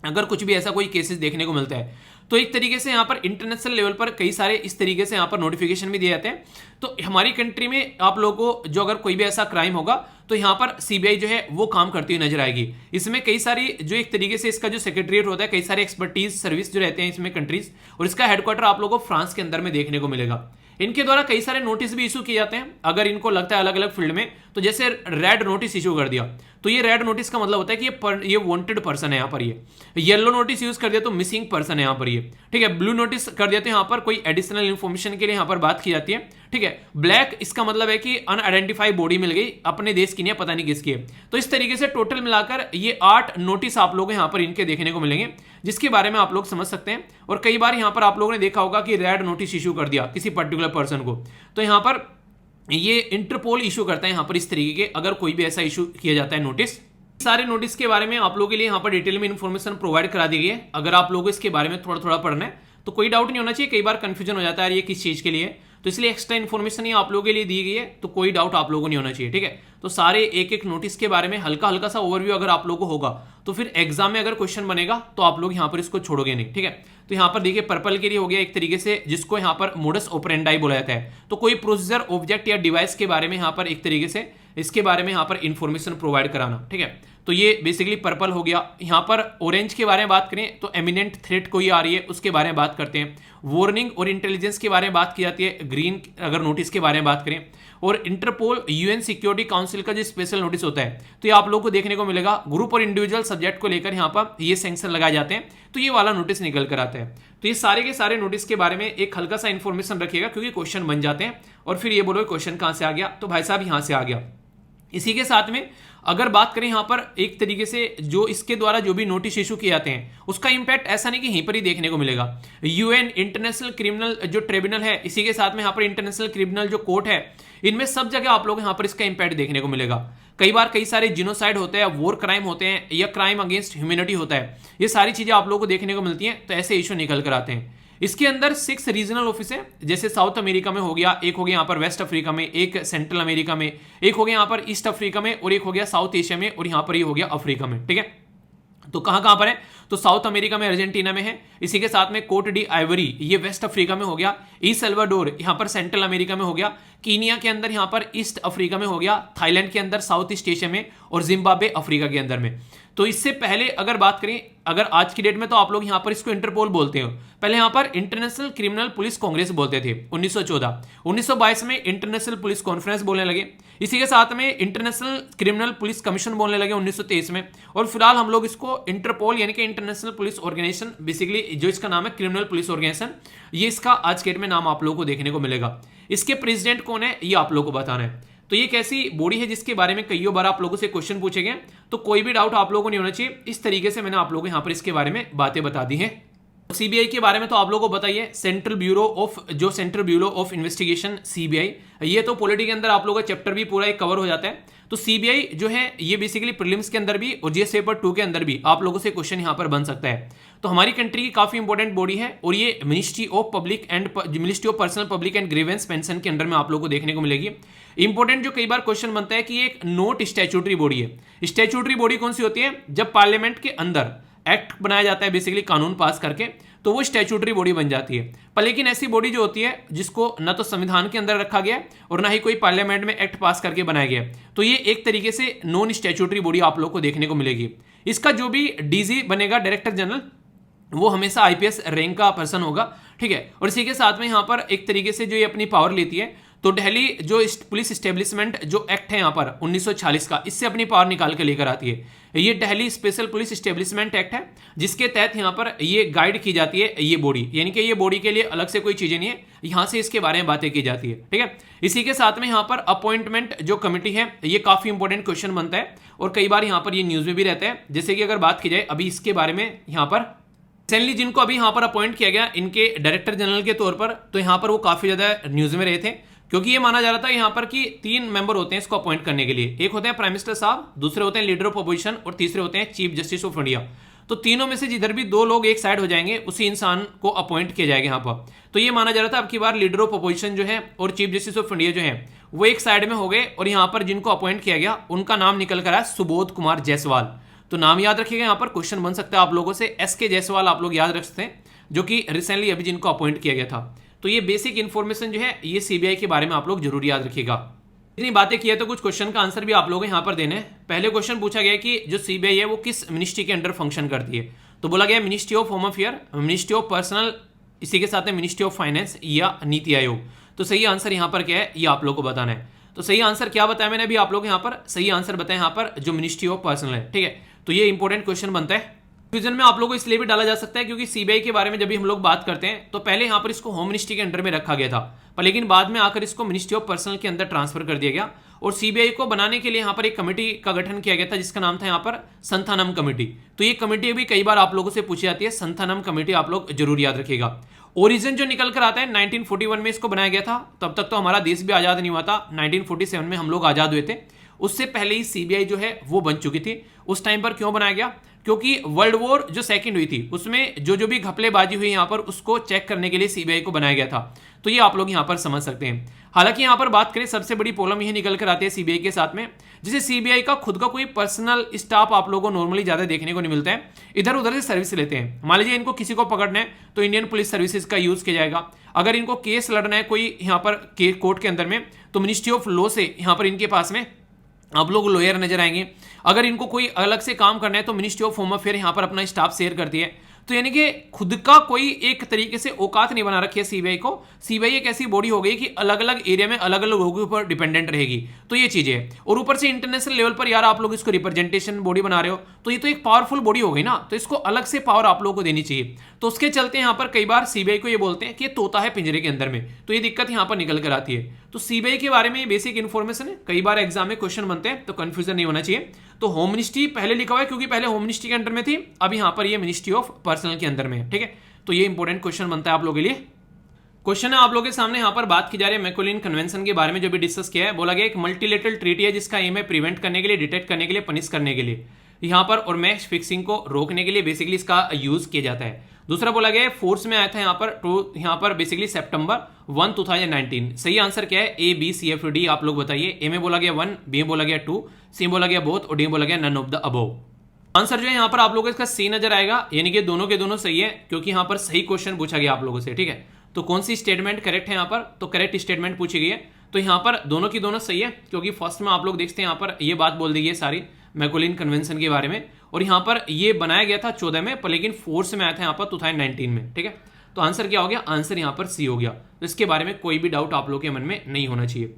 अगर कुछ भी ऐसा कोई केसेस देखने को मिलता है। तो एक तरीके से यहाँ पर इंटरनेशनल लेवल पर कई सारे इस तरीके से यहाँ पर नोटिफिकेशन भी दिए जाते हैं। तो हमारी कंट्री में आप लोगों को जो अगर कोई भी ऐसा क्राइम होगा तो यहाँ पर सीबीआई जो है वो काम करती हुई नजर आएगी। इसमें कई सारी जो एक तरीके से इसका जो सेक्रेटरीट होता है, कई सारे एक्सपर्टीज सर्विस जो रहते हैं इसमें कंट्रीज, और इसका हेडक्वार्टर आप लोगों को फ्रांस के अंदर में देखने को मिलेगा। इनके द्वारा कई सारे नोटिस भी इशू किए जाते हैं अगर इनको लगता है अलग अलग फील्ड में। तो जैसे रेड नोटिस इशू कर दिया, तो ये रेड नोटिस का मतलब होता है कि ये वांटेड पर्सन है यहाँ पर। ये येलो नोटिस यूज कर दिया तो मिसिंग पर्सन है यहाँ पर ये, ठीक है। ब्लू नोटिस कर दिया तो यहाँ पर कोई एडिशनल इन्फॉर्मेशन के लिए यहाँ पर बात की जाती है, ठीक है। ब्लैक इसका मतलब है कि अनआइडेंटिफाइड बॉडी मिल गई, अपने देश की नहीं है, पता नहीं किसकी है। तो इस तरीके से टोटल मिलाकर ये 8 नोटिस आप लोग यहाँ पर इनके देखने को मिलेंगे, जिसके बारे में आप लोग समझ सकते हैं। और कई बार यहाँ पर आप लोगों ने देखा होगा कि रेड नोटिस इशू कर दिया किसी पर्टिकुलर पर्सन को, तो यहाँ पर ये इंटरपोल इशू करता है यहाँ पर इस तरीके के, अगर कोई भी ऐसा इशू किया जाता है नोटिस। सारे नोटिस के बारे में आप लोगों के लिए यहाँ पर डिटेल में इन्फॉर्मेशन प्रोवाइड करा दी गई है। अगर आप लोगों को इसके बारे में थोड़ा थोड़ा पढ़ना है तो कोई डाउट नहीं होना चाहिए। कई बार कंफ्यूजन हो जाता है ये किस चीज के लिए, तो इसलिए एक्स्ट्रा इन्फॉर्मेशन ये आप लोगों के लिए दी गई है, तो कोई डाउट आप लोगों को नहीं होना चाहिए, ठीक है। तो सारे एक एक नोटिस के बारे में हल्का हल्का सा ओवरव्यू अगर आप लोगों को होगा तो फिर एग्जाम में अगर क्वेश्चन बनेगा तो आप लोग यहाँ पर इसको छोड़ोगे नहीं, ठीक है। तो यहाँ पर देखिए पर्पल के लिए हो गया एक तरीके से, जिसको यहाँ पर मोडस ऑपरेंडाई बोला जाता है। तो कोई प्रोसीजर, ऑब्जेक्ट या डिवाइस के बारे में यहाँ पर एक तरीके से इसके बारे में यहाँ पर इंफॉर्मेशन प्रोवाइड कराना, ठीक है। तो ये बेसिकली पर्पल हो गया। यहाँ पर ऑरेंज के बारे में बात करें तो एमिनेंट थ्रेट कोई आ रही है उसके बारे में बात करते हैं। वार्निंग और इंटेलिजेंस के बारे में बात की जाती है। ग्रीन अगर नोटिस के बारे में बात करें, और इंटरपोल यूएन सिक्योरिटी काउंसिल का जो स्पेशल नोटिस होता है तो ये आप लोगों को देखने को मिलेगा। ग्रुप और इंडिविजुअल सब्जेक्ट को लेकर यहाँ पर ये सैंक्शन लगाए जाते हैं, तो ये वाला नोटिस निकल कर आता है। तो ये सारे के सारे नोटिस के बारे में एक हल्का सा इंफॉर्मेशन रखिएगा, क्योंकि क्वेश्चन बन जाते हैं और फिर ये बोलो क्वेश्चन कहां से आ गया, तो भाई साहब यहां से आ गया। इसी के साथ में अगर बात करें यहाँ पर एक तरीके से जो इसके द्वारा जो भी नोटिस इशू किए जाते हैं उसका इंपैक्ट ऐसा नहीं कि यहीं पर ही देखने को मिलेगा। यूएन इंटरनेशनल क्रिमिनल जो ट्रिब्यूनल है, इसी के साथ में यहाँ पर इंटरनेशनल क्रिमिनल जो कोर्ट है, इनमें सब जगह आप लोग यहाँ पर इसका इंपैक्ट देखने को मिलेगा। कई बार कई सारे जिनोसाइड होते हैं, वॉर क्राइम होते हैं, या क्राइम अगेंस्ट ह्यूमैनिटी होता है, ये सारी चीजें आप लोगों को देखने को मिलती हैं। तो ऐसे इशू निकल कर आते हैं। इसके अंदर 6 रीजनल ऑफिस है, जैसे साउथ अमेरिका में हो गया, एक हो गया यहाँ पर वेस्ट अफ्रीका में, एक सेंट्रल अमेरिका में, एक हो गया यहाँ पर ईस्ट अफ्रीका में, और एक हो गया साउथ एशिया में, और यहाँ पर ये हो गया अफ्रीका में, ठीक है। तो कहां कहां पर है, तो साउथ अमेरिका में अर्जेंटीना में है, इसी के साथ में कोट डी आइवरी ये वेस्ट अफ्रीका में हो गया, ई सल्वाडोर यहाँ पर सेंट्रल अमेरिका में हो गया, कीनिया के अंदर यहाँ पर ईस्ट अफ्रीका में हो गया, थाईलैंड के अंदर साउथ ईस्ट एशिया में, और जिम्बाब्वे अफ्रीका के अंदर में। तो इससे पहले अगर बात करें, अगर आज की डेट में तो आप लोग यहाँ पर इसको इंटरपोल बोलते हो, पहले यहाँ पर इंटरनेशनल क्रिमिनल पुलिस कांग्रेस बोलते थे 1914। 1922 में इंटरनेशनल पुलिस कॉन्फ्रेंस बोलने लगे, इसी के साथ में इंटरनेशनल क्रिमिनल पुलिस कमीशन बोलने लगे 1923 में, और फिलहाल हम लोग इसको इंटरपोल यानी कि इंटरनेशनल पुलिस ऑर्गेनाइजेशन, बेसिकली जो इसका नाम है क्रिमिनल पुलिस ऑर्गेनाइजेशन, ये इसका आज के डेट में नाम आप लोगों को देखने को मिलेगा। इसके प्रेसिडेंट कौन है ये आप लोगों को बताना है। तो ये एक ऐसी बॉडी है जिसके बारे में कईयों बार आप लोगों से क्वेश्चन पूछे गए, तो कोई भी डाउट आप लोगों को नहीं होना चाहिए। इस तरीके से मैंने आप लोगों को यहाँ पर इसके बारे में बातें बता दी हैं। सीबीआई के बारे में तो आप लोगों को बताइए, central bureau of investigation CBI, ये तो पॉलिटी के अंदर आप लोगों का चैप्टर भी पूरा एक कवर हो जाता है। तो सीबीआई जो है ये बेसिकली प्रीलिम्स के अंदर भी और जीएस पेपर 2 के अंदर भी आप लोगों से क्वेश्चन यहाँ पर बन सकता है। तो हमारी कंट्री की काफी इंपॉर्टेंट बॉडी है, और ये ministry of personnel public and grievance pension के अंडर में आप लोगों को देखने को मिलेगी। इंपॉर्टेंट जो कई बार क्वेश्चन बनता है कि ये एक नॉट स्टैट्यूटरी बॉडी है। स्टैट्यूटरी बॉडी कौन सी होती है, जब पार्लियामेंट के अंदर एक्ट बनाया जाता है, बेसिकली कानून पास करके, तो वो स्टैट्यूटरी बॉडी बन जाती है। पर लेकिन ऐसी बॉडी जो होती है जिसको न तो संविधान के अंदर रखा गया और ना ही कोई पार्लियामेंट में एक्ट पास करके बनाया गया, तो ये एक तरीके से नॉन स्टैट्यूटरी बॉडी आप लोग को देखने को मिलेगी। इसका जो भी डीजी बनेगा, डायरेक्टर जनरल, वो हमेशा आईपीएस रैंक का पर्सन होगा, ठीक है। और इसी के साथ में यहाँ पर एक तरीके से जो ये अपनी पावर लेती है, तो दिल्ली जो पुलिस इस्टेब्लिशमेंट जो एक्ट है यहाँ पर 1946 का, इससे अपनी पावर निकाल के लेकर आती है। ये Delhi special police establishment act है, जिसके तहत यहाँ पर ये गाइड की जाती है ये बॉडी, यानी कि ये बॉडी के लिए अलग से कोई चीजें नहीं है, यहाँ से इसके बारे में बातें की जाती है, ठीक है। इसी के साथ में यहाँ पर अपॉइंटमेंट जो कमिटी है, ये काफी इंपॉर्टेंट क्वेश्चन बनता है और कई बार यहाँ पर ये न्यूज में भी रहता है। जैसे कि अगर बात की जाए अभी इसके बारे में, यहाँ पर रिसेंटली जिनको अभी यहाँ पर अपॉइंट किया गया इनके डायरेक्टर जनरल के तौर पर, तो यहाँ पर वो काफी ज्यादा न्यूज में रहे थे, क्योंकि ये माना जा रहा था यहाँ पर कि 3 मेंबर होते हैं इसको अपॉइंट करने के लिए। एक होते हैं प्राइम मिनिस्टर साहब, दूसरे होते हैं लीडर ऑफ अपोजिशन और तीसरे होते हैं चीफ जस्टिस ऑफ इंडिया। तो तीनों में से जिधर भी 2 लोग एक साइड हो जाएंगे उसी इंसान को अपॉइंट किया जाएगा यहाँ पर। तो ये माना जा रहा था अब की बार लीडर ऑफ अपोजिशन जो है और चीफ जस्टिस ऑफ इंडिया जो है वो एक साइड में हो गए, और यहाँ पर जिनको अपॉइंट किया गया उनका नाम निकल कर आया सुबोध कुमार जायसवाल। तो नाम याद रखिएगा, यहाँ पर क्वेश्चन बन सकता है आप लोगों से, एसके जायसवाल आप लोग याद रख सकते हैं, जो कि रिसेंटली अभी जिनको अपॉइंट किया गया था। तो ये बेसिक इंफॉर्मेशन जो है ये सीबीआई के बारे में आप लोग जरूर याद रखिएगा। इतनी बातें की है तो कुछ क्वेश्चन का आंसर भी आप लोगों को यहाँ पर देने हैं। पहले क्वेश्चन पूछा गया कि जो सीबीआई है वो किस मिनिस्ट्री के अंडर फंक्शन करती है, तो बोला गया ministry of home affair, ministry of personal, इसी के साथ में मिनिस्ट्री ऑफ फाइनेंस या नीति आयोग। तो सही आंसर यहाँ पर क्या है ये आप लोग को बताना है। तो सही आंसर क्या बताया मैंने अभी आप लोग यहाँ पर, सही आंसर बताया यहाँ पर जो मिनिस्ट्री ऑफ पर्सनल है, ठीक है। तो ये इंपॉर्टेंट क्वेश्चन बनता है। कंफ्यूजन में आप लोगों को इसलिए भी डाला जा सकता है क्योंकि सीबीआई के बारे में जब भी हम लोग बात करते हैं तो पहले यहाँ पर इसको होम मिनिस्ट्री के अंडर में रखा गया था, पर लेकिन बाद में आकर इसको मिनिस्ट्री ऑफ पर्सनल के अंदर ट्रांसफर कर दिया गया, और सीबीआई को बनाने के लिए यहाँ पर एक कमेटी का गठन किया गया था जिसका नाम था यहाँ पर संथानम कमेटी। तो ये कमेटी भी कई बार आप लोगों से पूछी जाती है, संथानम कमेटी आप लोग जरूर याद रखिएगा। ओरिजिन जो निकल कर आता है 1941 में इसको बनाया गया था, तब तक तो हमारा देश भी आजाद नहीं हुआ था, 1947 में हम लोग आजाद हुए थे, उससे पहले ही सीबीआई जो है वो बन चुकी थी। उस टाइम पर क्यों बनाया गया, क्योंकि वर्ल्ड वॉर जो सेकंड हुई थी उसमें जो भी घपलेबाजी हुई यहाँ पर उसको चेक करने के लिए सीबीआई को बनाया गया था। तो ये आप लोग यहाँ पर समझ सकते हैं। हालांकि यहाँ पर बात करें सबसे बड़ी प्रॉब्लम यही निकल कर आती है सीबीआई के साथ में, जिसे सीबीआई का खुद का कोई पर्सनल स्टाफ आप लोगों को नॉर्मली ज्यादा देखने को नहीं मिलता है, इधर उधर से सर्विस लेते हैं। मान लीजिए इनको किसी को पकड़ना है तो इंडियन पुलिस सर्विसेज का यूज किया जाएगा, अगर इनको केस लड़ना है कोई यहाँ पर कोर्ट के अंदर में तो मिनिस्ट्री ऑफ लॉ से यहाँ पर इनके पास में आप लोग लॉयर नजर आएंगे, अगर इनको कोई अलग से काम करना है तो मिनिस्ट्री ऑफ होम अफेयर यहाँ पर अपना स्टाफ शेयर करती है। तो यानी कि खुद का कोई एक तरीके से औकात नहीं बना रखी है सीबीआई को। सीबीआई एक ऐसी बॉडी हो गई कि अलग अलग एरिया में अलग अलग लोगों के ऊपर डिपेंडेंट रहेगी, तो ये चीजें है। और ऊपर से इंटरनेशनल लेवल पर यार आप लोग इसको रिप्रेजेंटेशन बॉडी बना रहे हो, तो ये तो एक पावरफुल बॉडी हो गई ना, तो इसको अलग से पावर आप लोगों को देनी चाहिए। तो उसके चलते यहाँ पर कई बार सीबीआई को ये बोलते हैं कि ये तोता है पिंजरे के अंदर में, तो ये दिक्कत यहाँ पर निकल कर आती है। तो सीबीआई के बारे में बेसिक इन्फॉर्मेशन है, कई बार एग्जाम में क्वेश्चन बनते हैं तो कंफ्यूजन नहीं होना चाहिए। तो होम मिनिस्ट्री पहले लिखा हुआ है क्योंकि पहले होम मिनिस्ट्री के अंडर में थी, अब यहाँ पर ये मिनिस्ट्री ऑफ पर्सनल के अंदर में है, ठीक है। तो ये इंपॉर्टेंट क्वेश्चन बनता है आप लोगों के लिए। क्वेश्चन है आप लोगों के सामने, यहाँ पर बात की जा रही है मैकोलिन कन्वेंशन के बारे में जो भी डिस्कस किया है। बोला गया एक मल्टीलेटरल ट्रीटी है जिसका एम है प्रिवेंट करने के लिए, डिटेक्ट करने के लिए, पनिश करने के लिए यहाँ पर, और मैच फिक्सिंग को रोकने के लिए बेसिकली इसका यूज किया जाता है। दूसरा बोला गया फोर्स में आया था यहाँ पर बेसिकली सितंबर 1, 2019। सही आंसर क्या है, A B C F D आप लोग बताइए। ए में बोला गया 1, बी में बोला गया 2, सी में बोला गया बोथ और डी में बोला गया none of the above. Answer जो है यहाँ पर आप लोगों को इसका सी नजर आएगा, यानी कि दोनों के दोनों सही है क्योंकि यहाँ पर सही क्वेश्चन पूछा गया आप लोगों से, ठीक है। तो कौन सी स्टेटमेंट करेक्ट है यहाँ पर, तो करेक्ट स्टेटमेंट पूछी गई है, तो यहाँ पर दोनों की दोनों सही है क्योंकि फर्स्ट में आप लोग देखते हैं यहाँ पर ये बात बोल दी गई सारी मैकोलिन कन्वेंशन के बारे में, और यहाँ पर ये बनाया गया था 14 में, पर लेकिन फोर्स में आया था यहाँ पर 2019 में, ठीक है। तो आंसर क्या हो गया, आंसर यहाँ पर सी हो गया। तो इसके बारे में कोई भी डाउट आप लोग के मन में नहीं होना चाहिए।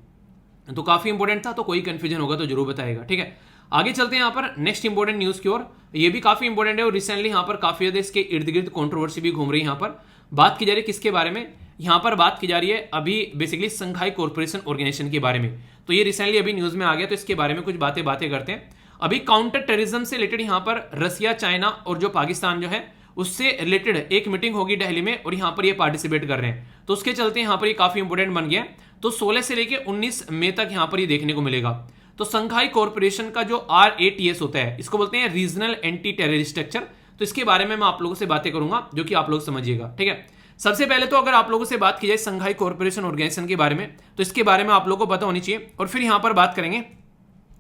तो काफी इंपॉर्टेंट था, तो कोई कंफ्यूजन होगा तो जरूर बताएगा, ठीक है। आगे चलते हैं यहाँ पर नेक्स्ट इंपॉर्टेंट न्यूज की ओर। ये भी काफी इंपॉर्टेंट है और रिसेंटली यहाँ पर काफी ज्यादा इसके इर्द गिर्द कॉन्ट्रोवर्सी भी घूम रही है। यहाँ पर बात की जा रही है किसके बारे में, यहाँ पर बात की जा रही है अभी बेसिकली संघाई कॉर्पोरेशन ऑर्गेनाइजेशन के बारे में। तो ये रिसेंटली अभी न्यूज में आ गया, तो इसके बारे में कुछ बातें करते हैं। अभी काउंटर टेररिज्म से रिलेटेड यहाँ पर रसिया, चाइना और जो पाकिस्तान जो है उससे रिलेटेड एक मीटिंग होगी दिल्ली में, और यहाँ पर ये पार्टिसिपेट कर रहे हैं। तो उसके चलते यहाँ पर ये काफी इंपॉर्टेंट बन गया। तो 16 से लेकर 19 मई तक यहाँ पर ये देखने को मिलेगा। तो संघाई कॉर्पोरेशन का जो RATS होता है इसको बोलते हैं रीजनल एंटी टेरर स्ट्रक्चर। तो इसके बारे में मैं आप लोगों से बातें करूंगा जो कि आप लोग समझिएगा, ठीक है। सबसे पहले तो अगर आप लोगों से बात की जाए संघाई कॉर्पोरेशन ऑर्गेनाइजेशन के बारे में, तो इसके बारे में आप लोगों को पता होनी चाहिए, और फिर यहाँ पर बात करेंगे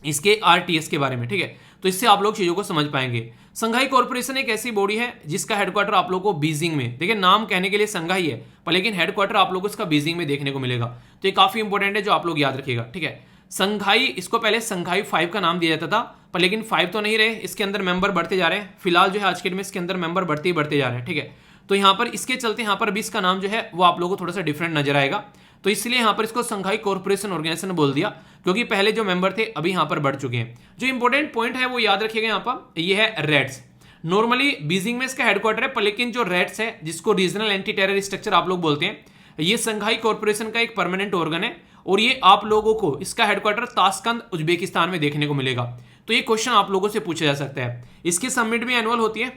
इसके RTS के बारे में, ठीक है। तो इससे आप लोग चीजों को समझ पाएंगे। संघाई कॉर्पोरेशन एक ऐसी बॉडी है जिसका हेडक्वार्टर आप लोगों को बीजिंग में, देखिए नाम कहने के लिए संघाई है पर लेकिन हेडक्वार्टर आप लोगों को इसका बीजिंग में देखने को मिलेगा। तो ये काफी इंपॉर्टेंट है जो आप लोग याद रखिएगा, ठीक है। संघाई, इसको पहले संघाई 5 का नाम दिया जाता था, पर लेकिन 5 तो नहीं रहे, इसके अंदर मेंबर बढ़ते जा रहे हैं। फिलहाल जो है आज के दिन में इसके अंदर मेंबर बढ़ते ही बढ़ते जा रहे हैं, ठीक है। तो यहाँ पर इसके चलते यहाँ पर अभी इसका नाम जो है वो आप लोगों को थोड़ा सा डिफरेंट नजर आएगा, तो इसलिए यहाँ पर इसको संघाई कॉर्पोरेशन ऑर्गेनाइजेशन बोल दिया, क्योंकि पहले जो मेंबर थे अभी यहाँ पर बढ़ चुके हैं। जो इंपॉर्टेंट पॉइंट है वो याद रखिएगा यहाँ पर, ये है रेड्स। नॉर्मली बीजिंग में इसका हेडक्वार्टर है, पर लेकिन जो रेड्स है जिसको रीजनल एंटी टेरर स्ट्रक्चर आप लोग बोलते हैं, ये संघाई कॉर्पोरेशन का एक परमानेंट ऑर्गन है, और ये आप लोगों को इसका हेडक्वार्टर ताशकंद उज्बेकिस्तान में देखने को मिलेगा। तो ये क्वेश्चन आप लोगों से पूछा जा सकता है। इसकी समिट भी एनुअल होती है,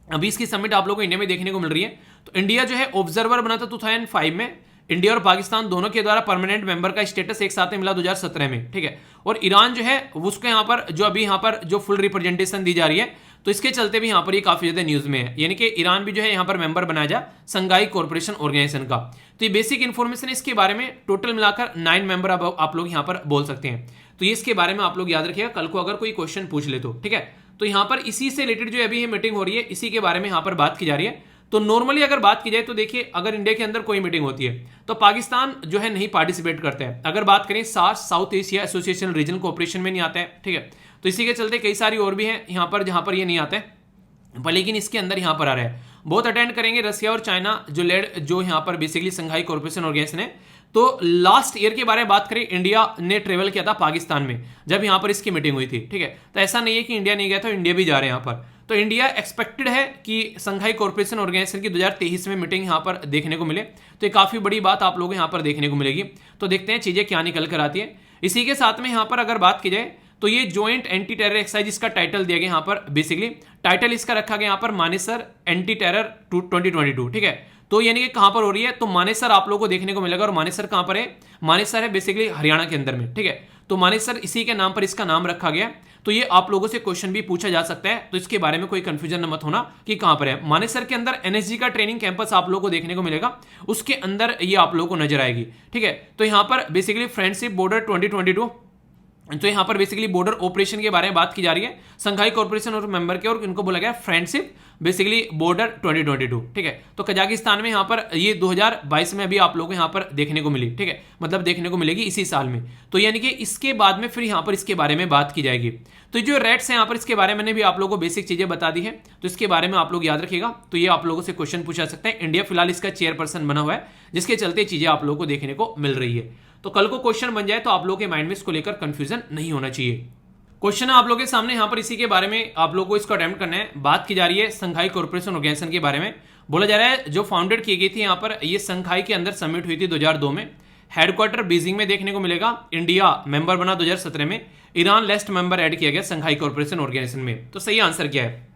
अभी इसकी समिट आप लोगों को इंडिया में देखने को मिल रही है। तो इंडिया जो है ऑब्जर्वर बना था 2005 में, इंडिया और पाकिस्तान दोनों के द्वारा परमानेंट मेंबर का स्टेटस एक साथ में मिला 2017 में, ठीक है। और ईरान जो है उसको यहाँ पर जो अभी यहाँ पर जो फुल रिप्रेजेंटेशन दी जा रही है, तो इसके चलते भी यहाँ पर ये काफी ज्यादा न्यूज में है, यानी कि ईरान भी जो है यहाँ पर मेंबर बनाया जा संघाई कॉर्पोरेशन ऑर्गेनाइजेशन का। तो ये बेसिक इन्फॉर्मेशन है इसके बारे में, टोटल मिलाकर 9 मेंबर आप लोग यहाँ पर बोल सकते हैं। तो ये इसके बारे में आप लोग याद रखिएगा, कल को अगर कोई क्वेश्चन पूछ ले तो, ठीक है। तो यहाँ पर इसी से रिलेटेड जो अभी ये मीटिंग हो रही है, इसी के बारे में यहाँ पर बात की जा रही है। तो नॉर्मली अगर बात की जाए तो देखिए, अगर इंडिया के अंदर कोई मीटिंग होती है तो पाकिस्तान जो है नहीं पार्टिसिपेट करता है। अगर बात करें सास south Asia association regional cooperation में नहीं आता है, ठीक है। तो इसी के चलते कई सारी और भी हैं यहाँ पर जहाँ पर ये नहीं आता है, पर लेकिन इसके अंदर यहाँ पर आ रहा है। बहुत अटेंड करेंगे रसिया और चाइना जो यहाँ पर बेसिकली संघाई कॉर्पोरेशन ऑर्गेनाइजेशन है। तो लास्ट ईयर के बारे में बात करें, इंडिया ने ट्रेवल किया था पाकिस्तान में जब यहाँ पर इसकी मीटिंग हुई थी, ठीक है। तो ऐसा नहीं है कि इंडिया नहीं गया था, इंडिया भी जा रहे हैं यहाँ पर। तो इंडिया एक्सपेक्टेड है कि संघाई कॉर्पोरेशन ऑर्गेनाइजेशन की 2023 में मीटिंग यहाँ पर देखने को मिले, तो ये काफी बड़ी बात आप लोगों को यहाँ पर देखने को मिलेगी। तो देखते हैं चीजें क्या निकल कर आती है। इसी के साथ में यहाँ पर अगर बात की जाए तो ये ज्वाइंट एंटी टेरर एक्सरसाइज इसका टाइटल दिया गया यहाँ पर, बेसिकली टाइटल इसका रखा गया यहाँ पर मानेसर एंटी टेरर 2022, ठीक है। तो यानी कि कहां पर हो रही है, तो मानेसर आप लोगों को देखने को मिलेगा। और मानेसर कहां पर है, मानेसर है बेसिकली हरियाणा के अंदर में, ठीक है। तो मानेसर इसी के नाम पर इसका नाम रखा गया। तो ये आप लोगों से क्वेश्चन भी पूछा जा सकता है, तो इसके बारे में कोई कंफ्यूजन मत होना कि कहां पर है। मानेसर के अंदर एनएसजी का ट्रेनिंग कैंपस आप लोगों को देखने को मिलेगा, उसके अंदर ये आप लोगों को नजर आएगी, ठीक है। तो यहां पर बेसिकली फ्रेंडशिप बॉर्डर 2022, तो यहां पर बेसिकली बॉर्डर ऑपरेशन के बारे में बात की जा रही है संघाई कॉर्पोरेशन और मेंबर के, और इनको बोला गया फ्रेंडशिप बेसिकली बॉर्डर 2022, ठीक है। तो कजाकिस्तान में यहां पर ये 2022 में अभी आप लोगों को यहां पर देखने को मिली, ठीक है, मतलब देखने को मिलेगी इसी साल में। तो यानी कि इसके बाद में फिर यहां पर इसके बारे में बात की जाएगी। तो जो रेट्स हैं यहाँ पर, इसके बारे में मैंने भी आप लोगों को बेसिक चीजें बता दी है, तो इसके बारे में आप लोग याद रखिएगा। तो ये आप लोगों से क्वेश्चन पूछा सकते हैं। इंडिया फिलहाल इसका चेयरपर्सन बना हुआ है, जिसके चलते चीजें आप लोगों को देखने को मिल रही है। तो कल को क्वेश्चन बन जाए तो आप लोगों के माइंड में इसको लेकर कंफ्यूजन नहीं होना चाहिए। क्वेश्चन आप लोगों के सामने यहाँ पर इसी के बारे में आप लोगों को इसको अटेम्प्ट करना है। बात की जा रही है संघाई कॉर्पोरेशन ऑर्गेनाइजेशन के बारे में। बोला जा रहा है जो फाउंडेड की गई थी यहाँ पर, ये संघाई के अंदर समिट हुई थी 2002 में, हेडक्वार्टर बीजिंग में देखने को मिलेगा। इंडिया मेंबर बना 2017 में, ईरान लास्ट मेंबर ऐड किया गया संघाई कॉर्पोरेशन ऑर्गेनाइजेशन में। तो सही आंसर क्या है,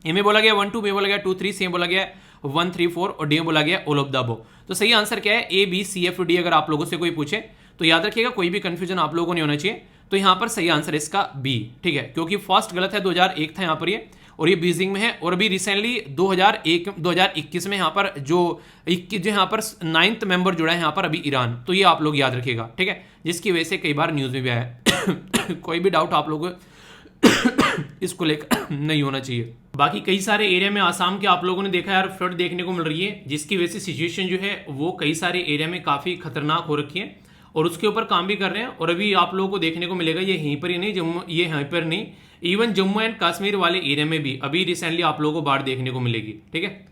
ए में बोला गया 1 2, बी बोला गया 2 3, सी में बोला गया 1 3 4 और डी में बोला गया ऑल ऑफ द अबव। तो सही आंसर क्या है, A B C F D. अगर आप लोगों से कोई पूछे तो याद रखिएगा, कोई भी कंफ्यूजन आप लोगों को नहीं होना चाहिए। तो यहां पर सही आंसर इसका बी, ठीक है, क्योंकि फर्स्ट गलत है, 2001 था यहां पर ये, और ये बीजिंग में है। और अभी रिसेंटली 2021 में यहां पर जो यहां पर 9th मेंबर जुड़ा है यहां पर अभी ईरान। तो ये आप लोग याद रखिएगा, ठीक है, जिसकी वजह से कई बार न्यूज में भी आया है। कोई भी डाउट आप लोगों को इसको लेकर नहीं होना चाहिए। बाकी कई सारे एरिया में आसाम के आप लोगों ने देखा यार फ्लड देखने को मिल रही है, जिसकी वजह से सिचुएशन जो है वो कई सारे एरिया में काफी खतरनाक हो रखी है, और उसके ऊपर काम भी कर रहे हैं। और अभी आप लोगों को देखने को मिलेगा, ये यहीं पर ही नहीं, जम्मू ये यहीं पर नहीं, इवन जम्मू एंड कश्मीर वाले एरिया में भी अभी रिसेंटली आप लोगों को बाढ़ देखने को मिलेगी, ठीक है।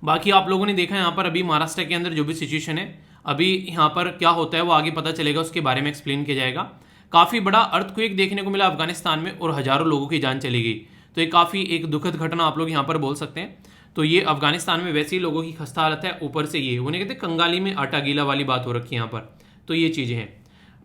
बाकी आप लोगों ने देखा यहाँ पर अभी महाराष्ट्र के अंदर जो भी सिचुएशन है, अभी यहाँ पर क्या होता है वो आगे पता चलेगा, उसके बारे में एक्सप्लेन किया जाएगा। काफी बड़ा अर्थक्वेक देखने को मिला अफगानिस्तान में, और हजारों लोगों की जान चली गई। तो ये काफी एक दुखद घटना आप लोग यहाँ पर बोल सकते हैं। तो ये अफगानिस्तान में वैसे ही लोगों की खस्ता हालत है, ऊपर से ये उन्हें कहते हैं कंगाली में आटा गीला वाली बात हो रखी है यहाँ पर। तो ये चीजें हैं।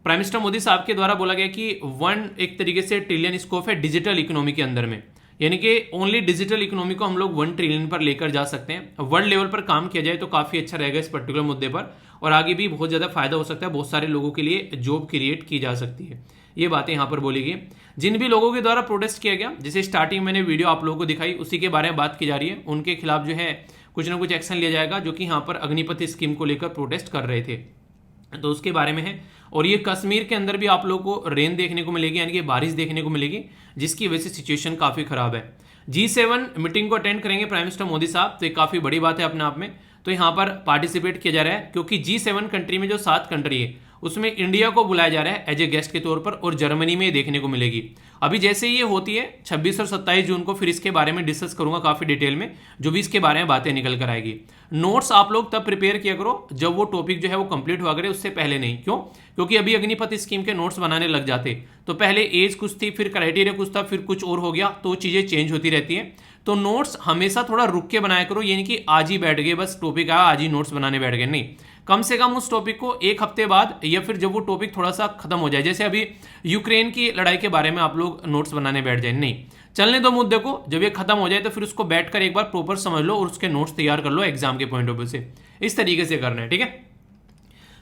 प्राइम मिनिस्टर मोदी साहब के द्वारा बोला गया कि 1 एक तरीके से ट्रिलियन स्कोप है डिजिटल इकोनॉमी के अंदर में, यानी कि ओनली डिजिटल इकोनॉमी को हम लोग 1 ट्रिलियन पर लेकर जा सकते हैं। वर्ल्ड लेवल पर काम किया जाए तो काफी अच्छा रहेगा इस पर्टिकुलर मुद्दे पर, और आगे भी बहुत ज्यादा फायदा हो सकता है, बहुत सारे लोगों के लिए जॉब क्रिएट की जा सकती है। ये बातें यहाँ पर बोली गई। जिन भी लोगों के द्वारा प्रोटेस्ट किया गया, जैसे स्टार्टिंग मैंने वीडियो आप लोगों को दिखाई, उसी के बारे में बात की जा रही है, उनके खिलाफ जो है कुछ ना कुछ एक्शन लिया जाएगा, जो कि यहाँ पर अग्निपथ स्कीम को लेकर प्रोटेस्ट कर रहे थे, तो उसके बारे में है। और ये कश्मीर के अंदर भी आप लोगों को रेन देखने को मिलेगी, यानी कि बारिश देखने को मिलेगी, जिसकी वजह से सिचुएशन काफी खराब है। G7 मीटिंग को अटेंड करेंगे प्राइम मिनिस्टर मोदी साहब, तो ये काफी बड़ी बात है अपने आप में। तो यहाँ पर पार्टिसिपेट किया जा रहा है, क्योंकि G7 कंट्री में जो 7 कंट्री है उसमें इंडिया को बुलाया जा रहा है एज ए गेस्ट के तौर पर, और जर्मनी में देखने को मिलेगी। अभी जैसे ये होती है 26 और 27 जून को, फिर इसके बारे में डिस्कस करूंगा काफी डिटेल में, जो भी इसके बारे में बातें निकल कर आएगी। नोट्स आप लोग तब प्रिपेयर किया करो जब वो टॉपिक जो है वो कंप्लीट हुआ करे, उससे पहले नहीं। क्यों? क्योंकि अभी अग्निपथ स्कीम के नोट्स बनाने लग जाते तो पहले एज कुछ थी, फिर क्राइटेरिया कुछ था, फिर कुछ और हो गया, तो चीजें चेंज होती रहती है। तो नोट्स हमेशा थोड़ा रुक के बनाया करो, यानी कि आज ही बैठ गए बस टॉपिक आया आज ही नोट्स बनाने बैठ गए, नहीं। कम से कम उस टॉपिक को एक हफ्ते बाद, या फिर जब वो टॉपिक थोड़ा सा खत्म हो जाए, जैसे अभी यूक्रेन की लड़ाई के बारे में आप लोग नोट्स बनाने बैठ जाए, नहीं। चलने दो मुद्दे को, जब ये खत्म हो जाए तो फिर उसको बैठकर एक बार प्रॉपर समझ लो और उसके नोट्स तैयार कर लो एग्जाम के पॉइंट ऑफ व्यू से। इस तरीके से करना है, ठीक है।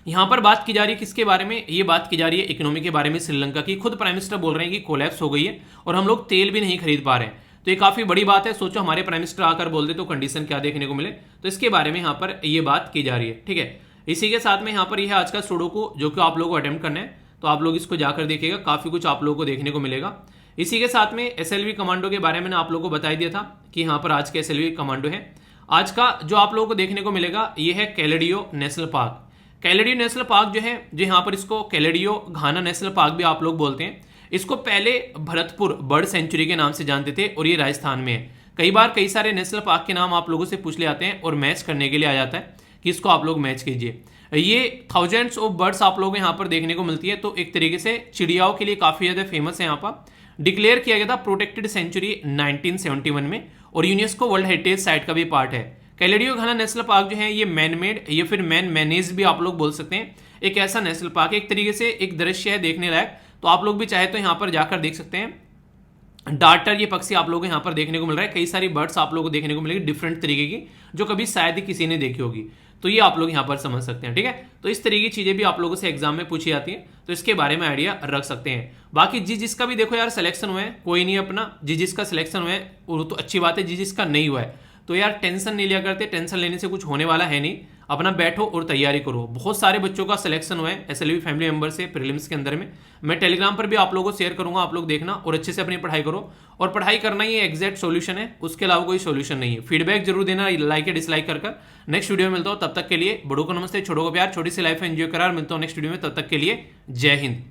यहां पर बात की जा रही है किसके बारे में? ये बात की जा रही है इकोनॉमी के बारे में, श्रीलंका की। खुद प्राइम मिनिस्टर बोल रहे हैं कि कोलैप्स हो गई है और हम लोग तेल भी नहीं खरीद पा रहे हैं। तो ये काफी बड़ी बात है। सोचो हमारे प्राइम मिनिस्टर आकर बोल दे तो कंडीशन क्या देखने को मिले। तो इसके बारे में यहाँ पर ये बात की जा रही है, ठीक है। इसी के साथ में यहाँ पर यह आज का सुडोकू जो कि आप लोगों को अटेम्प्ट करना है, तो आप लोग इसको जाकर देखिएगा, काफी कुछ आप लोगों को देखने को मिलेगा। इसी के साथ में एसएलवी कमांडो के बारे में ना आप लोगों को बता दिया था कि यहाँ पर आज के एसएलवी कमांडो है। आज का जो आप लोगों को देखने को मिलेगा ये है कैलेडियो नेशनल पार्क। कैलेडियो नेशनल पार्क जो है, जो यहाँ पर इसको कैलेडियो घाना नेशनल पार्क भी आप लोग बोलते हैं। इसको पहले भरतपुर बर्ड सेंचुरी के नाम से जानते थे और ये राजस्थान में है। कई बार कई सारे नेशनल पार्क के नाम आप लोगों से पूछ ले आते हैं और मैच करने के लिए आ जाता है कि इसको आप लोग मैच कीजिए। ये थाउजेंड्स ऑफ बर्ड्स आप लोगों को यहाँ पर देखने को मिलती है, तो एक तरीके से चिड़ियाओं के लिए काफी ज्यादा फेमस है। यहाँ पर डिक्लेयर किया गया था प्रोटेक्टेड सेंचुरी 1971 में, और यूनेस्को वर्ल्ड हेरिटेज साइट का भी पार्ट है। कैलेडियो घाना नेशनल पार्क जो है ये मैन मेड या फिर मैन मैनेज भी आप लोग बोल सकते हैं। एक ऐसा नेशनल पार्क, एक तरीके से एक दृश्य है देखने लायक, तो आप लोग भी चाहे तो यहाँ पर जाकर देख सकते हैं। डार्टर ये पक्षी आप लोगों को यहाँ पर देखने को मिल रहा है। कई सारी बर्ड्स आप लोगों को देखने को मिलेगी डिफरेंट तरीके की, जो कभी शायद ही किसी ने देखी होगी, तो ये आप लोग यहाँ पर समझ सकते हैं, ठीक है। तो इस तरीके की चीजें भी आप लोगों से एग्जाम में पूछी जाती है, तो इसके बारे में आइडिया रख सकते हैं। बाकी जिसका भी देखो यार सिलेक्शन हुआ है, कोई नहीं अपना, जिसका सिलेक्शन हुआ है वो तो अच्छी बात है, जिसका नहीं हुआ है तो यार टेंशन नहीं लिया करते। टेंशन लेने से कुछ होने वाला है नहीं, अपना बैठो और तैयारी करो। बहुत सारे बच्चों का सिलेक्शन हुआ है एसएलवी फैमिली मेंबर से प्रीलिम्स के अंदर में। मैं टेलीग्राम पर भी आप लोगों को शेयर करूंगा, आप लोग देखना और अच्छे से अपनी पढ़ाई करो। और पढ़ाई करना ही एग्जैक्ट सॉल्यूशन है, उसके अलावा कोई सॉल्यूशन नहीं है। फीडबैक जरूर देना, लाइक या डिसलाइक कर। नेक्स्ट वीडियो में मिलता हूं, तब तक के लिए बड़ों को नमस्ते, छोटों को प्यार, छोटी सी लाइफ एंजॉय करार। मिलता हूं नेक्स्ट वीडियो में, तब तक के लिए जय हिंद।